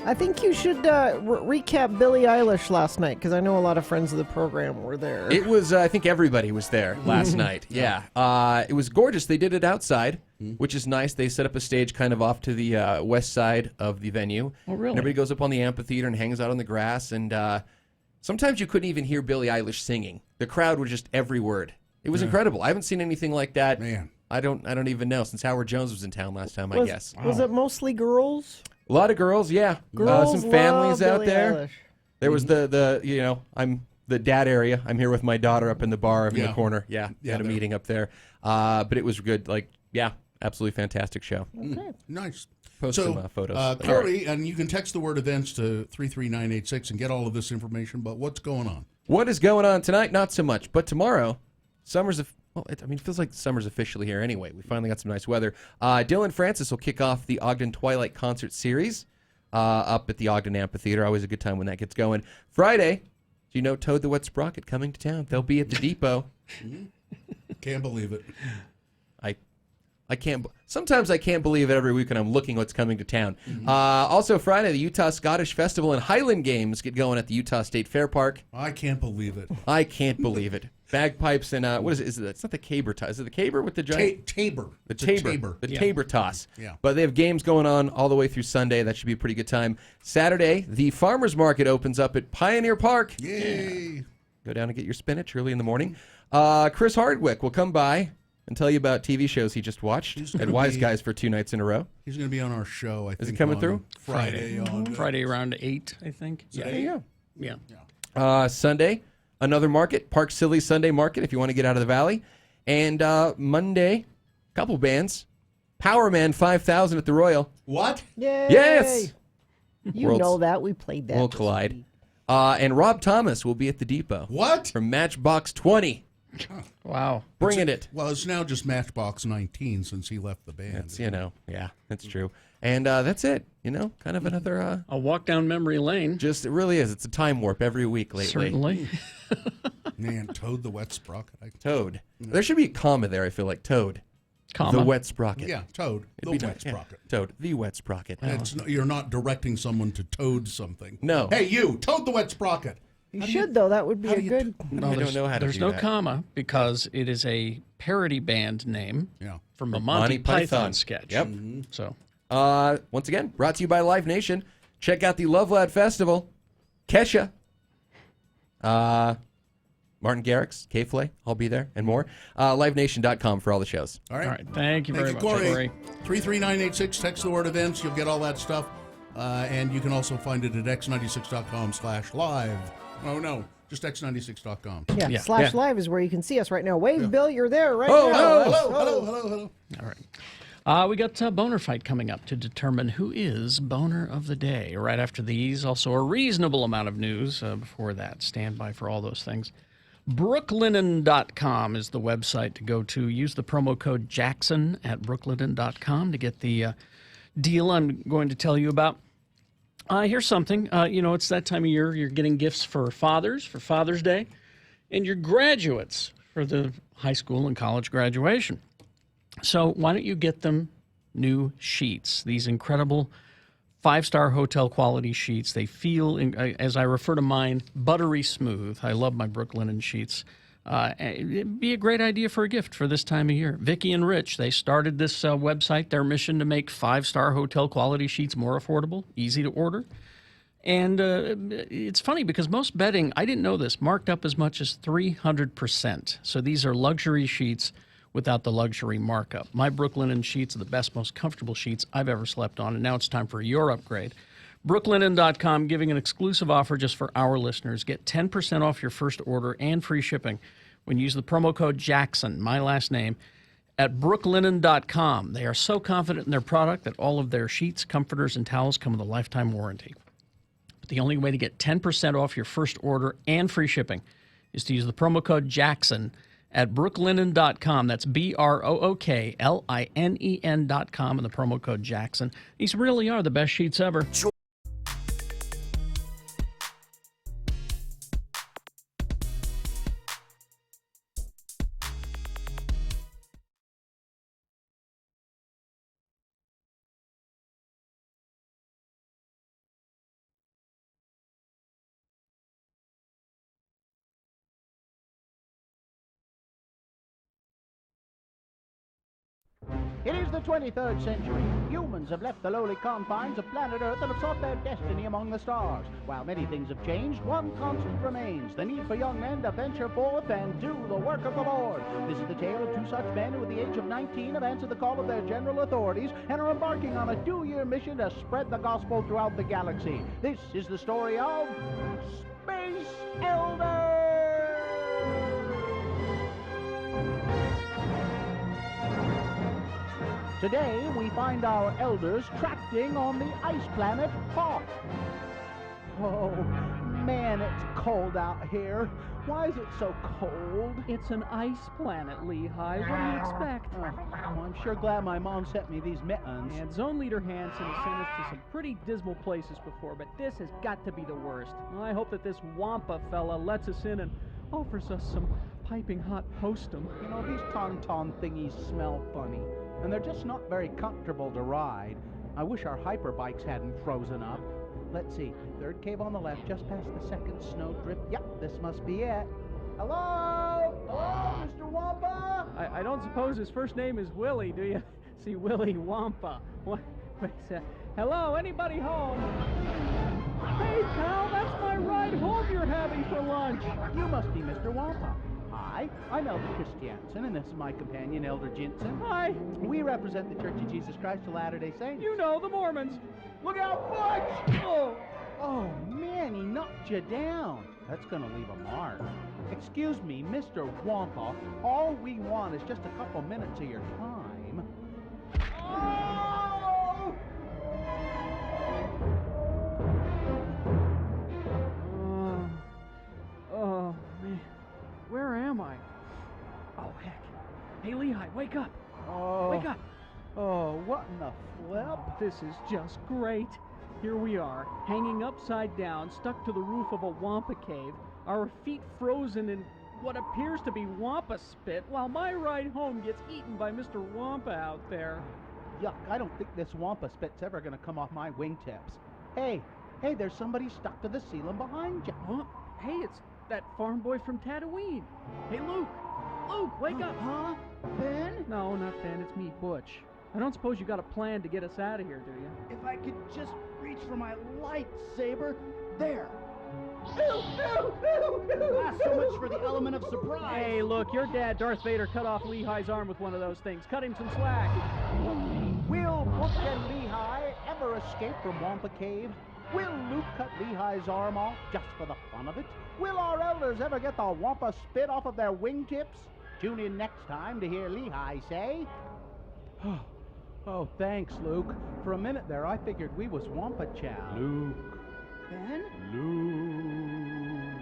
I think you should recap Billie Eilish last night, because I know a lot of friends of the program were there. It was, I think everybody was there last night. Yeah. It was gorgeous. They did it outside, which is nice. They set up a stage kind of off to the west side of the venue. Oh, really? And everybody goes up on the amphitheater and hangs out on the grass. And sometimes you couldn't even hear Billie Eilish singing. The crowd was just every word. It was incredible. I haven't seen anything like that. Man. I don't even know, since Howard Jones was in town last time, I guess. Was it mostly girls? A lot of girls, yeah. Girls some families love out Billie there. Eilish. There was I'm the dad area. I'm here with my daughter up in the bar in the corner. Yeah, had a meeting up there. But it was good. Absolutely fantastic show. Okay. Nice. Post some photos. Corey, and you can text the word events to 33986 and get all of this information, but what's going on? What is going on tonight? Not so much. But tomorrow, it feels like summer's officially here anyway. We finally got some nice weather. Dylan Francis will kick off the Ogden Twilight Concert Series up at the Ogden Amphitheater. Always a good time when that gets going. Friday, do you know Toad the Wet Sprocket coming to town? They'll be at the Depot. Can't believe it. I can't. Sometimes I can't believe it every week when I'm looking what's coming to town. Also Friday, the Utah Scottish Festival and Highland Games get going at the Utah State Fair Park. I can't believe it. I can't believe it. Bagpipes and what is it? It's not the caber toss. Is it the caber with the giant? Tabor. The tabor. The tabor toss. Yeah. But they have games going on all the way through Sunday. That should be a pretty good time. Saturday, the farmers market opens up at Pioneer Park. Yay! Go down and get your spinach early in the morning. Chris Hardwick will come by and tell you about TV shows he just watched at Wise Guys for 2 nights in a row. He's going to be on our show, I think. Is he coming through? Friday. Friday around 8, I think. Yeah. There you go. Yeah. Sunday, another market, Park Silly Sunday Market if you want to get out of the valley. And Monday, couple bands. Power Man 5000 at the Royal. What? Yay! Yes! You know that. We played that. We'll collide. And Rob Thomas will be at the Depot. What? From Matchbox 20. Wow. Bringing it. Well, it's now just Matchbox 19 since he left the band. That's, that's true. And that's it. Kind of another... a walk down memory lane. It really is. It's a time warp every week lately. Certainly. Man, Toad the Wet Sprocket. Toad. There should be a comma there, I feel like. Toad. Comma. The Wet Sprocket. Yeah, Toad. The Wet Sprocket. Toad. The Wet Sprocket. You're not directing someone to toad something. No. Hey, you, Toad the Wet Sprocket. You should, though. That would be a good... No, I don't know how to There's do no that. comma because it is a parody band name from a Monty Monty Python Python sketch. Yep. So, once again, brought to you by Live Nation. Check out the Love Lad Festival. Kesha. Martin Garrix, K-Flay, I'll be there, and more. LiveNation.com for all the shows. All right. Thank you very much, Corey. 33986, text the word events. You'll get all that stuff. And you can also find it at x96.com/live. Oh, no, just x96.com. Yeah, /live is where you can see us right now. Wave, Bill, you're there right Oh, now. hello. all right. We got a boner fight coming up to determine who is boner of the day. Right after these, also a reasonable amount of news before that. Stand by for all those things. Brooklinen.com is the website to go to. Use the promo code Jackson at brooklinen.com to get the deal I'm going to tell you about. Here's something. It's that time of year. You're getting gifts for fathers, for Father's Day, and your graduates for the high school and college graduation. So why don't you get them new sheets, these incredible 5-star hotel quality sheets. They feel, as I refer to mine, buttery smooth. I love my Brooklinen sheets. It'd be a great idea for a gift for this time of year. Vicky and Rich, they started this website, their mission to make 5-star hotel quality sheets more affordable, easy to order. And it's funny because most bedding, I didn't know this, marked up as much as 300%. So these are luxury sheets without the luxury markup. My Brooklinen sheets are the best, most comfortable sheets I've ever slept on, and now it's time for your upgrade. Brooklinen.com giving an exclusive offer just for our listeners. Get 10% off your first order and free shipping when you use the promo code Jackson, my last name, at brooklinen.com. They are so confident in their product that all of their sheets, comforters, and towels come with a lifetime warranty. But the only way to get 10% off your first order and free shipping is to use the promo code Jackson at brooklinen.com. That's BROOKLINEN.com, and the promo code Jackson. These really are the best sheets ever. It is the 23rd century. Humans have left the lowly confines of planet Earth and have sought their destiny among the stars. While many things have changed, one constant remains: the need for young men to venture forth and do the work of the Lord. This is the tale of two such men who at the age of 19 have answered the call of their general authorities and are embarking on a 2-year mission to spread the gospel throughout the galaxy. This is the story of Space Elders! Today, we find our elders tracting on the ice planet Hoth. Oh, man, it's cold out here. Why is it so cold? It's an ice planet, Lehigh. What do you expect? Oh, I'm sure glad my mom sent me these mittens. And Zone Leader Hansen has sent us to some pretty dismal places before, but this has got to be the worst. I hope that this Wampa fella lets us in and offers us some piping hot postum. You know, these tauntaun thingies smell funny, and they're just not very comfortable to ride. I wish our hyperbikes hadn't frozen up. Let's see, third cave on the left, just past the second snowdrift. Yep, this must be it. Hello? Hello, Mr. Wampa? I don't suppose his first name is Willie, do you? See, Willie Wampa. What? Hello, anybody home? Hey, pal, that's my ride home you're having for lunch. You must be Mr. Wampa. Hi, I'm Elder Christiansen, and this is my companion, Elder Jensen. Hi. We represent the Church of Jesus Christ of Latter-day Saints. You know, the Mormons. Look out, Butch! Oh, man, he knocked you down. That's gonna leave a mark. Excuse me, Mr. Wampa, all we want is just a couple minutes of your time. Oh! Oh, man. Where am I? Oh, heck. Hey, Lehigh, wake up. Oh. Wake up. Oh, what in the flip? This is just great. Here we are, hanging upside down, stuck to the roof of a Wampa cave, our feet frozen in what appears to be Wampa spit, while my ride home gets eaten by Mr. Wampa out there. Yuck, I don't think this Wampa spit's ever gonna come off my wingtips. Hey, there's somebody stuck to the ceiling behind you. Huh? Hey, it's that farm boy from Tatooine. Hey, Luke! Luke, wake up! Huh? Ben? No, not Ben, it's me, Butch. I don't suppose you got a plan to get us out of here, do you? If I could just reach for my lightsaber. There. So much for the element of surprise. Hey, look, your dad, Darth Vader, cut off Lehigh's arm with one of those things. Cut him some slack. Will Book and Lehigh ever escape from Wampa Cave? Will Luke cut Lehigh's arm off just for the fun of it? Will our elders ever get the Wampa spit off of their wingtips? Tune in next time to hear Lehigh say... Oh, thanks, Luke. For a minute there, I figured we was Wampa Chow. Luke. Ben? Luke.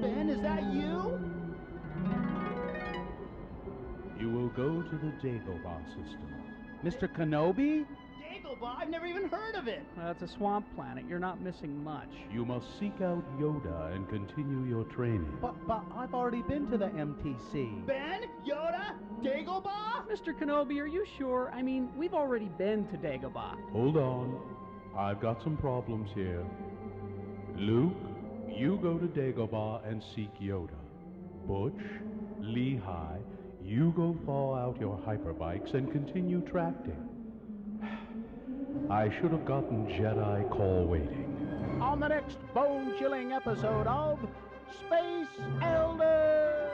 Ben, is that you? You will go to the Dagobah system. Mr. Kenobi? Dagobah? I've never even heard of it. It's a swamp planet. You're not missing much. You must seek out Yoda and continue your training. But I've already been to the MTC. Ben? Yoda? Dagobah? Mr. Kenobi, are you sure? I mean, we've already been to Dagobah. Hold on. I've got some problems here. Luke, you go to Dagobah and seek Yoda. Butch, Lehigh, you go thaw out your hyperbikes and continue tracting. I should have gotten Jedi call waiting. On the next bone-chilling episode of Space Elders!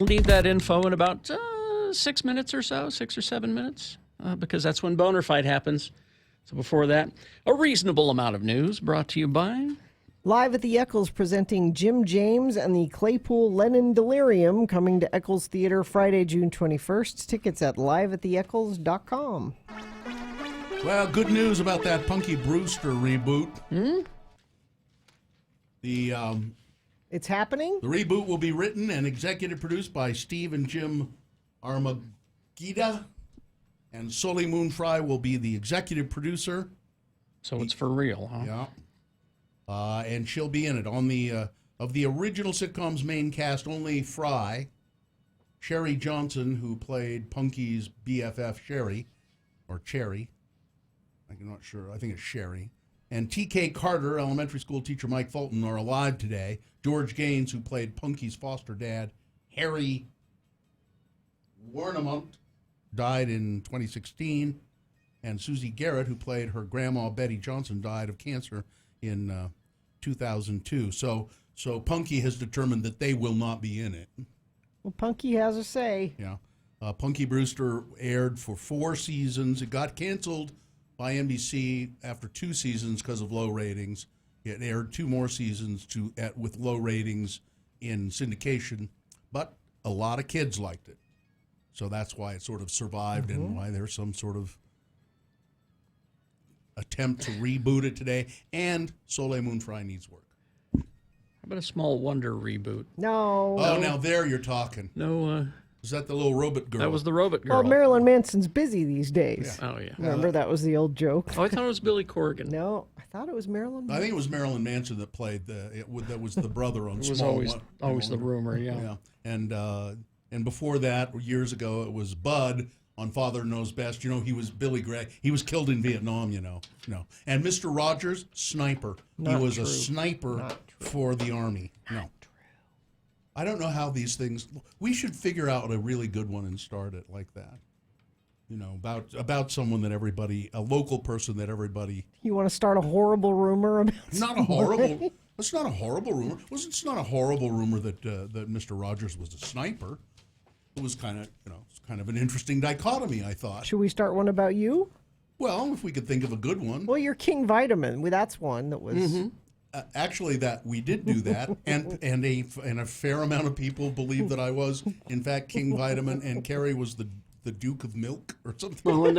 Need that info in about 6 minutes or so, 6 or 7 minutes, because that's when Boner Fight happens. So before that, a reasonable amount of news brought to you by... Live at the Eccles presenting Jim James and the Claypool Lennon Delirium coming to Eccles Theater Friday, June 21st. Tickets at liveattheeccles.com. Well, good news about that Punky Brewster reboot. It's happening? The reboot will be written and executive produced by Steve and Jim Armagida, and Sully Moonfry will be the executive producer. So it's for real, huh? Yeah. And she'll be in it. On the of the original sitcom's main cast, only Fry, Sherry Johnson, who played Punky's BFF Sherry, or Cherry, I'm not sure, I think it's Sherry, and T.K. Carter, elementary school teacher Mike Fulton, are alive today. George Gaines, who played Punky's foster dad, Harry Warnemont, died in 2016, and Susie Garrett, who played her grandma Betty Johnson, died of cancer in 2002. So Punky has determined that they will not be in it. Well, Punky has a say. Yeah. Punky Brewster aired for 4 seasons. It got canceled by NBC after 2 seasons because of low ratings. It aired 2 more seasons with low ratings in syndication, but a lot of kids liked it. So that's why it sort of survived and why there's some sort of attempt to reboot it today. And Soleil Moonfry needs work. How about a Small Wonder reboot? No. Oh, now there you're talking. No. Is that the little robot girl? That was the robot girl. Well, Marilyn Manson's busy these days. Yeah. Oh, yeah. Remember, that was the old joke. Oh, I thought it was Billy Corgan. No, I thought it was Marilyn Manson. I think it was Marilyn Manson that played that was the brother on It was Small always the rumor, yeah. And before that, years ago, it was Bud on Father Knows Best. You know, he was Billy Gray. He was killed in Vietnam, you know. No. And Mr. Rogers, sniper. He was a sniper for the Army. No. I don't know how these things... We should figure out a really good one and start it like that. You know, about someone that everybody... A local person that everybody... You want to start a horrible rumor about Not a horrible... It's not a horrible rumor. It's not a horrible rumor that Mr. Rogers was a sniper. It was kind of, it's kind of an interesting dichotomy, I thought. Should we start one about you? Well, if we could think of a good one. Well, you're King Vitamin. Well, that's one that was... Actually, that we did do that, and a fair amount of people believe that I was, in fact, King Vitamin, and Carrie was the Duke of Milk or something. Well, and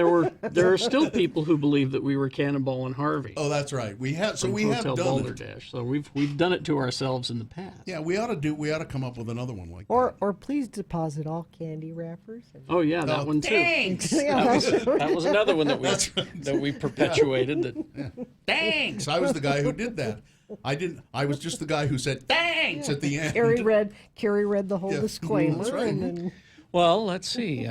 there are still people who believe that we were Cannonball and Harvey. Oh, that's right. We have done Balderdash. So we've done it to ourselves in the past. Yeah, we ought to come up with another one like that. Or please deposit all candy wrappers. Oh yeah, that one too. Thanks. That was another one that we perpetuated. Thanks. I was the guy who did that. I was just the guy who said thanks at the end. Carrie read the whole disclaimer. That's right. And then... Well, let's see.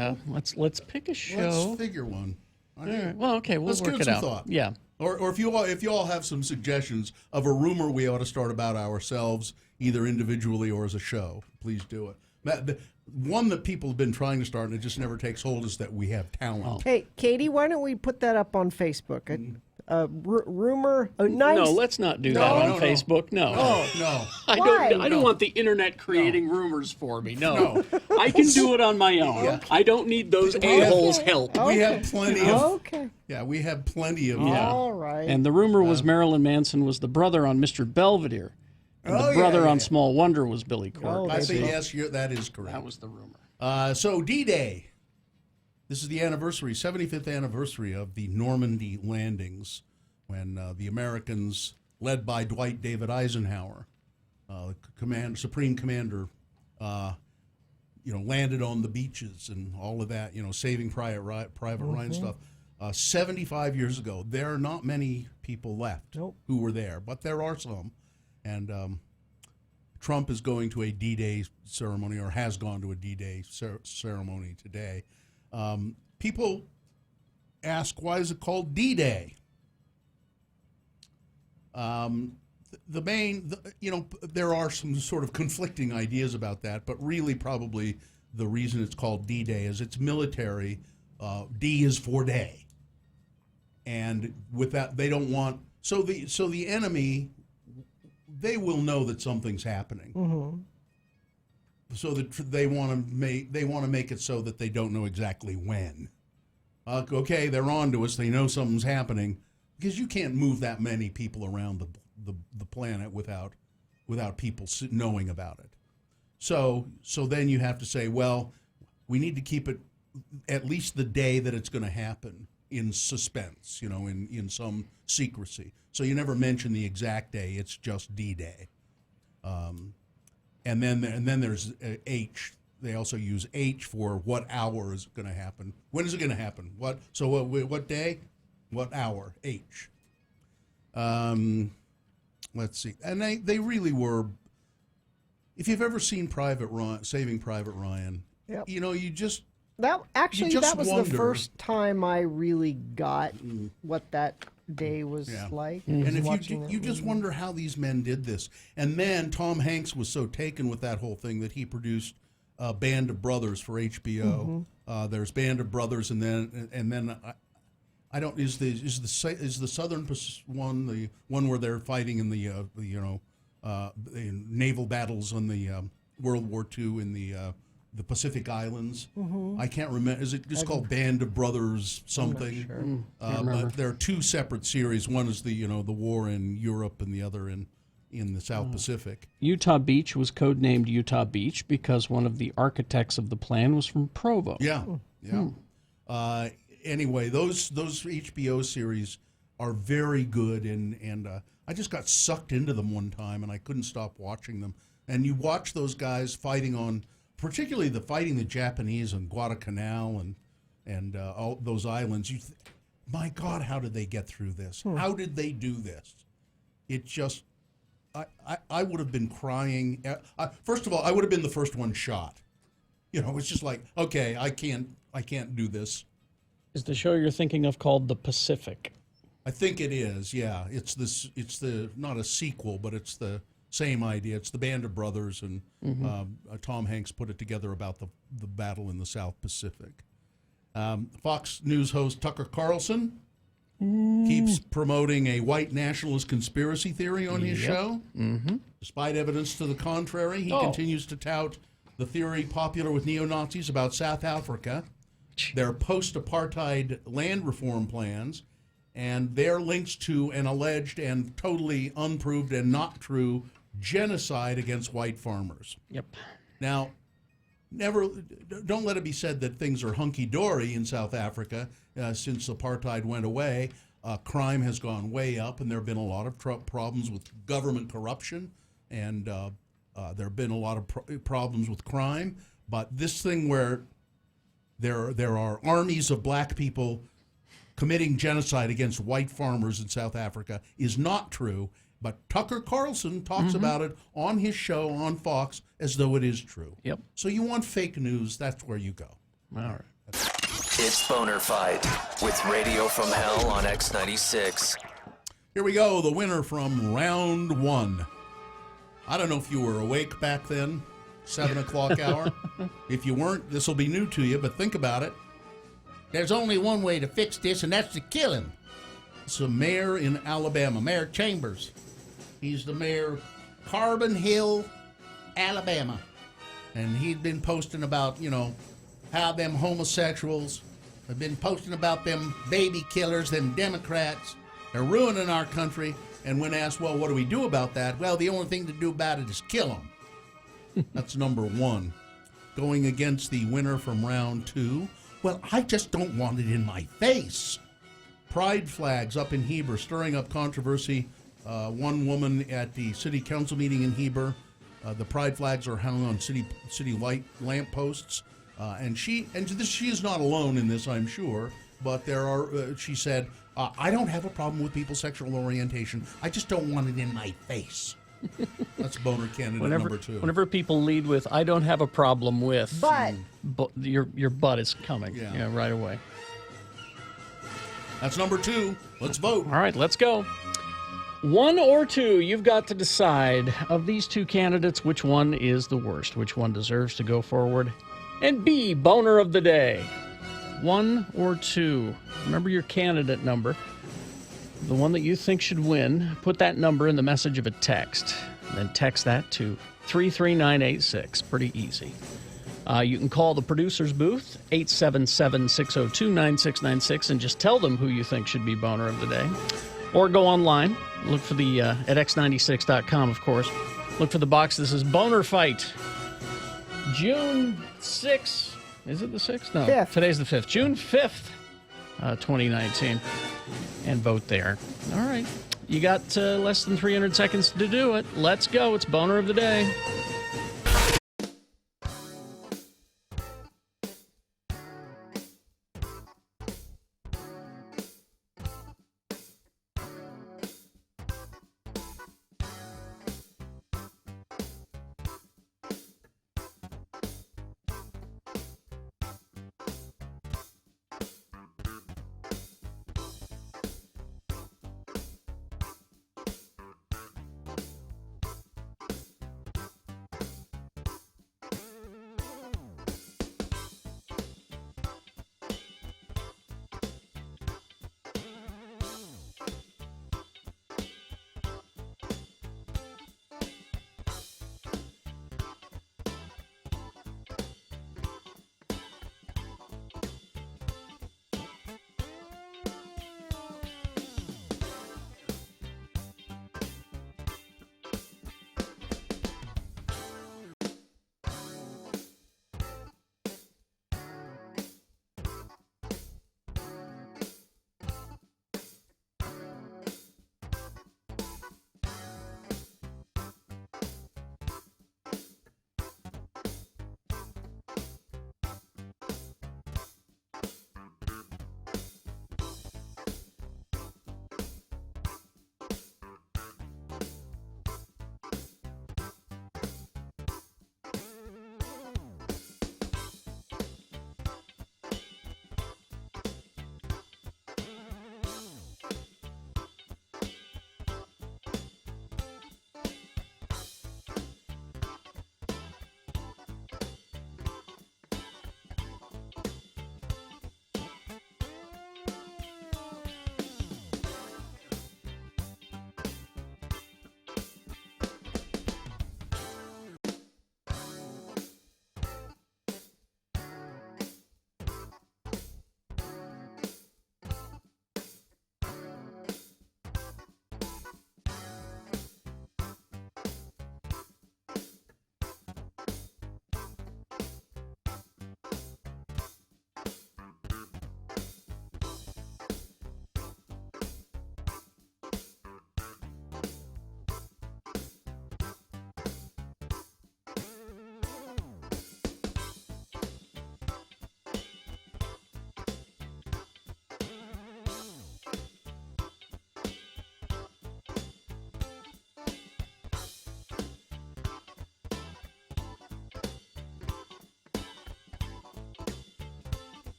Let's pick a show. Let's figure one. All right. Well, okay, we'll Let's work give it some out. Thought. Yeah. Or if you all have some suggestions of a rumor we ought to start about ourselves, either individually or as a show, please do it. The one that people have been trying to start and it just never takes hold is that we have talent. Hey, Katie, why don't we put that up on Facebook? Rumor. Nice. No, let's not do that on Facebook. No. No. I don't want the internet creating rumors for me. No. I can do it on my own. Yeah. I don't need those a-holes' help. We have plenty of... Okay. Yeah, we have plenty of... All right. And the rumor was Marilyn Manson was the brother on Mr. Belvedere. And the brother on Small Wonder was Billy Corgan. I say yes, that is correct. That was the rumor. So D-Day. This is the 75th anniversary of the Normandy landings, when the Americans, led by Dwight David Eisenhower, Supreme Commander, landed on the beaches and all of that, Saving Private Ryan stuff. 75 years ago, there are not many people left who were there, but there are some. And Trump is going to a D-Day ceremony, or has gone to a D-Day ceremony today. People ask, why is it called D-Day? There are some sort of conflicting ideas about that, but really probably the reason it's called D-Day is it's military. D is for day. And with that, they don't want, so the enemy, they will know that something's happening. so that they want to make it so that they don't know exactly when. Okay, they're on to us. They know something's happening, because you can't move that many people around the planet without people knowing about it. So then you have to say, well, we need to keep it at least the day that it's going to happen in suspense, in some secrecy. So you never mention the exact day. It's just D-Day. And then there's H. They also use H for what hour is going to happen. When is it going to happen? What day? What hour? H. Let's see. And they really were. If you've ever seen Saving Private Ryan, yep. You just that was wonder. the first time I really got what that day was like. And if you just wonder how these men did this. And then Tom Hanks was so taken with that whole thing that he produced Band of Brothers for HBO. There's Band of Brothers, and then I don't is the Southern one the one where they're fighting in the naval battles on the World War II in the Pacific Islands. I can't remember. Is it just called Band of Brothers something? I'm not sure. But there are two separate series. One is the war in Europe, and the other in the South Pacific. Utah Beach was codenamed Utah Beach because one of the architects of the plan was from Provo. Yeah. Anyway, those HBO series are very good, and I just got sucked into them one time, and I couldn't stop watching them. And you watch those guys particularly fighting the Japanese on Guadalcanal and all those islands. My God, how did they get through this? How did they do this? It just, I would have been crying. First of all, I would have been the first one shot. It's just like, okay, I can't do this. Is the show you're thinking of called The Pacific? I think it is, yeah. It's the not a sequel, but it's the same idea. It's the Band of Brothers, and Tom Hanks put it together about the battle in the South Pacific. Fox News host Tucker Carlson keeps promoting a white nationalist conspiracy theory on his show. Despite evidence to the contrary, he continues to tout the theory popular with neo-Nazis about South Africa, their post-apartheid land reform plans, and their links to an alleged and totally unproved and not true genocide against white farmers. Yep. Now, don't let it be said that things are hunky-dory in South Africa since apartheid went away. Crime has gone way up, and there have been a lot of problems with government corruption, and there have been a lot of problems with crime. But this thing where there are armies of black people committing genocide against white farmers in South Africa is not true, but Tucker Carlson talks about it on his show on Fox as though it is true. Yep. So you want fake news, that's where you go. All right. It's Boner Fight with Radio from Hell on X96. Here we go, the winner from round one. I don't know if you were awake back then, 7 o'clock hour. If you weren't, this will be new to you, but think about it. There's only one way to fix this, and that's to kill him. It's a mayor in Alabama, Mayor Chambers. He's the mayor of Carbon Hill, Alabama. And he'd been posting about, how them homosexuals have been posting about them baby killers, them Democrats. They're ruining our country. And when asked, well, what do we do about that? Well, the only thing to do about it is kill them. That's number one. Going against the winner from round two. Well, I just don't want it in my face. Pride flags up in Heber, stirring up controversy. One woman at the city council meeting in Heber, the pride flags are hung on city light lamp posts, and she is not alone in this, I'm sure. But there are. She said, "I don't have a problem with people's sexual orientation. I just don't want it in my face." That's boner candidate number two. Whenever people lead with, "I don't have a problem with," but your butt is coming. Yeah, right away. That's number two. Let's vote. All right, let's go. One or two, you've got to decide. Of these two candidates, which one is the worst? Which one deserves to go forward and be boner of the day? One or two. Remember your candidate number. The one that you think should win, put that number in the message of a text. Then text that to 33986. Pretty easy. You can call the producer's booth, 877-602-9696, and just tell them who you think should be boner of the day. Or go online, look for the, at x96.com, of course. Look for the box that says Boner Fight. June 6th. Is it the 6th? No. 5th. Today's the 5th. June 5th, 2019. And vote there. All right. You got less than 300 seconds to do it. Let's go. It's Boner of the Day.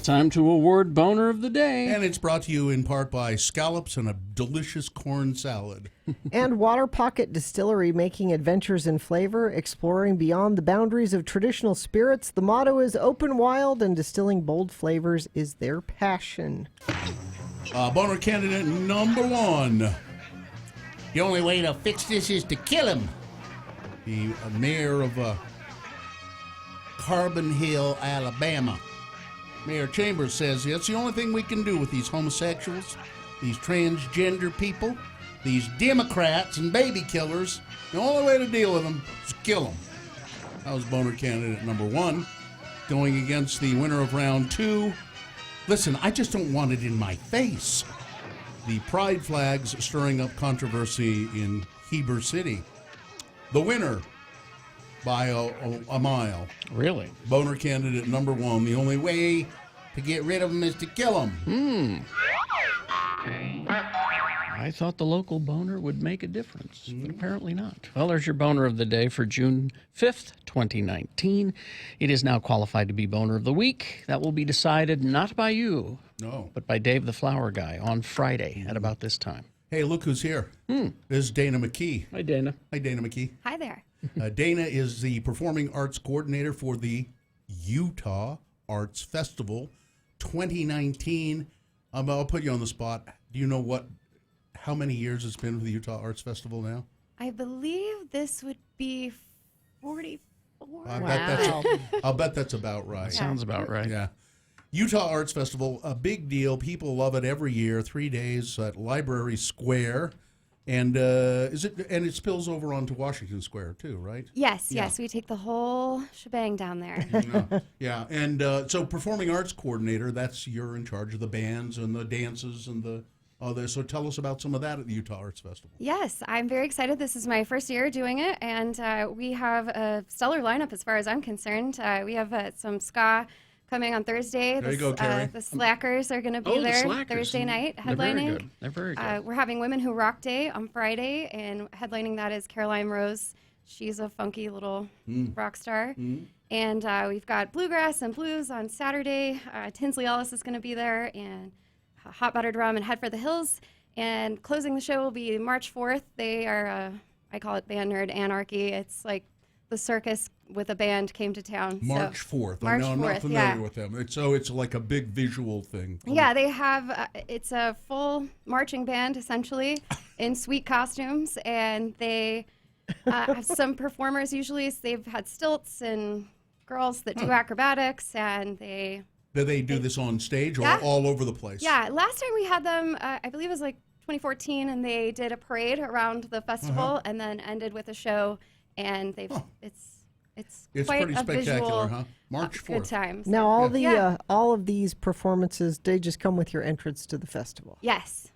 time to award Boner of the Day. And it's brought to you in part by scallops and a delicious corn salad. And Water Pocket Distillery, making adventures in flavor, exploring beyond the boundaries of traditional spirits. The motto is open wild, and distilling bold flavors is their passion. Boner candidate number 1. The only way to fix this is to kill him. The mayor of Carbon Hill, Alabama. Mayor Chambers says it's the only thing we can do with these homosexuals, these transgender people, these Democrats and baby killers. The only way to deal with them is kill them. That was Boner candidate number 1. Going against the winner of round 2. Listen, I just don't want it in my face. The pride flags stirring up controversy in Heber City. The winner by a mile. Really? Boner candidate number 1. The only way to get rid of them is to kill them. I thought the local boner would make a difference, but apparently not. Well, there's your Boner of the Day for June 5th, 2019. It is now qualified to be Boner of the Week. That will be decided not by you, but by Dave the Flower Guy on Friday at about this time. Hey, look who's here. This is Dana McKee. Hi, Dana. Hi, Dana McKee. Hi there. Dana is the Performing Arts Coordinator for the Utah Arts Festival 2019. I'll put you on the spot. Do you know how many years it's been with the Utah Arts Festival now? I believe this would be 44. I'll bet that's about right. Sounds about right. Yeah. Utah Arts Festival, a big deal. People love it every year. 3 days at Library Square. And it spills over onto Washington Square too, right? Yes, we take the whole shebang down there. Yeah. And so Performing Arts Coordinator, you're in charge of the bands and the dances and the other. So tell us about some of that at the Utah Arts Festival. Yes, I'm very excited. This is my first year doing it, and we have a stellar lineup as far as I'm concerned. We have some ska coming on Thursday. There you go, Carrie. The Slackers are going to be there Thursday night headlining. They're very good. We're having Women Who Rock Day on Friday, and headlining that is Caroline Rose. She's a funky little rock star. And we've got Bluegrass and Blues on Saturday. Tinsley Ellis is going to be there, and Hot Buttered Rum and Head for the Hills. And closing the show will be March 4th. They are, I call it Band Nerd Anarchy. It's like the circus with a band came to town. March 4th. I know I'm not familiar with them. It's like a big visual thing. Yeah, they have, it's a full marching band, essentially, in sweet costumes. And they have some performers usually. So they've had stilts and girls that do acrobatics, and they... Do they do this on stage or all over the place? Yeah, last time we had them, I believe it was like 2014, and they did a parade around the festival and then ended with a show. And they've it's quite pretty a spectacular, visual, huh? March 4th. Good times. Now all of these performances, they just come with your entrance to the festival. Yes.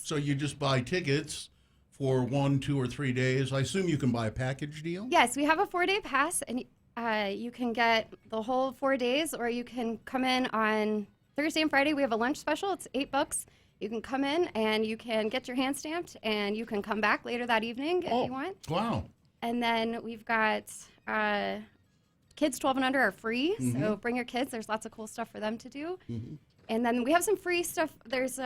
So you just buy tickets for 1, 2, or 3 days. I assume you can buy a package deal. Yes, we have a 4-day pass, and you can get the whole 4 days, or you can come in on Thursday and Friday. We have a lunch special. It's $8. You can come in and you can get your hand stamped, and you can come back later that evening if you want. Wow. And then we've got kids 12 and under are free, so bring your kids. There's lots of cool stuff for them to do. And then we have some free stuff. There's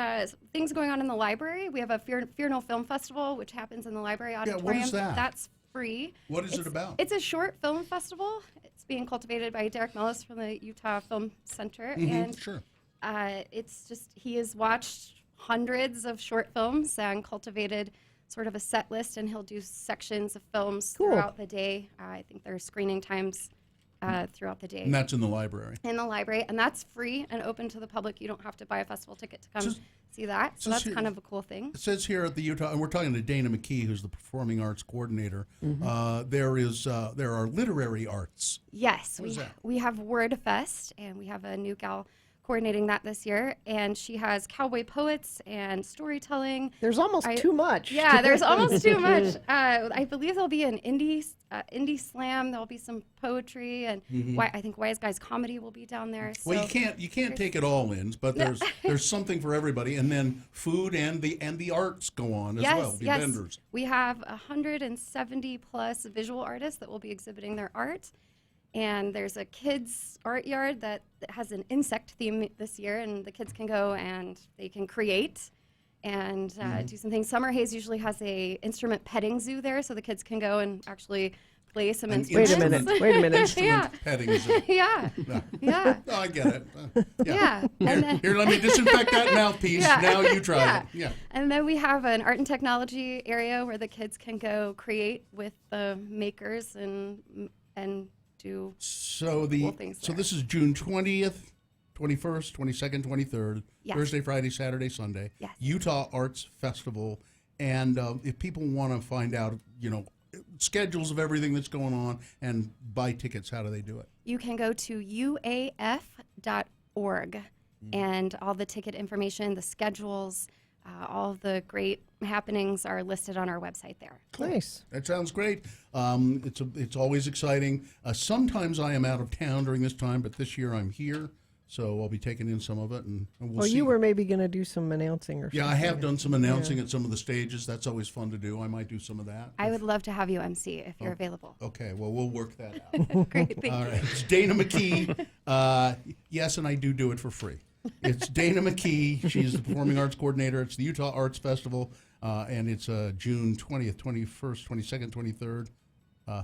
things going on in the library. We have a Fear No Film Festival, which happens in the library auditorium. Yeah, what is that? That's free. What is it about? It's a short film festival. It's being cultivated by Derek Mellis from the Utah Film Center. And sure. It's just, he has watched hundreds of short films and cultivated sort of a set list, and he'll do sections of films throughout the day. I think there are screening times throughout the day. And that's in the library. In the library, and that's free and open to the public. You don't have to buy a festival ticket to come see that. So that's kind of a cool thing. It says here at the Utah, and we're talking to Dana McKee, who's the Performing Arts Coordinator. There are literary arts. Yes, we have WordFest, and we have a new gal coordinating that this year, and she has cowboy poets and storytelling. There's almost too much. Yeah, there's almost too much. I believe there'll be an indie slam. There'll be some poetry, and I think Wise Guys Comedy will be down there. So well, you can't take it all in, but there's something for everybody, and then food and the arts go on as well. The vendors. We have 170 plus visual artists that will be exhibiting their art. And there's a kids' art yard that has an insect theme this year, and the kids can go and they can create and do some things. Summer Haze usually has a instrument petting zoo there, so the kids can go and actually play some instruments. Wait a minute. Instrument petting zoo. Yeah. No, I get it. Yeah. Here, let me disinfect that mouthpiece. Yeah. Now you try Yeah. it. Yeah. And then we have an art and technology area where the kids can go create with the makers and do So cool things there. this is June 20th, 21st, 22nd, 23rd, Yes. Thursday, Friday, Saturday, Sunday. Yes. Utah Arts Festival. And if people want to find out, schedules of everything that's going on and buy tickets, how do they do it? You can go to uaf.org and all the ticket information, the schedules, all of the great happenings are listed on our website there. Nice. That sounds great. It's always exciting. Sometimes I am out of town during this time, but this year I'm here, so I'll be taking in some of it, and we'll see. You were maybe going to do some announcing or something. Yeah, I have done some announcing at some of the stages. That's always fun to do. I might do some of that. I would love to have you MC if you're available. Okay, well, we'll work that out. Great, thank All you. right. It's Dana McKee. Yes, and I do it for free. It's Dana McKee. She's the Performing Arts Coordinator. It's the Utah Arts Festival, and it's June 20th, 21st, 22nd, 23rd.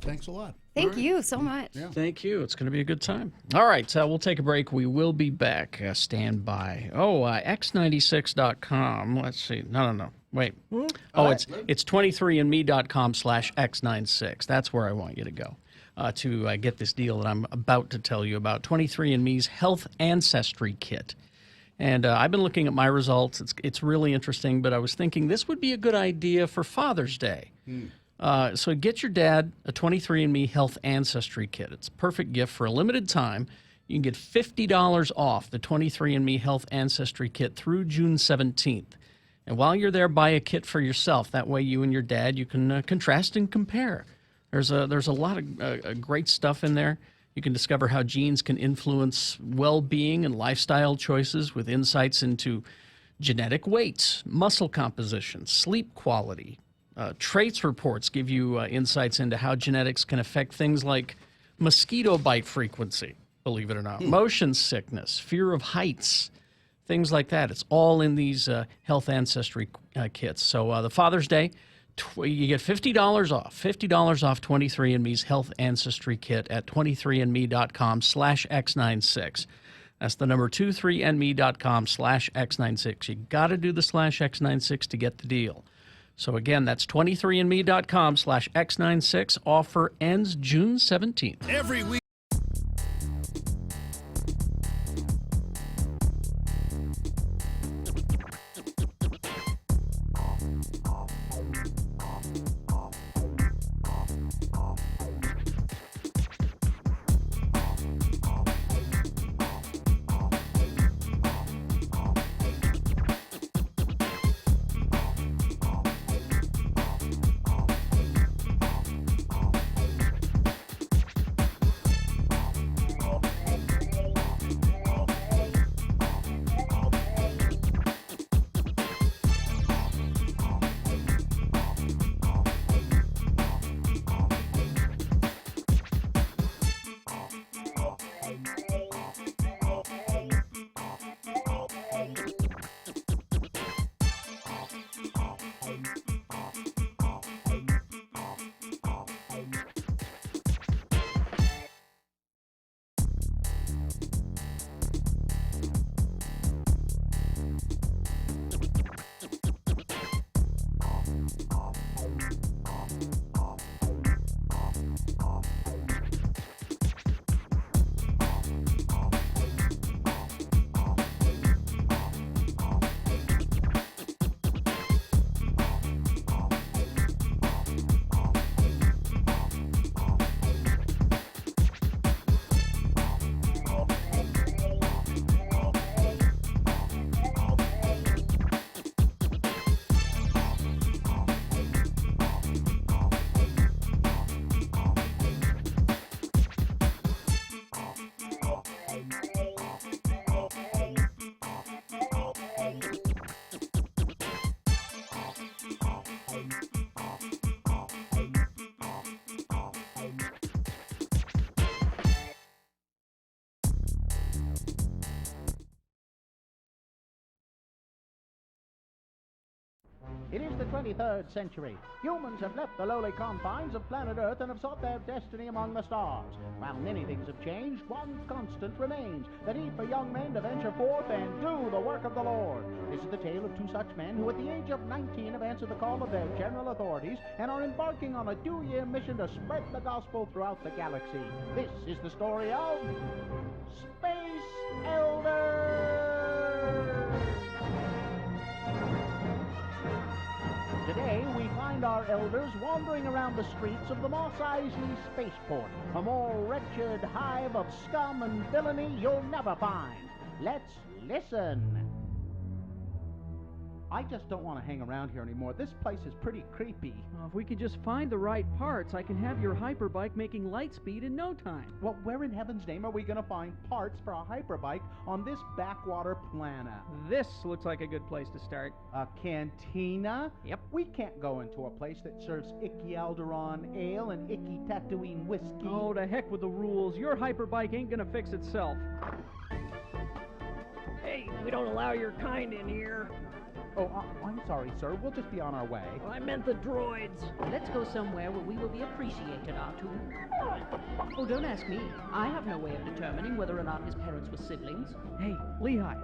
Thanks a lot. Thank you so much. Yeah. Thank you. It's going to be a good time. All right, we'll take a break. We will be back. Stand by. X96.com. Let's see. No. Wait. It's 23andme.com/X96. That's where I want you to go to get this deal that I'm about to tell you about. 23andMe's Health Ancestry Kit. And I've been looking at my results. It's really interesting, but I was thinking this would be a good idea for Father's Day. So get your dad a 23andMe Health Ancestry Kit. It's a perfect gift for a limited time. You can get $50 off the 23andMe Health Ancestry Kit through June 17th. And while you're there, buy a kit for yourself. That way you and your dad, you can contrast and compare. There's a lot of great stuff in there. You can discover how genes can influence well-being and lifestyle choices with insights into genetic weights, muscle composition, sleep quality. Traits reports give you insights into how genetics can affect things like mosquito bite frequency, believe it or not, motion sickness, fear of heights, things like that. It's all in these health ancestry kits. So the Father's Day, you get $50 off. $50 off 23andMe's Health Ancestry Kit at 23andme.com/X96. That's the number 23andme.com/X96. You got to do the /X96 to get the deal. So again, that's 23andme.com/X96. Offer ends June 17th. Every week. It is the 23rd century. Humans have left the lowly confines of planet Earth and have sought their destiny among the stars. While many things have changed, one constant remains, the need for young men to venture forth and do the work of the Lord. This is the tale of two such men who at the age of 19 have answered the call of their general authorities and are embarking on a 2-year mission to spread the gospel throughout the galaxy. This is the story of Space Elders! Today, we find our elders wandering around the streets of the Mos Eisley Spaceport, a more wretched hive of scum and villainy you'll never find. Let's listen. I just don't want to hang around here anymore. This place is pretty creepy. If we could just find the right parts, I can have your hyperbike making light speed in no time. Well, where in heaven's name are we going to find parts for a hyperbike on this backwater planet? This looks like a good place to start. A cantina? Yep. We can't go into a place that serves icky Alderaan ale and icky Tatooine whiskey. Oh, to heck with the rules. Your hyperbike ain't gonna fix itself. Hey, we don't allow your kind in here. Oh, I'm sorry, sir. We'll just be on our way. Well, I meant the droids. Let's go somewhere where we will be appreciated, R2. Oh, don't ask me. I have no way of determining whether or not his parents were siblings. Hey, Lehigh,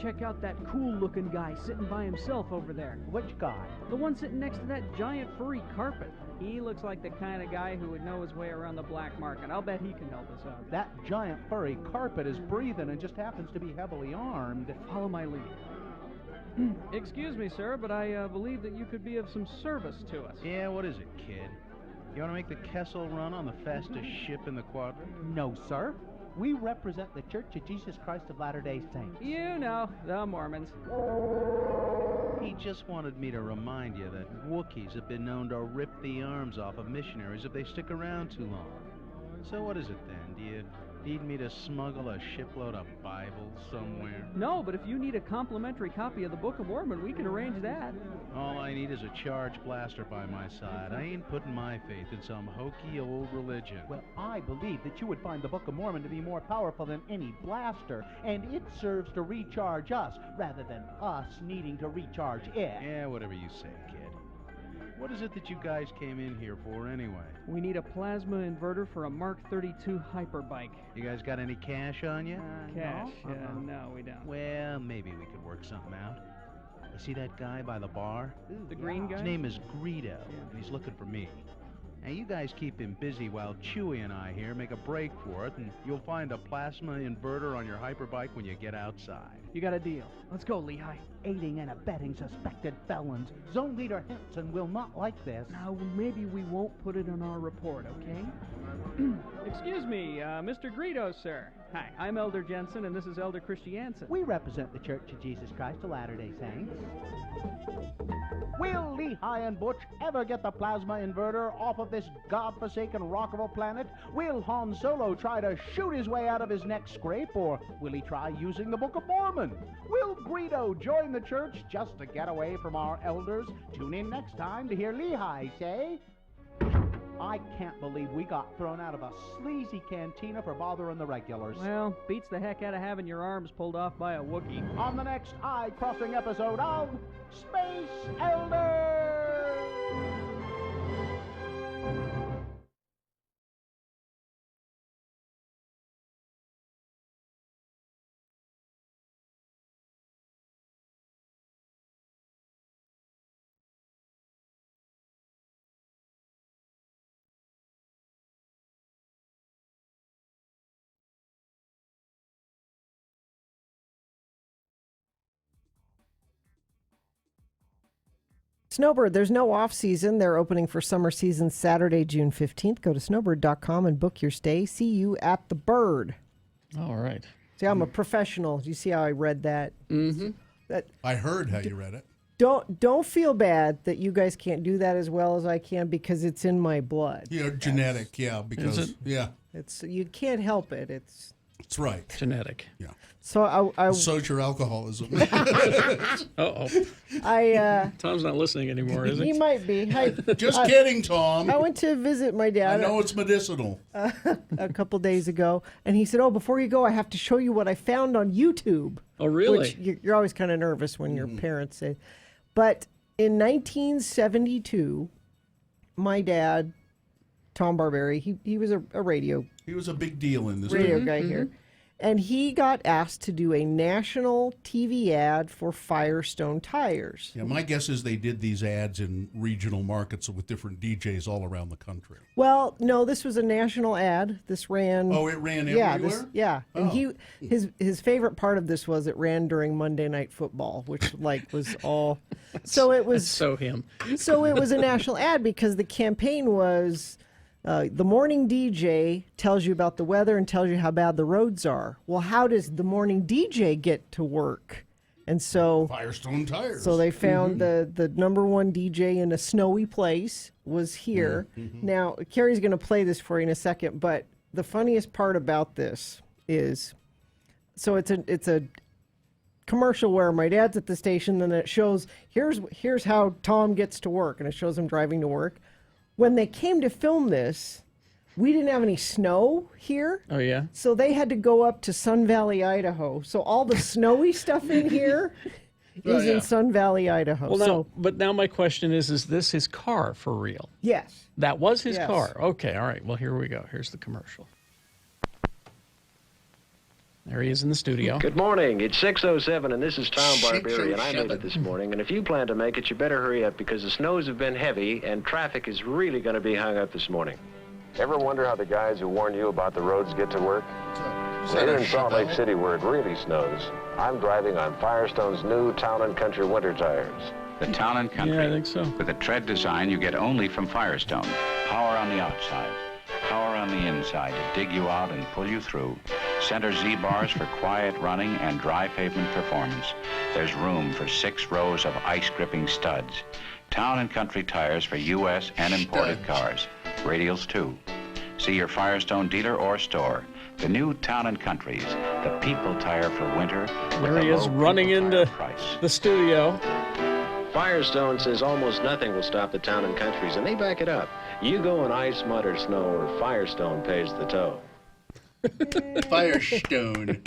check out that cool-looking guy sitting by himself over there. Which guy? The one sitting next to that giant furry carpet. He looks like the kind of guy who would know his way around the black market. I'll bet he can help us out. That giant furry carpet is breathing and just happens to be heavily armed. Follow my lead. Excuse me, sir, but I believe that you could be of some service to us. Yeah, what is it, kid? You want to make the Kessel run on the fastest ship in the quadrant? No, sir. We represent the Church of Jesus Christ of Latter-day Saints. You know, the Mormons. He just wanted me to remind you that Wookiees have been known to rip the arms off of missionaries if they stick around too long. So what is it then? Do you need me to smuggle a shipload of Bibles somewhere? No, but if you need a complimentary copy of the Book of Mormon, we can arrange that. All I need is a charge blaster by my side. I ain't putting my faith in some hokey old religion. Well, I believe that you would find the Book of Mormon to be more powerful than any blaster, and it serves to recharge us rather than us needing to recharge it. Yeah, whatever you say, kid. What is it that you guys came in here for anyway? We need a plasma inverter for a Mark 32 hyperbike. You guys got any cash on you? Cash? No? No, we don't. Well, maybe we could work something out. You see that guy by the bar? The green guy? His name is Greedo, and he's looking for me. Now, you guys keep him busy while Chewie and I here make a break for it, and you'll find a plasma inverter on your hyperbike when you get outside. You got a deal. Let's go, Lehigh. Aiding and abetting suspected felons. Zone Leader Henson will not like this. Now, maybe we won't put it on our report, okay? Excuse me, Mr. Greedo, sir. Hi, I'm Elder Jensen, and this is Elder Christiansen. We represent the Church of Jesus Christ of Latter-day Saints. Will Lehigh and Butch ever get the plasma inverter off of this godforsaken rock of a planet? Will Han Solo try to shoot his way out of his neck scrape, or will he try using the Book of Mormon? Will Greedo join the church just to get away from our elders? Tune in next time to hear Lehigh say, I can't believe we got thrown out of a sleazy cantina for bothering the regulars. Well, beats the heck out of having your arms pulled off by a Wookiee. On the next eye-crossing episode of Space Elders! Snowbird, there's no off season. They're opening for summer season Saturday, June 15th. Go to snowbird.com and book your stay. See you at the Bird. All right. See, I'm a professional. Do you see how I read that? Mm-hmm. I heard how you read it. Don't feel bad that you guys can't do that as well as I can because it's in my blood. Yeah, genetic, yeah, because, yeah. It's you can't help it. It's right. Genetic. Yeah. So so's your alcoholism. Uh-oh. Tom's not listening anymore, is he? He might be. Just kidding, Tom. I went to visit my dad. I know it's medicinal. A couple days ago, and he said, "Oh, before you go, I have to show you what I found on YouTube." Oh, really? Which you're always kind of nervous when your parents say. But In 1972, my dad, Tom Barberi, he was a radio. He was a big deal in this radio area. guy here. And he got asked to do a national TV ad for Firestone tires. Yeah, my guess is they did these ads in regional markets with different DJs all around the country. Well, no, this was a national ad. This ran. Oh, it ran yeah, everywhere? And his favorite part of this was it ran during Monday Night Football, which was all. So it was so him. So it was a national ad because the campaign was. The morning DJ tells you about the weather and tells you how bad the roads are. Well, how does the morning DJ get to work? And so Firestone tires. So they found the number one DJ in a snowy place was here. Now, Carrie's going to play this for you in a second, but the funniest part about this is, so it's a commercial where my dad's at the station, and it shows here's how Tom gets to work, and it shows him driving to work. When they came to film this, we didn't have any snow here. Oh, yeah? So they had to go up to Sun Valley, Idaho. So all the snowy stuff in here is in Sun Valley, Idaho. Well, but now my question is this his car for real? Yes. That was his Yes. car. Okay, all right. Well, here we go. Here's the commercial. There he is in the studio. Good morning. It's 6:07, and this is Tom Barberi, and I made it this morning. And if you plan to make it, you better hurry up because the snows have been heavy, and traffic is really going to be hung up this morning. Ever wonder how the guys who warn you about the roads get to work? They're in Salt Lake City where it really snows. I'm driving on Firestone's new Town & Country winter tires. The Town & Country. Yeah, I think so. With a tread design you get only from Firestone. Power on the outside, power on the inside to dig you out and pull you through. Center Z-bars for quiet running and dry pavement performance. There's room for 6 rows of ice-gripping studs. Town & Country tires for U.S. and imported cars. Radials, too. See your Firestone dealer or store. The new Town & Country's, the people tire for winter. There he is running into the studio. Firestone says almost nothing will stop the Town & Countries, and they back it up. You go in ice, mud, or snow, or Firestone pays the tow. Firestone.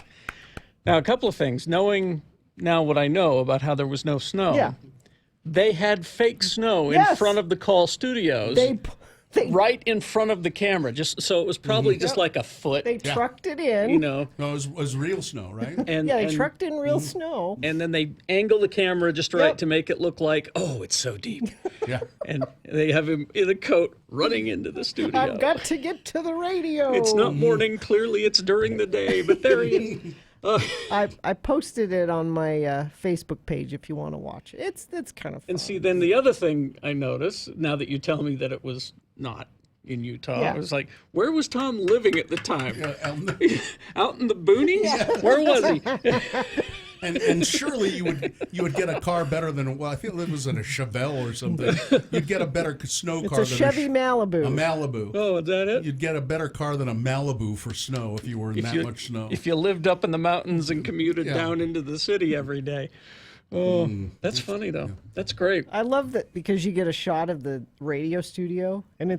Now, a couple of things. Knowing now what I know about how there was no snow, they had fake snow in front of the call studios. Right in front of the camera, just so it was probably just like a foot. They trucked it in. You know. No, it was real snow, right? They trucked in real snow. And then they angle the camera just right to make it look like, oh, it's so deep. Yeah. And they have him in a coat running into the studio. I've got to get to the radio. It's not morning. Clearly, it's during the day. But there he is. I posted it on my Facebook page if you want to watch it. It's kind of fun. And see, then the other thing I noticed, now that you tell me that it was not in Utah, I was like, where was Tom living at the time? Out in the boonies? Where was he? And surely you would get a car better than, well, I think it was in a Chevelle or something. You'd get a better snow car It's a than Chevy Malibu. A Malibu. Oh, is that it? You'd get a better car than a Malibu for snow if you were in that much snow. If you lived up in the mountains and commuted down into the city every day. Oh, that's funny, though. That's great. I love that because you get a shot of the radio studio, and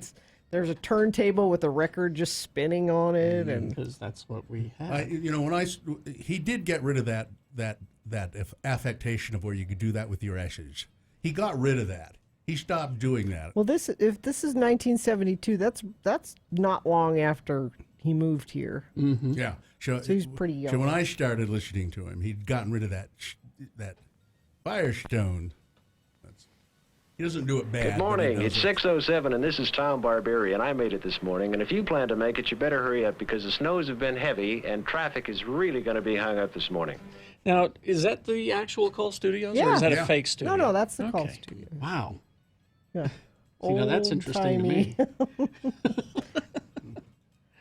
there's a turntable with a record just spinning on it, and because that's what we have. He did get rid of that affectation of where you could do that with your ashes. He got rid of that. He stopped doing that. Well, if this is 1972, that's not long after he moved here. Mm-hmm. Yeah, so he's pretty young. So when I started listening to him, he'd gotten rid of that Firestone. He doesn't do it bad. Good morning. It's 6:07, and this is Tom Barberi, and I made it this morning. And if you plan to make it, you better hurry up because the snows have been heavy, and traffic is really going to be hung up this morning. Now, is that the actual call studios, or is that a fake studio? No, that's the call studio. Wow. Yeah. See, now that's interesting to me.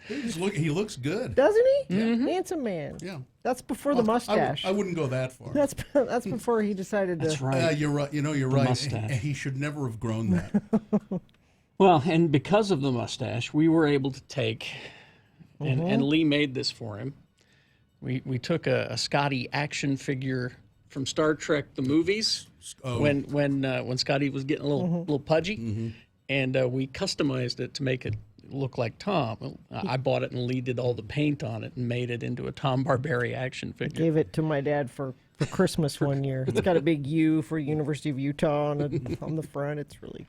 He looks good. Doesn't he? Yeah. Handsome man. Yeah. That's before the mustache. I wouldn't go that far. That's before he decided to. That's right. You're right. You're right. He should never have grown that. Well, and because of the mustache, we were able to take, and Lee made this for him. We took a Scotty action figure from Star Trek the movies when Scotty was getting a little pudgy, and we customized it to make it look like Tom. Well, I bought it, and Lee did all the paint on it and made it into a Tom Barberi action figure. Gave it to my dad for Christmas one year. It's got a big U for University of Utah on the front. It's really...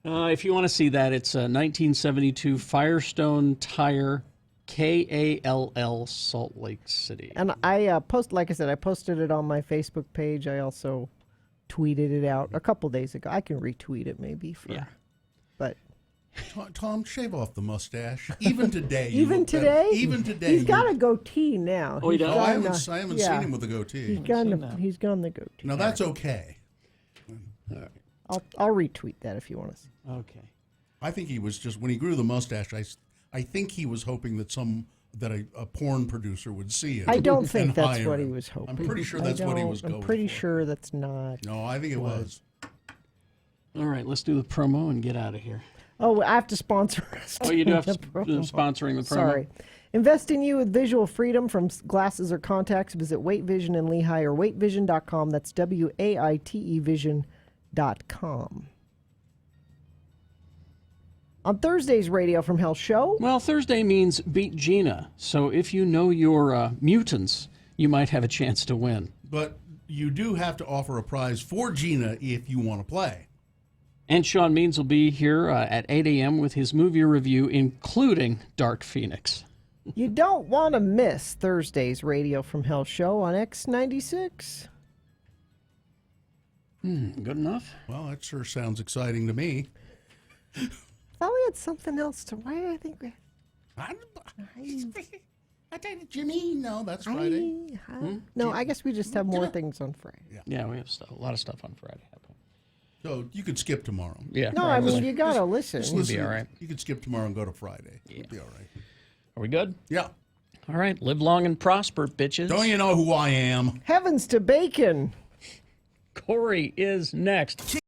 If you want to see that, it's a 1972 Firestone Tire KALL Salt Lake City. And I like I said, I posted it on my Facebook page. I also tweeted it out a couple days ago. I can retweet it maybe. But Tom, shave off the mustache. Even today. Even today? Even today. He's got a goatee now. Oh, he does? I haven't seen him with a goatee. He's gone the goatee. Now, that's okay. All right. I'll retweet that if you want to see. Okay. I think he was just, when he grew the mustache, I think he was hoping that a porn producer would see it. I don't think that's hire what he him. was hoping. I'm pretty sure that's what he was going for. I'm pretty sure that's not. No, I think it was. All right, let's do the promo and get out of here. Oh, I have to sponsor us. Oh, you do have to sponsoring the promo? Sorry. Invest in you with visual freedom from glasses or contacts. Visit Wait Vision in Lehigh or waitvision.com. That's WAITE vision.com. On Thursday's Radio from Hell show. Well, Thursday means Beat Gina. So if you know your mutants, you might have a chance to win. But you do have to offer a prize for Gina if you want to play. And Sean Means will be here at 8 a.m. with his movie review, including Dark Phoenix. You don't want to miss Thursday's Radio from Hell show on X96. Good enough. Well, that sure sounds exciting to me. I thought we had something else to. Why did I think we... I tell you, Jimmy, no, that's Friday. No, I guess we just have more things on Friday. Yeah, we have a lot of stuff on Friday happening. So you could skip tomorrow. Yeah. No, I mean, you got to listen. Just listen. Be all right. You could skip tomorrow and go to Friday. Yeah. It'll be all right. Are we good? Yeah. All right. Live long and prosper, bitches. Don't you know who I am? Heavens to bacon. Corey is next.